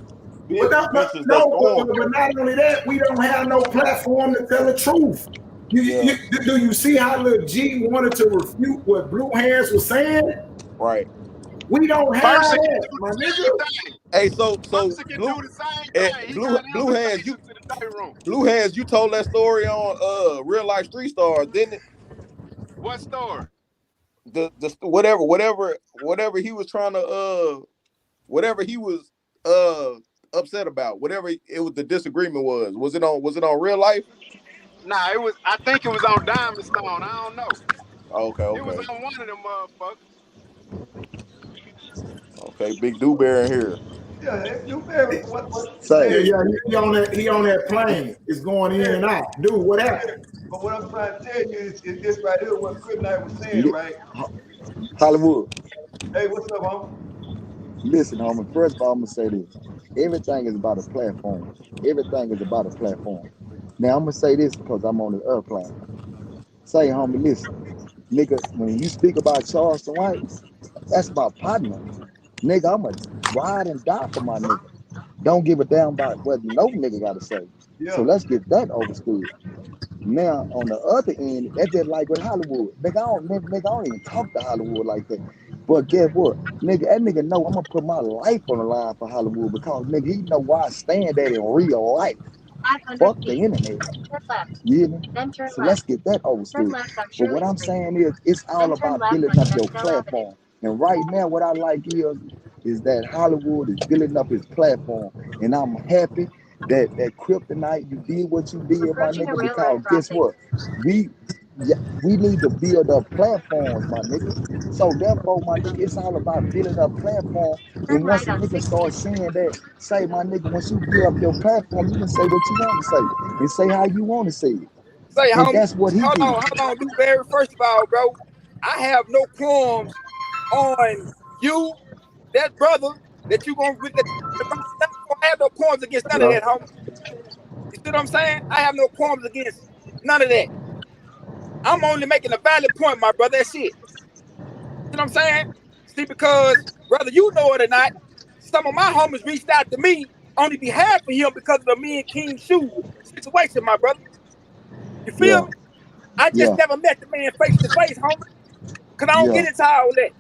business ventures that's going. But not only that, we don't have no platform to tell the truth. Do you see how Lil G wanted to refute what Blue Hands was saying? Right. We don't have that, my nigga. Hey, so Percy can do the same thing. He got Blue Hands, to the DAYROOM. Blue Hands, you told that story on Real Life Street Stars, didn't it? What story? The whatever he was trying to whatever he was upset about, whatever it was, the disagreement was it on Real Life? Nah, I think it was on Diamond Stone. I don't know. Okay. It was on one of them motherfuckers. Okay, Big Dewberry in here. Yeah, Dewberry. He on that plane. It's going in and out. Dude, what happened? But what I'm trying to tell you is this right here, what CRIPTonite was saying, right? Hollywood. Hey, what's up, homie? Listen, homie. First of all, I'm gonna say this. Everything is about a platform. Everything is about a platform. Now I'm gonna say this because I'm on the other platform. Say, homie, listen, nigga, when you speak about Charleston White, that's my partner. Nigga, I'ma ride and die for my nigga. Don't give a damn about what no nigga gotta say. Yeah. So let's get that overstood. Now, on the other end, that's just like with Hollywood. Nigga, I don't even talk to Hollywood like that. But guess what? Nigga, that nigga know I'm gonna put my life on the line for Hollywood because nigga, he know where I stand at in real life. Fuck the internet. You hear me? So let's get that overstood. But what I'm saying is, it's all about building up your platform. And right now, what I like is that Hollywood is building up his platform. And I'm happy that CRIPTonite, you did what you did, my nigga, because guess what? We need to build up platforms, my nigga. So therefore, my nigga, it's all about building up platform. And once a nigga start saying that, say, my nigga, once you build up your platform, you can say what you want to say and say how you want to say it. Say, and homie, that's what he did. Hold on, Dewberry. First of all, bro, I have no qualms on you, that brother that you gonna with I have no qualms against none of that, homie. You see what I'm saying? I have no qualms against none of that. I'm only making a valid point, my brother. That's it. You know what I'm saying? See, because whether you know it or not, some of my homies reached out to me on behalf of him because of the me and King Shoe situation, my brother. You feel me? I just never met the man face to face, homie. Cause I don't get into all that.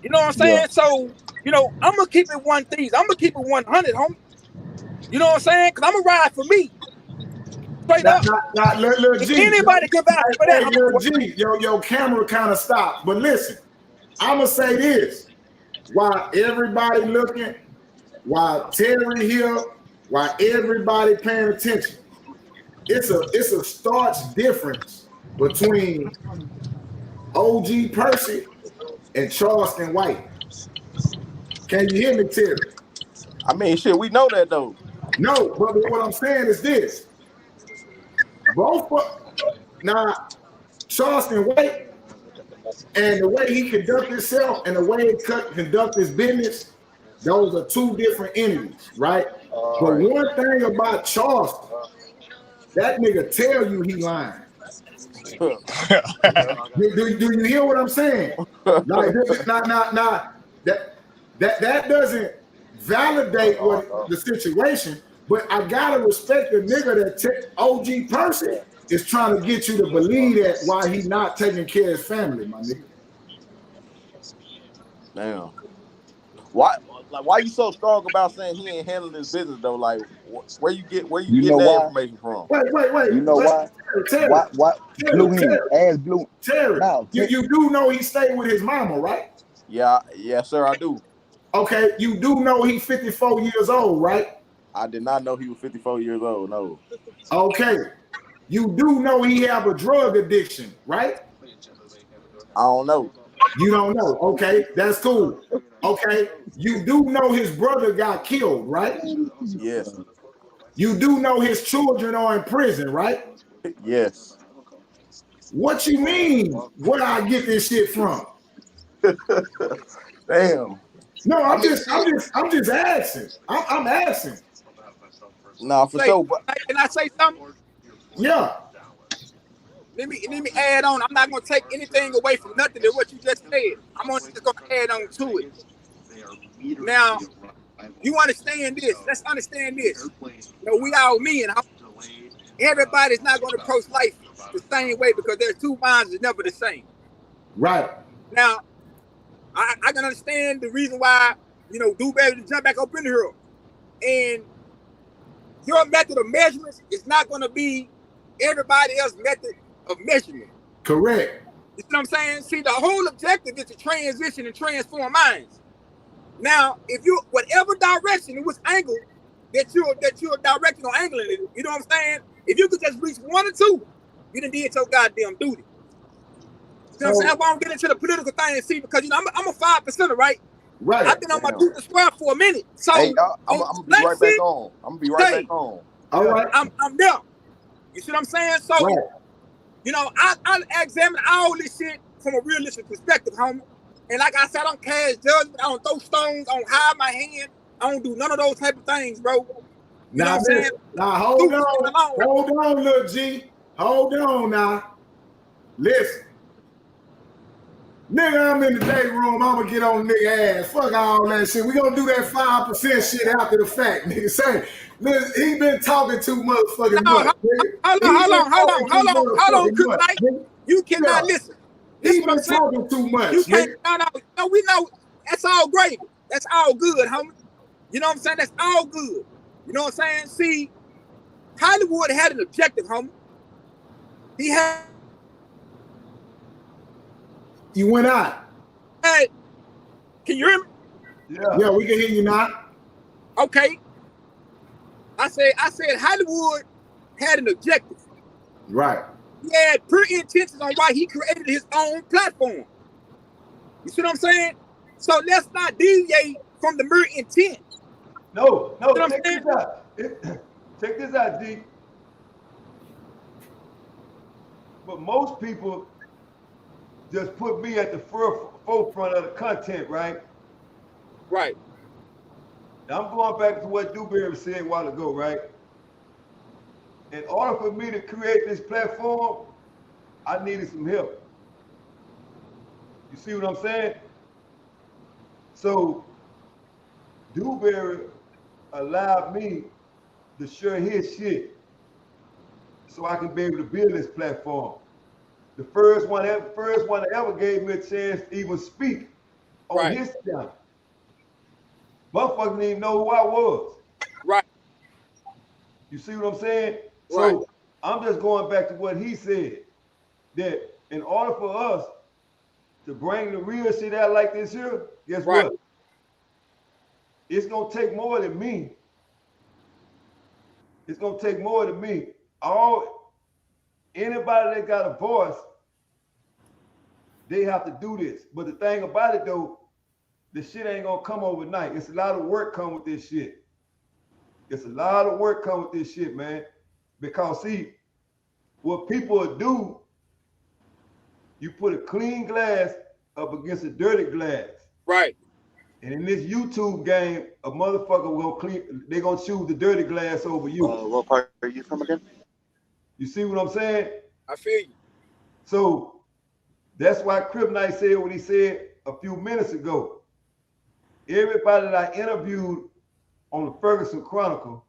You know what I'm saying? So, you know, I'm gonna keep it 130. I'm gonna keep it 100, homie. You know what I'm saying? Cause I'm gonna ride for me. Straight up. Lil G, anybody can vouch for that, Lil G, your camera kind of stopped. But listen, I'm gonna say this: while everybody looking, while Terry here, while everybody paying attention, it's a stark difference between OG Percy and Charleston White. Can you hear me, Terry? I mean, shit, we know that though. No, but what I'm saying is this: now Charleston White and the way he conduct himself and the way he conduct his business, those are two different entities, right? But one thing about Charleston, that nigga tell you he lying. do you hear what I'm saying? Like, that doesn't validate what the situation, but I gotta respect the nigga that OG Percy is trying to get you to believe that while he's not taking care of his family, my nigga. Damn. Why like why you so strong about saying he ain't handling his business though? Like where you You getting know that why? information from? Wait. You know why? Terry, Why? Blue Hen, ask Blue. Terry, Now, you do know he stayed with his mama, right? Yeah, sir, I do. Okay, you do know he's 54 years old, right? I did not know he was 54 years old. No. Okay, you do know he have a drug addiction, right? I don't know. You don't know. Okay, that's cool. Okay, you do know his brother got killed, right? Yes. You do know his children are in prison, right? Yes. What you mean? Where I get this shit from? Damn. No, I'm just asking. I'm asking. Nah, for sure. But Can I say something? Yeah. Let me add on. I'm not gonna take anything away from nothing of what you just said. I'm just gonna add on to it. Now, you understand this. Let's understand this. You know, we all men. Everybody's not gonna approach life the same way because there's two minds is never the same. Right. Now, I can understand the reason why, you know, do better to jump back up in here. And your method of measurements is not gonna be everybody else's method of measurement. Correct. You see what I'm saying? See, the whole objective is to transition and transform minds. Now, if you, whatever direction, it was angle that you're directing or angling it, you know what I'm saying? If you could just reach one or two, you done did your goddamn duty. You know what I'm saying? That's why I don't get into the political thing and see, because, you know, I'm a 5%er, right? Right. I've been on my duty square for a minute. So, hey, I'm gonna be right back on. I'm gonna be right back on. All right. I'm there. You see what I'm saying? So, right. You know, I examine all this shit from a realistic perspective, homie. And like I said, I don't cast judgment. I don't throw stones. I don't hide my hand. I don't do none of those type of things, bro. You know what I'm saying? Now, hold on, little G. Hold on now. Listen. Nigga, I'm in the day room. I'm gonna get on nigga ass. Fuck all that shit. We gonna do that 5% shit after the fact, nigga. Say, listen, he been talking too motherfucking much. Hold on, CRIPTonite. You cannot listen. He been talking too much. You can't. No, we know that's all gravy. That's all good, homie. You know what I'm saying? That's all good. You know what I'm saying? See, Hollywood had an objective, homie. He had. You went out. Hey, can you hear me? Yeah, we can hear you now. Okay. I said Hollywood had an objective. Right. He had pure intentions on why he created his own platform. You see what I'm saying? So let's not deviate from the mere intent. No, you know check this out. Check this out, D. But most people just put me at the forefront of the content, right? Right. Now I'm going back to what Dewberry said a while ago, right? In order for me to create this platform, I needed some help. You see what I'm saying? So Dewberry allowed me to share his shit so I can be able to build this platform. The first one that ever gave me a chance to even speak on his channel. Motherfuckers didn't even know who I was. Right. You see what I'm saying? Right. So I'm just going back to what he said, that in order for us to bring the real shit out like this here, guess what? It's gonna take more than me. It's gonna take more than me. Anybody that got a voice, they have to do this. But the thing about it though, the shit ain't gonna come overnight. It's a lot of work come with this shit. It's a lot of work come with this shit, man. Because see, what people do, you put a clean glass up against a dirty glass. Right. And in this YouTube game, a motherfucker will they're gonna choose the dirty glass over you. What part are you from again? You see what I'm saying? I feel you. So that's why CRIPTonite said what he said a few minutes ago. Everybody that I interviewed on the Ferguson Chronicle,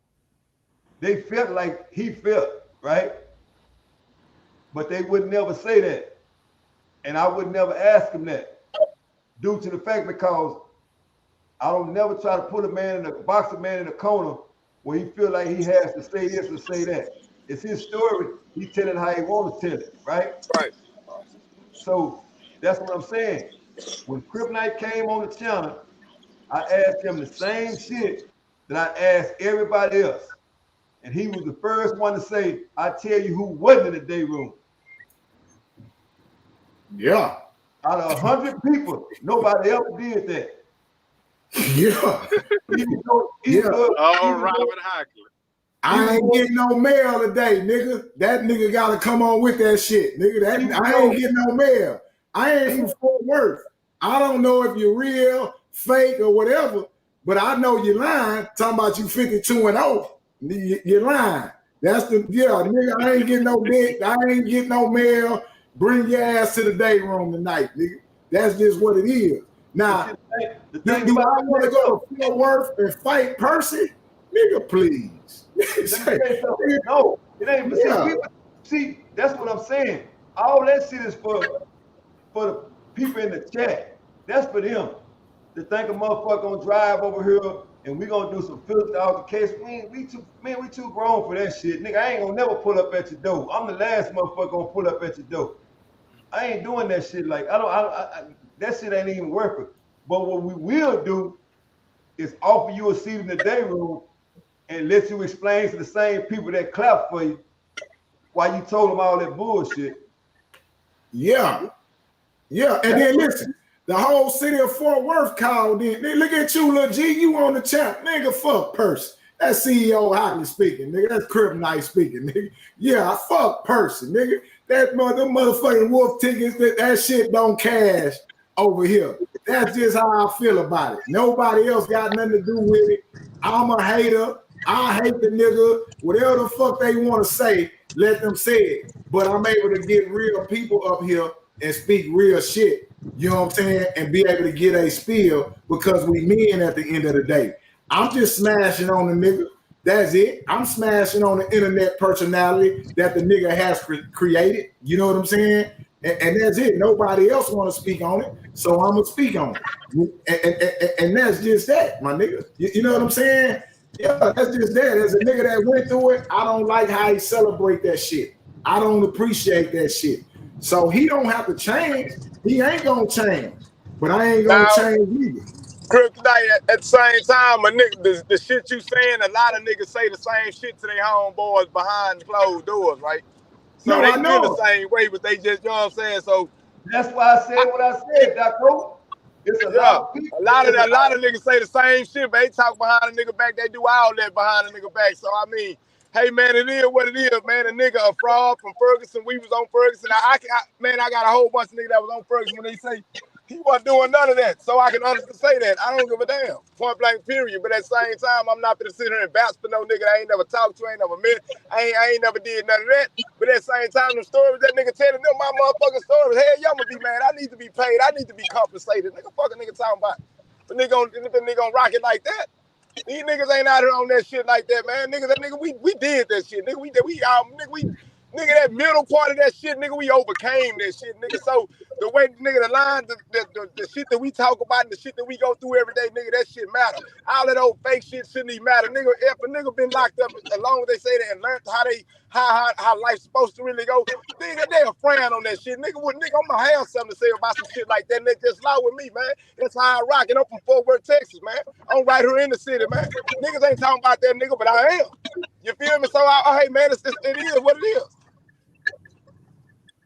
they felt like he felt, right? But they would never say that. And I would never ask them that due to the fact because I don't never try to put box a man in a corner where he feel like he has to say this or say that. It's his story. He tell it how he want to tell it, right? Right. So that's what I'm saying. When CRIPTonite came on the channel, I asked him the same shit that I asked everybody else. And he was the first one to say, I tell you who wasn't in the day room. Yeah. Out of 100 people, nobody else did that. Yeah. Robert Hockley. I ain't getting no mail today, nigga. That nigga gotta come on with that shit, nigga. I ain't getting no mail. I ain't from Fort Worth. I don't know if you're real, fake, or whatever, but I know you're lying. Talking about you 52-0. You're lying. That's nigga. I ain't getting no dick. I ain't getting no mail. Bring your ass to the day room tonight, nigga. That's just what it is. Now, do I want to go to Fort Worth and fight Percy? Nigga, please. No, it ain't. Yeah. See, that's what I'm saying. All that shit is for the people in the chat. That's for them. To think a motherfucker gonna drive over here and we gonna do some filter altercation. We too grown for that shit. Nigga, I ain't gonna never pull up at your door. I'm the last motherfucker gonna pull up at your door. I ain't doing that shit. Like that shit ain't even worth it. But what we will do is offer you a seat in the day room and let you explain to the same people that clap for you why you told them all that bullshit. Yeah. Yeah. And then listen, the whole city of Fort Worth called in. Look at you, Lil G. You on the chat. Nigga, fuck Percy. That's CEO Hockley speaking, nigga. That's CRIPTonite speaking, nigga. Yeah, fuck Percy, nigga. Them motherfucking wolf tickets, that shit don't cash over here. That's just how I feel about it. Nobody else got nothing to do with it. I'm a hater. I hate the nigga. Whatever the fuck they want to say, let them say it. But I'm able to get real people up here and speak real shit. You know what I'm saying? And be able to get a spiel because we men at the end of the day. I'm just smashing on the nigga. That's it. I'm smashing on the internet personality that the nigga has created. You know what I'm saying? And that's it. Nobody else want to speak on it. So I'm going to speak on it. And that's just that, my nigga. You know what I'm saying? Yeah, that's just that. As a nigga that went through it, I don't like how he celebrate that shit. I don't appreciate that shit. So he don't have to change. He ain't going to change. But I ain't going to change either. CRIPTonite at the same time, a nigga, the shit you saying, a lot of niggas say the same shit to their homeboys behind closed doors, right? So they feel the same way, but they just, you know what I'm saying? So that's why I said what I said, Daco. It's a lot of people. A lot of niggas say the same shit, but they talk behind a nigga back. They do all that behind a nigga back. So I mean, hey man, it is what it is, man. A nigga a fraud from Ferguson. We was on Ferguson. I got a whole bunch of niggas that was on Ferguson when they say he wasn't doing none of that. So I can honestly say that. I don't give a damn. Point blank period. But at the same time, I'm not gonna sit here and vouch for no nigga I ain't never talked to, ain't never met. I ain't never did none of that. But at the same time, the stories that nigga telling them my motherfucking stories, hell, y'all gonna be mad. I need to be paid. I need to be compensated. Nigga, fuck a nigga talking about. The nigga gonna rock it like that. These niggas ain't out here on that shit like that, man. Nigga, we did that shit. Nigga, that middle part of that shit, nigga, we overcame that shit, nigga. So the way, nigga, the line, the shit that we talk about and the shit that we go through every day, nigga, that shit matter. All that old fake shit shouldn't even matter, nigga. If a nigga been locked up as long as they say that and learned how life's supposed to really go, nigga, they a frown on that shit, nigga. I'm gonna have something to say about some shit like that, and they just lie with me, man. That's how I rock it. I'm from Fort Worth, Texas, man. I'm right here in the city, man. Niggas ain't talking about that, nigga, but I am. You feel me? So, hey, man, it is what it is.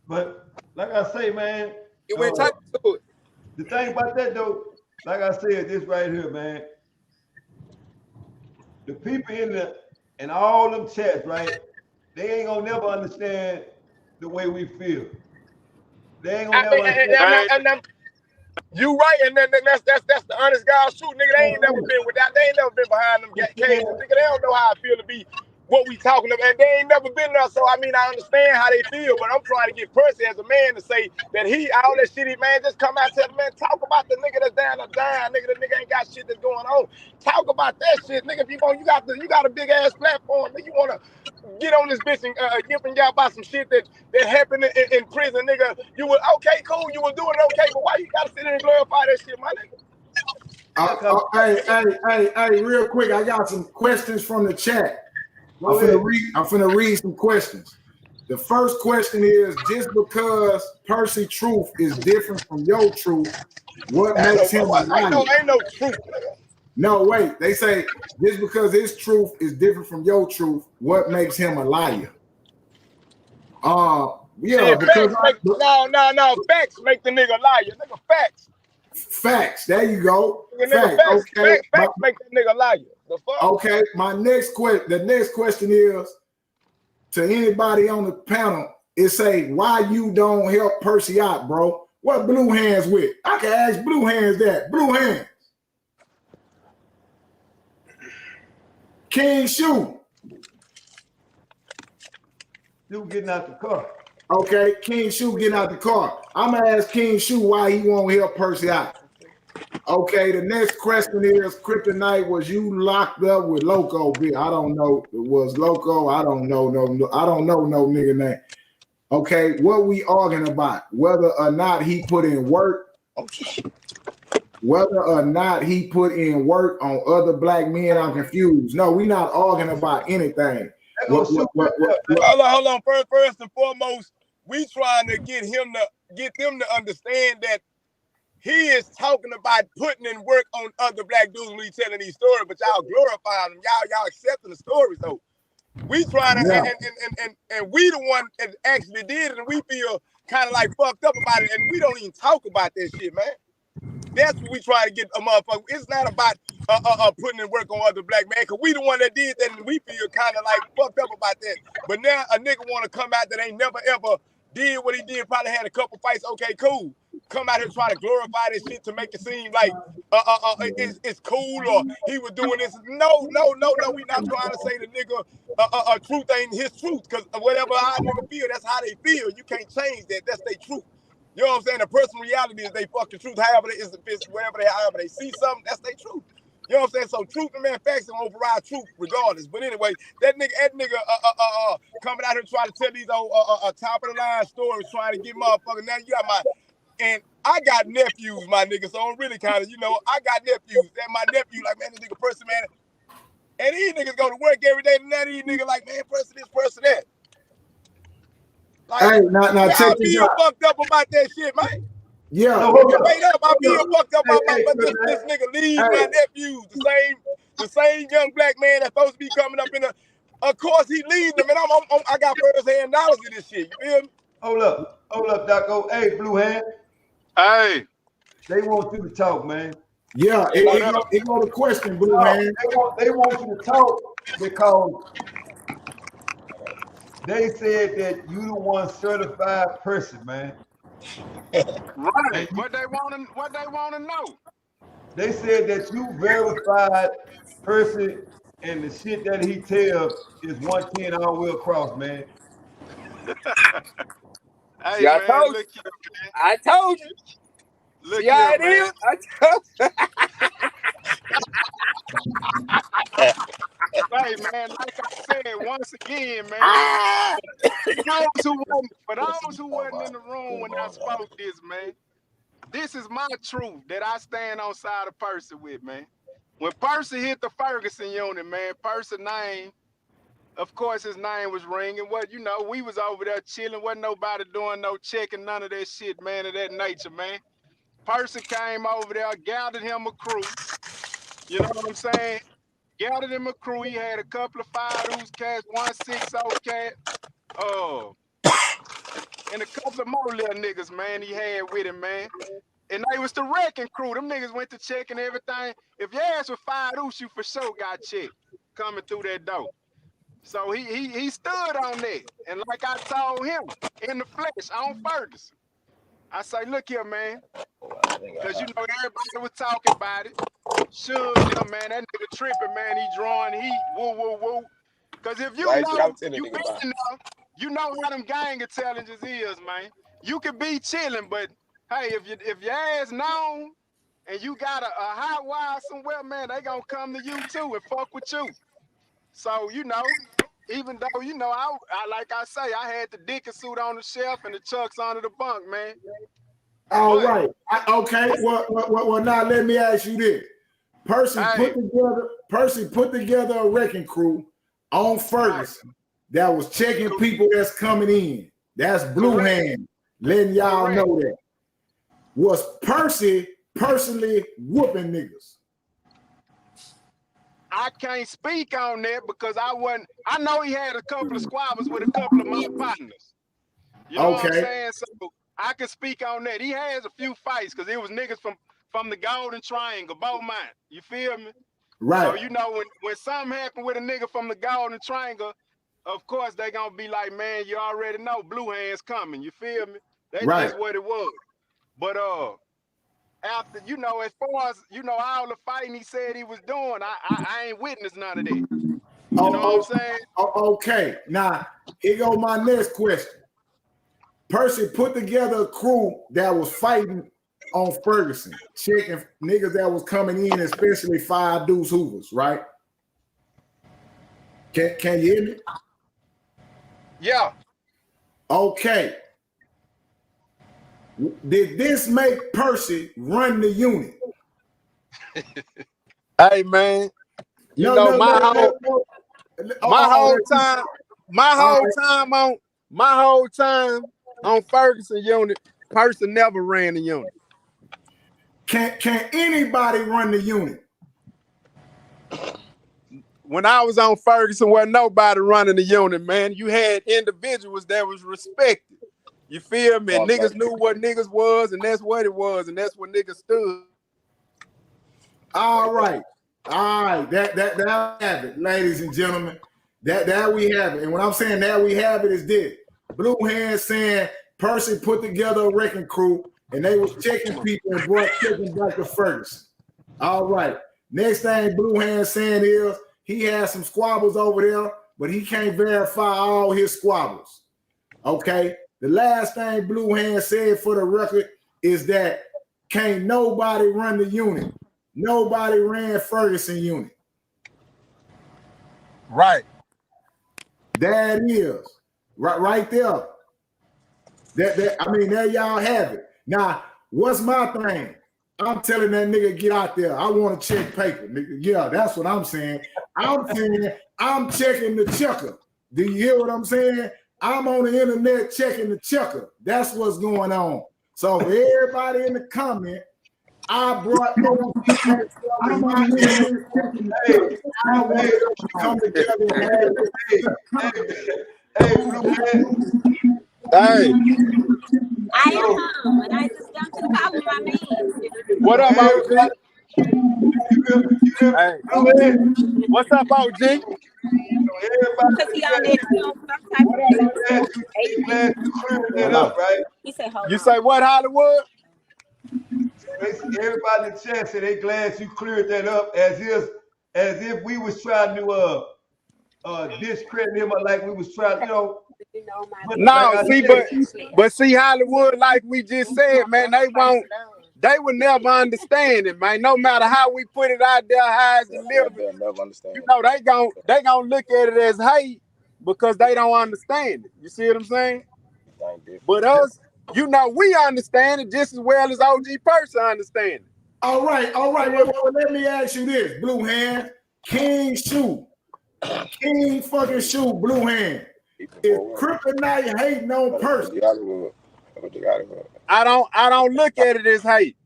But like I say, man, it went tight to it. The thing about that though, like I said, this right here, man. The people in all them chats, right? They ain't gonna never understand the way we feel. They ain't gonna never understand. You right, and then that's the honest God's truth, nigga. They ain't never been without. They ain't never been behind them cases, nigga. They don't know how I feel to be what we talking about, and they ain't never been there. So I mean, I understand how they feel, but I'm trying to get Percy as a man to say that all that shit, man, just come out and tell the man, talk about the nigga that's down or dying, nigga. The nigga ain't got shit that's going on. Talk about that shit, nigga. If you got a big ass platform, nigga, you wanna get on this bitch and giving y'all about some shit that happened in prison, nigga. You were okay, cool, you were doing okay, but why you gotta sit there and glorify that shit, my nigga? Hey, real quick, I got some questions from the chat. I'm finna read some questions. The first question is, just because Percy truth is different from your truth, what makes him a liar? Ain't no truth. No, wait. They say, just because his truth is different from your truth, what makes him a liar? Yeah, because facts make the nigga a liar. Nigga, facts. Facts. There you go. Nigga, Facts. Okay. Facts make that nigga a liar. The fuck? Okay. The next question is to anybody on the panel. It say, why you don't help Percy out, bro? What Blue Hands with? I can ask Blue Hands that. Blue Hands. King Shoe. You getting out the car. Okay, King Shoe getting out the car. I'm gonna ask King Shoe why he won't help Percy out. Okay, the next question is, CRIPTonite, was you locked up with Loco? I don't know. It was Loco. I don't know. I don't know no nigga name. Okay, what we arguing about? Whether or not he put in work. Whether or not he put in work on other black men, I'm confused. No, we not arguing about anything. Hold on. First and foremost, we trying to get them to understand that he is talking about putting in work on other black dudes when he telling these stories, but y'all glorifying them. Y'all accepting the stories though. We trying to and we the one that actually did it, and we feel kind of like fucked up about it, and we don't even talk about that shit, man. That's what we try to get a motherfucker. It's not about putting in work on other black men, because we the one that did that, and we feel kind of like fucked up about that. But now a nigga want to come out that ain't never ever did what he did, probably had a couple fights. Okay, cool. Come out here trying to glorify this shit to make it seem like it's cool or he was doing this. No. We not trying to say the nigga truth ain't his truth, because whatever our nigga feel, that's how they feel. You can't change that. That's their truth. You know what I'm saying? The personal reality is they fucking truth. However they see something, that's their truth. You know what I'm saying? So truth and man, facts don't override truth regardless. But anyway, that nigga coming out here trying to tell these old top of the line stories, trying to get motherfuckers. Now you got and I got nephews, my nigga. So I'm really kind of, I got nephews. And my nephew, like, man, this nigga Percy, man. And these niggas go to work every day, and now these niggas like, man, Percy this, Percy that. Like, hey, now check this out. Fucked up about that shit, man. Yeah. I'm being fucked up about this nigga leave my nephews, the same young black man that's supposed to be coming up in of course he leaves them, and I got first-hand knowledge of this shit. You feel me? Hold up, Doco. Hey, Blue Hand. Hey. They want you to talk, man. Yeah, it go to question, Blue Hand. They want you to talk because they said that you the one certified person, man. Right. What they want to know. They said that you verified person, and the shit that he tells is 110 all the way across, man. Hey, see, man, I told you. Look see how it is? I told you. Hey, man, like I said, once again, man, for those who wasn't in the room when I spoke this, man, this is my truth that I stand on side of Percy with, man. When Percy hit the Ferguson Unit, man, Percy's name, of course, his name was ringing. We was over there chilling. Wasn't nobody doing no checking, none of that shit, man, of that nature, man. Percy came over there, gathered him a crew. You know what I'm saying? Gathered him a crew. He had a couple of 5-2 cats, 1-6-0 cat. And a couple of more little niggas, man, he had with him, man. And they was the wrecking crew. Them niggas went to check and everything. If your ass was 5-2, you for sure got checked coming through that door. So he stood on that. And like I told him, in the flesh, on Ferguson, I say, look here, man. Because everybody was talking about it. Should them, man, that nigga tripping, man. He drawing heat, woo. Because if you you know how them gang intelligence is, man. You could be chilling, but hey, if your ass known and you got a hot wire somewhere, man, they gonna come to you too and fuck with you. So, even though, I like I say, I had the Dickie suit on the shelf and the Chucks under the bunk, man. All right. Okay. Well, now let me ask you this. Percy put together a wrecking crew on Ferguson that was checking people that's coming in. That's Blue Hand, letting y'all know that. Was Percy personally whooping niggas? I can't speak on that because I know he had a couple of squabbles with a couple of my partners. You know what I'm saying? So I can speak on that. He has a few fights because it was niggas from the Golden Triangle, both mine. You feel me? Right. So you know when something happened with a nigga from the Golden Triangle, of course they gonna be like, man, you already know Blue Hand's coming. You feel me? That's just what it was. But after, you know, as far as, you know, all the fighting he said he was doing, I ain't witnessed none of that. You know what I'm saying? Okay. Now, here go my next question. Percy put together a crew that was fighting on Ferguson, checking niggas that was coming in, especially 5 Deuce Hoovers, right? Can you hear me? Yeah. Okay. Did this make Percy run the unit? Hey man, my whole time on Ferguson Unit, Percy never ran the unit. Can anybody run the unit? When I was on Ferguson, wasn't nobody running the unit, man. You had individuals that was respected. You feel me? And niggas knew what niggas was, and that's what it was, and that's what niggas stood. All right. That we have it, ladies and gentlemen. That we have it. And when I'm saying that we have it is this. Blue Hand saying Percy put together a wrecking crew and they was checking people and brought chicken back to Ferguson. All right. Next thing Blue Hand saying is he has some squabbles over there, but he can't verify all his squabbles. Okay. The last thing Blue Hand said for the record is that can't nobody run the unit. Nobody ran Ferguson Unit. Right. That is right there. There y'all have it. Now, what's my thing? I'm telling that nigga get out there. I want to check paper, nigga. Yeah, that's what I'm saying. I'm checking the checker. Do you hear what I'm saying? I'm on the internet checking the checker. That's what's going on. So for everybody in the comment, I brought come together. Hey. I am home, and I just jumped to the car with my man. What up, OG? Hey. What's up, OG? Because he on that some type of right? He said, hold You on. say what, Hollywood? Everybody in the chat said they glad you cleared that up as if we was trying to discredit him or like we was trying, you know. No, but see, Hollywood, like we just said, man, they would never understand it, man. No matter how we put it out there, how it's delivered, you know, they gonna look at it as hate because they don't understand it. You see what I'm saying? But us, you know, we understand it just as well as OG Percy understand it. All right. Well, let me ask you this, Blue Hand, King Shoe, King fucking Shoe, Blue Hand. Is CRIPTonite hating on Percy? I don't look at it as hate.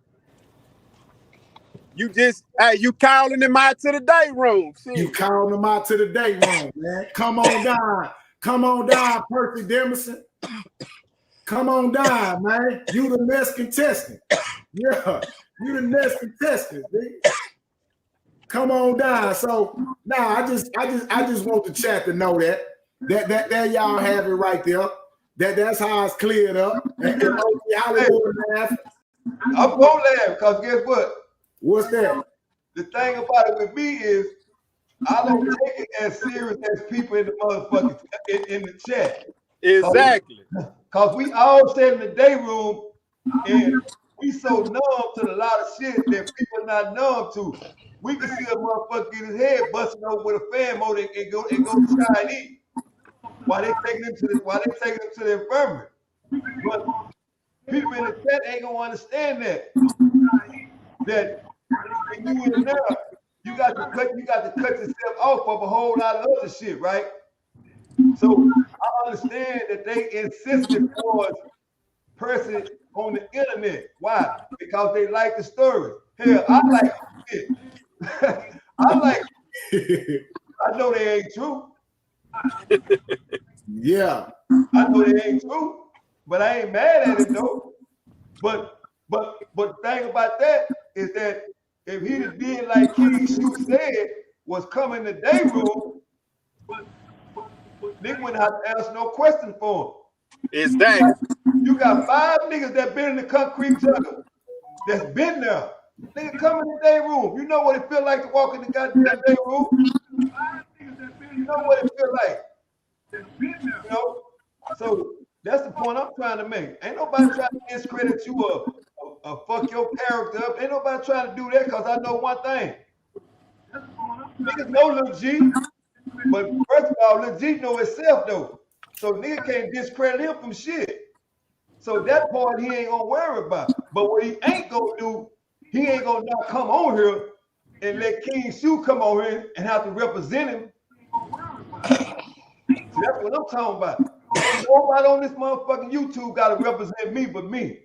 You just, you calling him out to the day room. See? You calling him out to the day room, man. Come on down, Percy Demerson. Come on down, man. You the next contestant. Yeah, you the next contestant, dude. Come on down. So now I just want the chat to know that y'all have it right there. That's how it's cleared up. And Hollywood laugh. I'm gonna laugh because guess what? What's that? The thing about it with me is I don't take it as serious as people in the motherfucking in the chat. Exactly. Cause we all stay in the day room and we so numb to a lot of shit that people not numb to. We can see a motherfucker get his head busting over with a fan motor and go try and eat while they taking him to the infirmary. But people in the chat ain't gonna understand that when you in there, you got to cut yourself off of a whole lot of other shit, right? So I understand that they insisted towards person on the internet. Why? Because they like the story. Hell, I like it. I like I know they ain't true. Yeah. I know they ain't true, but I ain't mad at it though. But the thing about that is that if he did like King Shoe said, was coming to DAYROOM, they wouldn't have to ask no question for him. Exactly. You got 5 niggas that been in the concrete jungle that's been there. Nigga come in the DAYROOM. You know what it feel like to walk in the goddamn DAYROOM? You know what it feel like. You know? So that's the point I'm trying to make. Ain't nobody trying to discredit you or fuck your character up. Ain't nobody trying to do that because I know one thing. Niggas know Lil G, but first of all, Lil G know himself though. So nigga can't discredit him from shit. So that part he ain't gonna worry about. But what he ain't gonna do, he ain't gonna not come on here and let King Shoe come on here and have to represent him. See, that's what I'm talking about. Nobody on this motherfucking YouTube gotta represent me but me.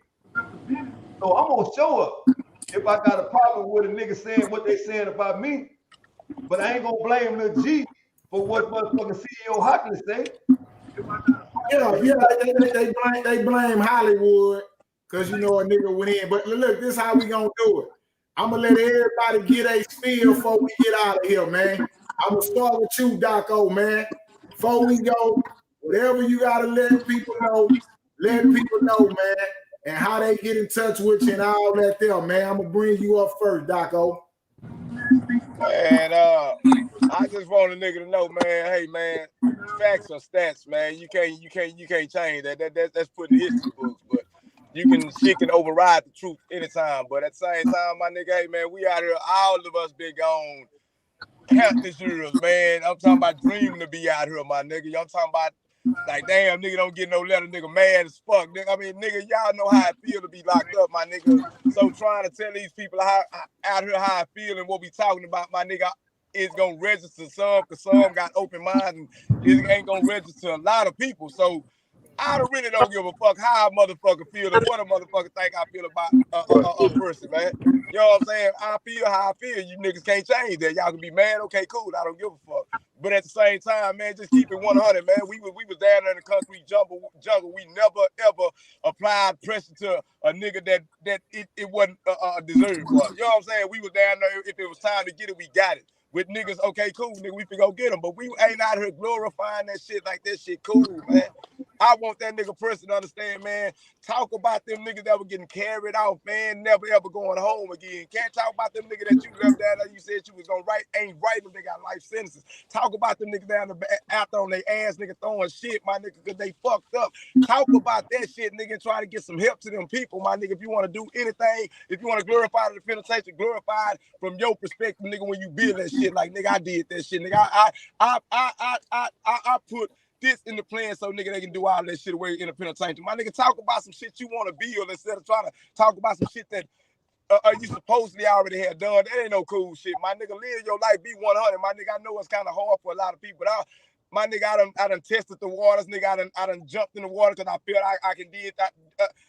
So I'm gonna show up if I got a problem with a nigga saying what they saying about me, but I ain't gonna blame Lil G for what motherfucking CEO Hawkins say. Yeah, they blame Hollywood because you know a nigga went in. But look, this is how we gonna do it. I'm gonna let everybody get a spiel before we get out of here, man. I'm gonna start with you, Doco, man. Before we go, whatever you gotta let people know, man, and how they get in touch with you and all that there, man. I'm gonna bring you up first, Doco. And I just want a nigga to know, man. Hey, man, facts are stats, man. You can't change that. That's put in history books, but shit can override the truth anytime. But at the same time, my nigga, hey, man, we out here. All of us been gone countless years, man. I'm talking about dreaming to be out here, my nigga. I'm talking about like, damn, nigga don't get no letter, nigga, mad as fuck, nigga. I mean, nigga, y'all know how I feel to be locked up, my nigga. So trying to tell these people how out here how I feel and what we talking about, my nigga, is gonna register some, because some got open minds and it ain't gonna register a lot of people. So I really don't give a fuck how a motherfucker feel and what a motherfucker think I feel about a person, man. You know what I'm saying? I feel how I feel. You niggas can't change that. Y'all can be mad, okay, cool. I don't give a fuck. But at the same time, man, just keep it 100, man. We was down there in the concrete jungle. We never ever applied pressure to a nigga that it wasn't deserved for. You know what I'm saying? We was down there. If it was time to get it, we got it. With niggas, okay, cool, nigga, we can go get them. But we ain't out here glorifying that shit like that shit cool, man. I want that nigga person to understand, man. Talk about them niggas that were getting carried off, man, never ever going home again. Can't talk about them niggas that you left down there, you said you was gonna write, ain't writing, they got life sentences. Talk about them niggas down out there on their ass, nigga, throwing shit, my nigga, because they fucked up. Talk about that shit, nigga, and try to get some help to them people, my nigga. If you want to do anything, if you want to glorify the penitentiary, glorify it from your perspective, nigga, when you build that shit, like, nigga, I did that shit, nigga. I put this in the plan so nigga they can do all that shit away in the penitentiary. My nigga, talk about some shit you want to build instead of trying to talk about some shit that you supposedly already had done. That ain't no cool shit. My nigga, live your life, be 100. My nigga, I know it's kind of hard for a lot of people, but my nigga, I done tested the waters, nigga. I done jumped in the water because I felt I can do it.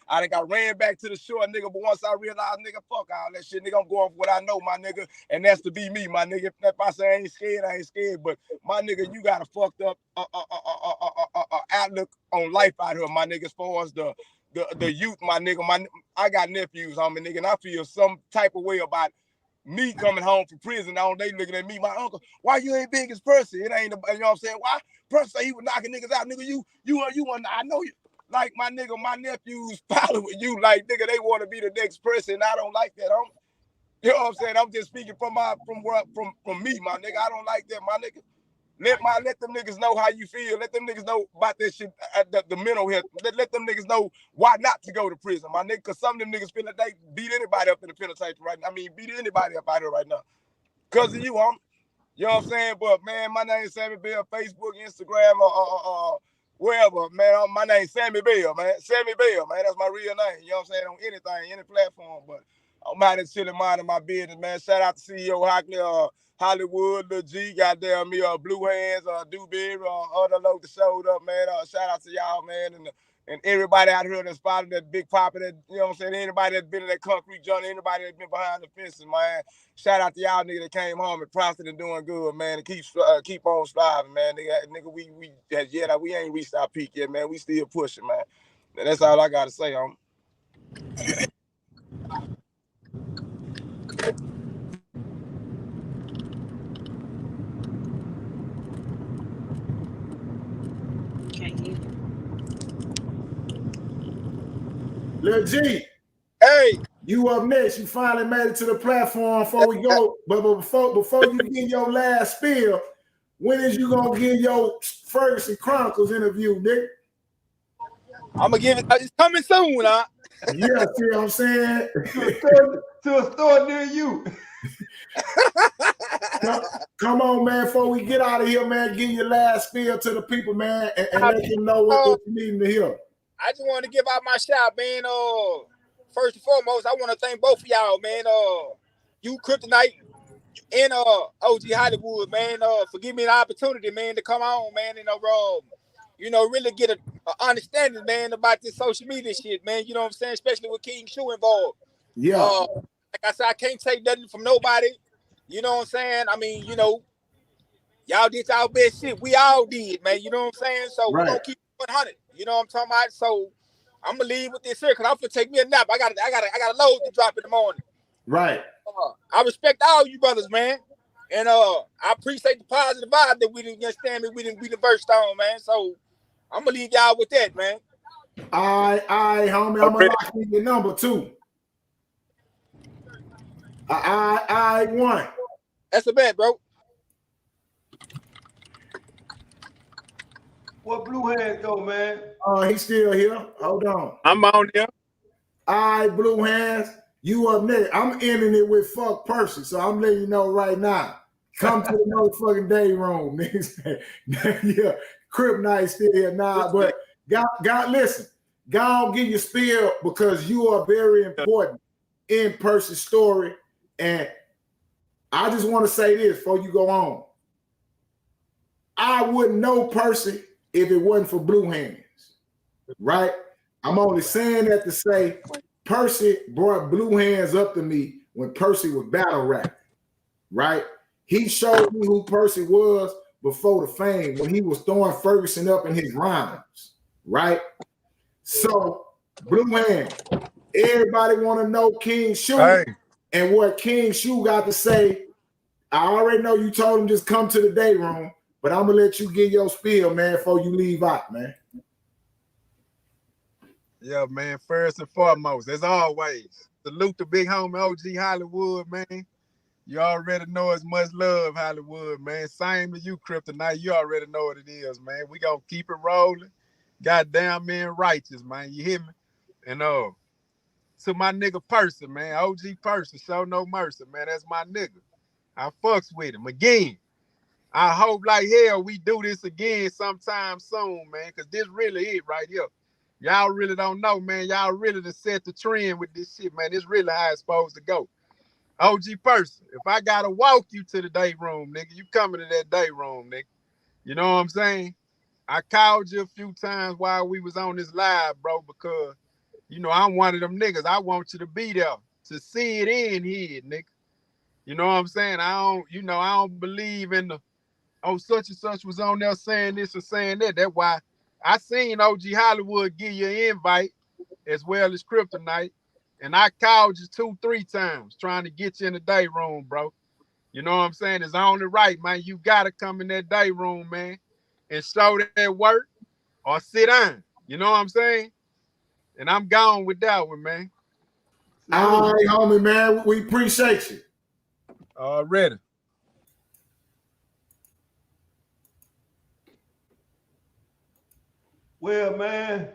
I done got ran back to the shore, nigga. But once I realized, nigga, fuck all that shit, nigga. I'm going for what I know, my nigga, and that's to be me, my nigga. If I say I ain't scared, but my nigga, you got a fucked up outlook on life out here, my nigga. As far as the youth, my nigga, I got nephews, homie, nigga, and I feel some type of way about me coming home from prison. Now they looking at me, my uncle, why you ain't big as Percy? It ain't, you know what I'm saying? Why? Percy say he was knocking niggas out, nigga. You I know you. Like, my nigga, my nephews following you, like, nigga, they want to be the next person. I don't like that. You know what I'm saying? I'm just speaking from me, my nigga. I don't like that, my nigga. Let them niggas know how you feel. Let them niggas know about that shit, the mental health. Let them niggas know why not to go to prison, my nigga. Because some of them niggas feel like they beat anybody up in the penitentiary right now. I mean, beat anybody up out here right now. Because of you, homie. You know what I'm saying? But, man, my name's Sammy Bell, Facebook, Instagram, or wherever, man. My name's Sammy Bell, man. Sammy Bell, man. That's my real name. You know what I'm saying? On anything, any platform. But I'm out there chilling, minding my business, man. Shout out to CEO Hockley, Hollywood, Lil G, goddamn me, Blue Hands, Dewberry, other local showed up, man. Shout out to y'all, man, and everybody out here that spotted that Big Papa, that, you know what I'm saying, anybody that's been in that concrete jungle, anybody that's been behind the fences, man. Shout out to y'all niggas that came home and prospered and doing good, man, and keep on striving, man. Nigga, we ain't reached our peak yet, man. We still pushing, man. And that's all I gotta say, homie. Lil G. Hey. You up next. You finally made it to the platform before we go. But before you get your last spiel, when is you gonna get your Ferguson Chronicles interview, Nick? I'm gonna give it. It's coming soon, huh? Yeah, see what I'm saying? to a store near you. Come on, man. Before we get out of here, man, give your last spiel to the people, man, and let them know what you need to hear. I just want to give out my shout, man. First and foremost, I want to thank both of y'all, man. You CRIPTonite and OG Hollywood, man, for giving me the opportunity, man, to come on, man, and really get a understanding, man, about this social media shit, man. You know what I'm saying? Especially with King Shoe involved. Yeah. Like I said, I can't take nothing from nobody. You know what I'm saying? I mean, y'all did y'all best shit. We all did, man. You know what I'm saying? So we're gonna keep 100. You know what I'm talking about? So I'm gonna leave with this here because I'm gonna take me a nap. I got a load to drop in the morning. Right. I respect all you brothers, man, and I appreciate the positive vibe that we didn't understand me. We didn't burst on, man. So I'm gonna leave y'all with that, man. All right, homie. I'm gonna lock in your number too. I won. That's a bet, bro. What Blue Hands go, man? Oh, he's still here. Hold on. I'm on here. All right, Blue Hands. You up next. I'm ending it with fuck Percy, so I'm letting you know right now. Come to the motherfucking day room, niggas. Yeah, CRIPTonite still here now, but God, listen. God give you spiel because you are very important in Percy's story, and I just want to say this before you go on. I wouldn't know Percy if it wasn't for Blue Hands, right? I'm only saying that to say Percy brought Blue Hands up to me when Percy was battle rapping, right? He showed me who Percy was before the fame when he was throwing Ferguson up in his rhymes, right? So, Blue Hands, everybody want to know King Shoe and what King Shoe got to say. I already know you told him just come to the day room, but I'm going to let you get your spiel, man, before you leave out, man. Yeah, man, first and foremost, as always, salute the big homie OG Hollywood, man. You already know it's much love, Hollywood, man. Same to you, CRIPTonite. You already know what it is, man. We gonna keep it rolling. Goddamn, man, righteous, man. You hear me? And to my nigga Percy, man, OG Percy, show no mercy, man. That's my nigga. I fucks with him again. I hope like hell we do this again sometime soon, man, because this really it right here. Y'all really don't know, man. Y'all really done set the trend with this shit, man. This really how it's supposed to go. OG Percy, if I gotta walk you to the day room, nigga, you coming to that day room, nigga. You know what I'm saying? I called you a few times while we was on this live, bro, because, you know, I'm one of them niggas. I want you to be there to see it in here, nigga. You know what I'm saying? I don't believe in the, oh, such and such was on there saying this or saying that. That's why I seen OG Hollywood give you an invite as well as CRIPTonite. And I called you 2-3 times trying to get you in the day room, bro. You know what I'm saying? It's only right, man. You got to come in that day room, man, and show that work or sit down. You know what I'm saying? And I'm gone with that one, man. All right, homie, man. We appreciate you. Already. Well, man,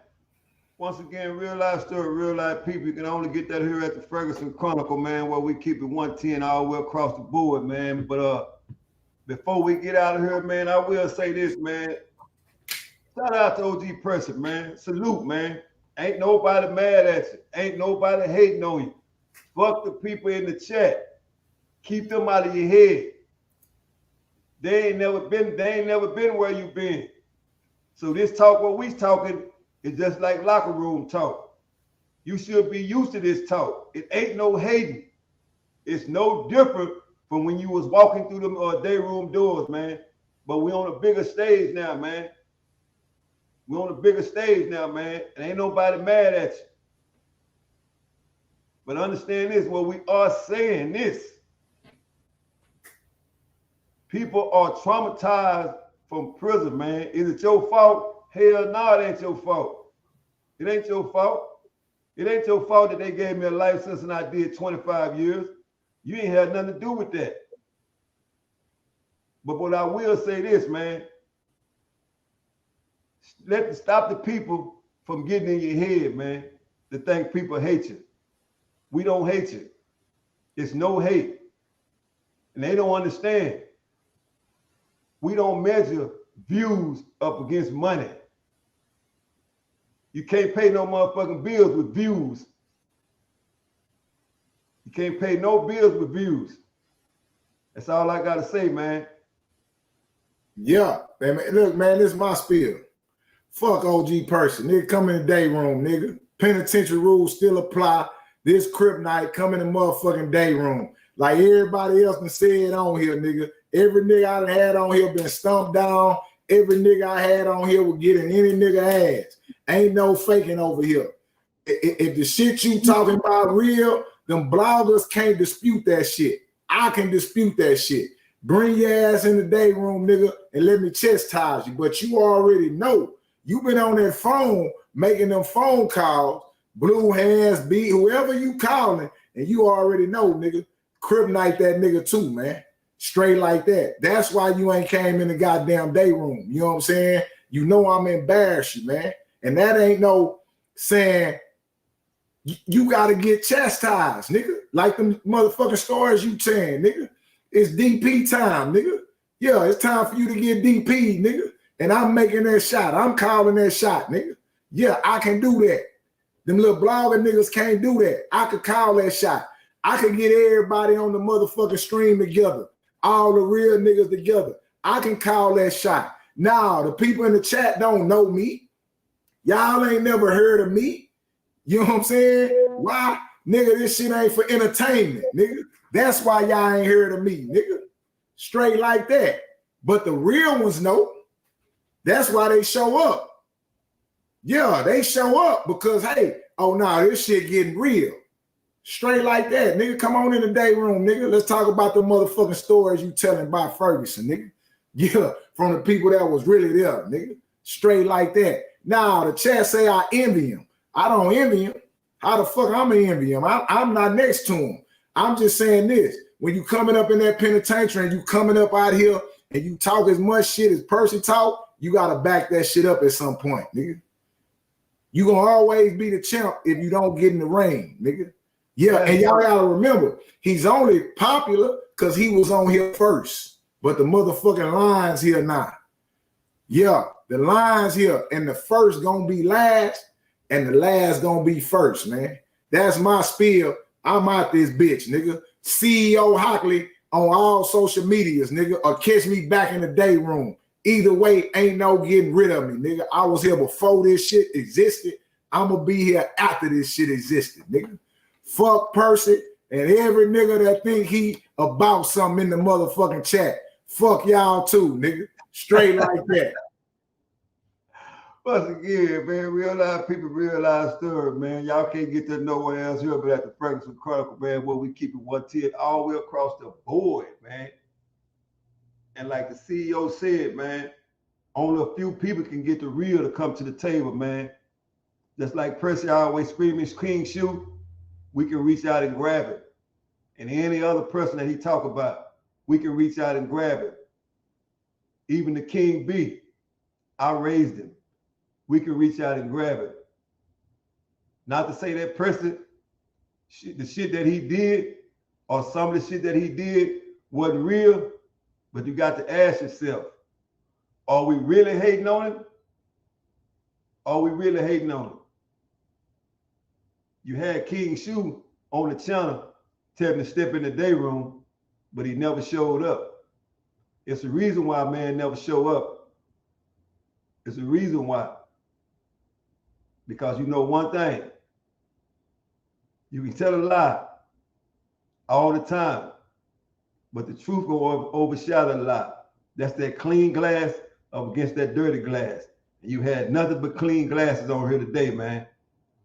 once again, real life story, real life people. You can only get that here at the Ferguson Chronicle, man, where we keep it 110 all the way across the board, man. But before we get out of here, man, I will say this, man. Shout out to OG Percy, man. Salute, man. Ain't nobody mad at you. Ain't nobody hating on you. Fuck the people in the chat. Keep them out of your head. They ain't never been where you been. So this talk, what we talking, is just like locker room talk. You should be used to this talk. It ain't no hating. It's no different from when you was walking through them day room doors, man. But we on a bigger stage now, man. We on a bigger stage now, man. And ain't nobody mad at you. But understand this, what we are saying this. People are traumatized from prison, man. Is it your fault? Hell no, it ain't your fault. It ain't your fault. It ain't your fault that they gave me a life sentence and I did 25 years. You ain't had nothing to do with that. But what I will say this, man. Stop the people from getting in your head, man, to think people hate you. We don't hate you. It's no hate. And they don't understand. We don't measure views up against money. You can't pay no motherfucking bills with views. You can't pay no bills with views. That's all I gotta say, man. Yeah, man. Look, man, this is my spiel. Fuck OG Percy. Nigga, come in the day room, nigga. Penitentiary rules still apply. This CRIPTonite come in the motherfucking day room. Like everybody else done said on here, nigga. Every nigga I done had on here been stumped down. Every nigga I had on here was getting any nigga ass. Ain't no faking over here. If the shit you talking about real, them bloggers can't dispute that shit. I can dispute that shit. Bring your ass in the day room, nigga, and let me chastise you. But you already know. You been on that phone making them phone calls, blue hands, beat, whoever you calling, and you already know, nigga. CRIPTonite that nigga too, man. Straight like that. That's why you ain't came in the goddamn day room. You know what I'm saying? You know I'm embarrassed you, man. And that ain't no saying you got to get chastised, nigga. Like them motherfucking stories you saying, nigga. It's DP time, nigga. Yeah, it's time for you to get DP, nigga. And I'm making that shot. I'm calling that shot, nigga. Yeah, I can do that. Them little blogger niggas can't do that. I could call that shot. I could get everybody on the motherfucking stream together. All the real niggas together. I can call that shot. Now, the people in the chat don't know me. Y'all ain't never heard of me. You know what I'm saying? Why? Nigga, this shit ain't for entertainment, nigga. That's why y'all ain't heard of me, nigga. Straight like that. But the real ones know. That's why they show up. Yeah, they show up because, hey, oh, no, this shit getting real. Straight like that. Nigga, come on in the day room, nigga. Let's talk about the motherfucking stories you telling about Ferguson, nigga. Yeah, from the people that was really there, nigga. Straight like that. Now, the chat say I envy him. I don't envy him. How the fuck I'm gonna envy him? I'm not next to him. I'm just saying this. When you coming up in that penitentiary and you coming up out here and you talk as much shit as Percy talk, you gotta back that shit up at some point, nigga. You gonna always be the champ if you don't get in the ring, nigga. Yeah, and y'all gotta remember, he's only popular because he was on here first. But the motherfucking lines here now. Yeah, the lines here, and the first gonna be last, and the last gonna be first, man. That's my spiel. I'm out this bitch, nigga. CEO Hockley on all social medias, nigga, or catch me back in the day room. Either way, ain't no getting rid of me, nigga. I was here before this shit existed. I'm gonna be here after this shit existed, nigga. Fuck Percy and every nigga that think he about something in the motherfucking chat. Fuck y'all too, nigga. Straight like that. Once again, man, realize people realize story, man. Y'all can't get that nowhere else here but at the Ferguson Chronicle, man, where we keep it 110 all the way across the board, man. And like the CEO said, man, only a few people can get the real to come to the table, man. Just like Percy always screaming King Shoe, we can reach out and grab it. And any other person that he talk about, we can reach out and grab it. Even the King B, I raised him. We can reach out and grab it. Not to say that Percy, the shit that he did, or some of the shit that he did wasn't real, but you got to ask yourself, are we really hating on him? Are we really hating on him? You had King Shoe on the channel telling him to step in the day room, but he never showed up. It's the reason why a man never show up. It's the reason why. Because you know one thing. You can tell a lie all the time, but the truth will overshadow a lie. That's that clean glass up against that dirty glass. And you had nothing but clean glasses on here today, man.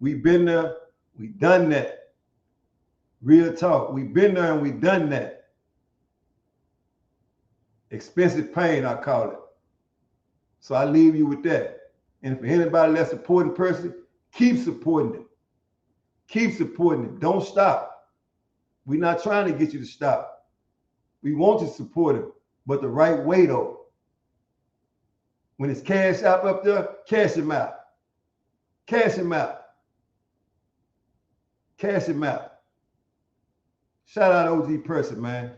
We've been there, we done that. Real talk, we've been there and we done that. Expensive pain, I call it. So I leave you with that. And for anybody that's supporting Percy, keep supporting him. Keep supporting him. Don't stop. We're not trying to get you to stop. We want to support him, but the right way though. When it's cash out up there, cash him out. Cash him out. Cash him out. Shout out OG Percy, man.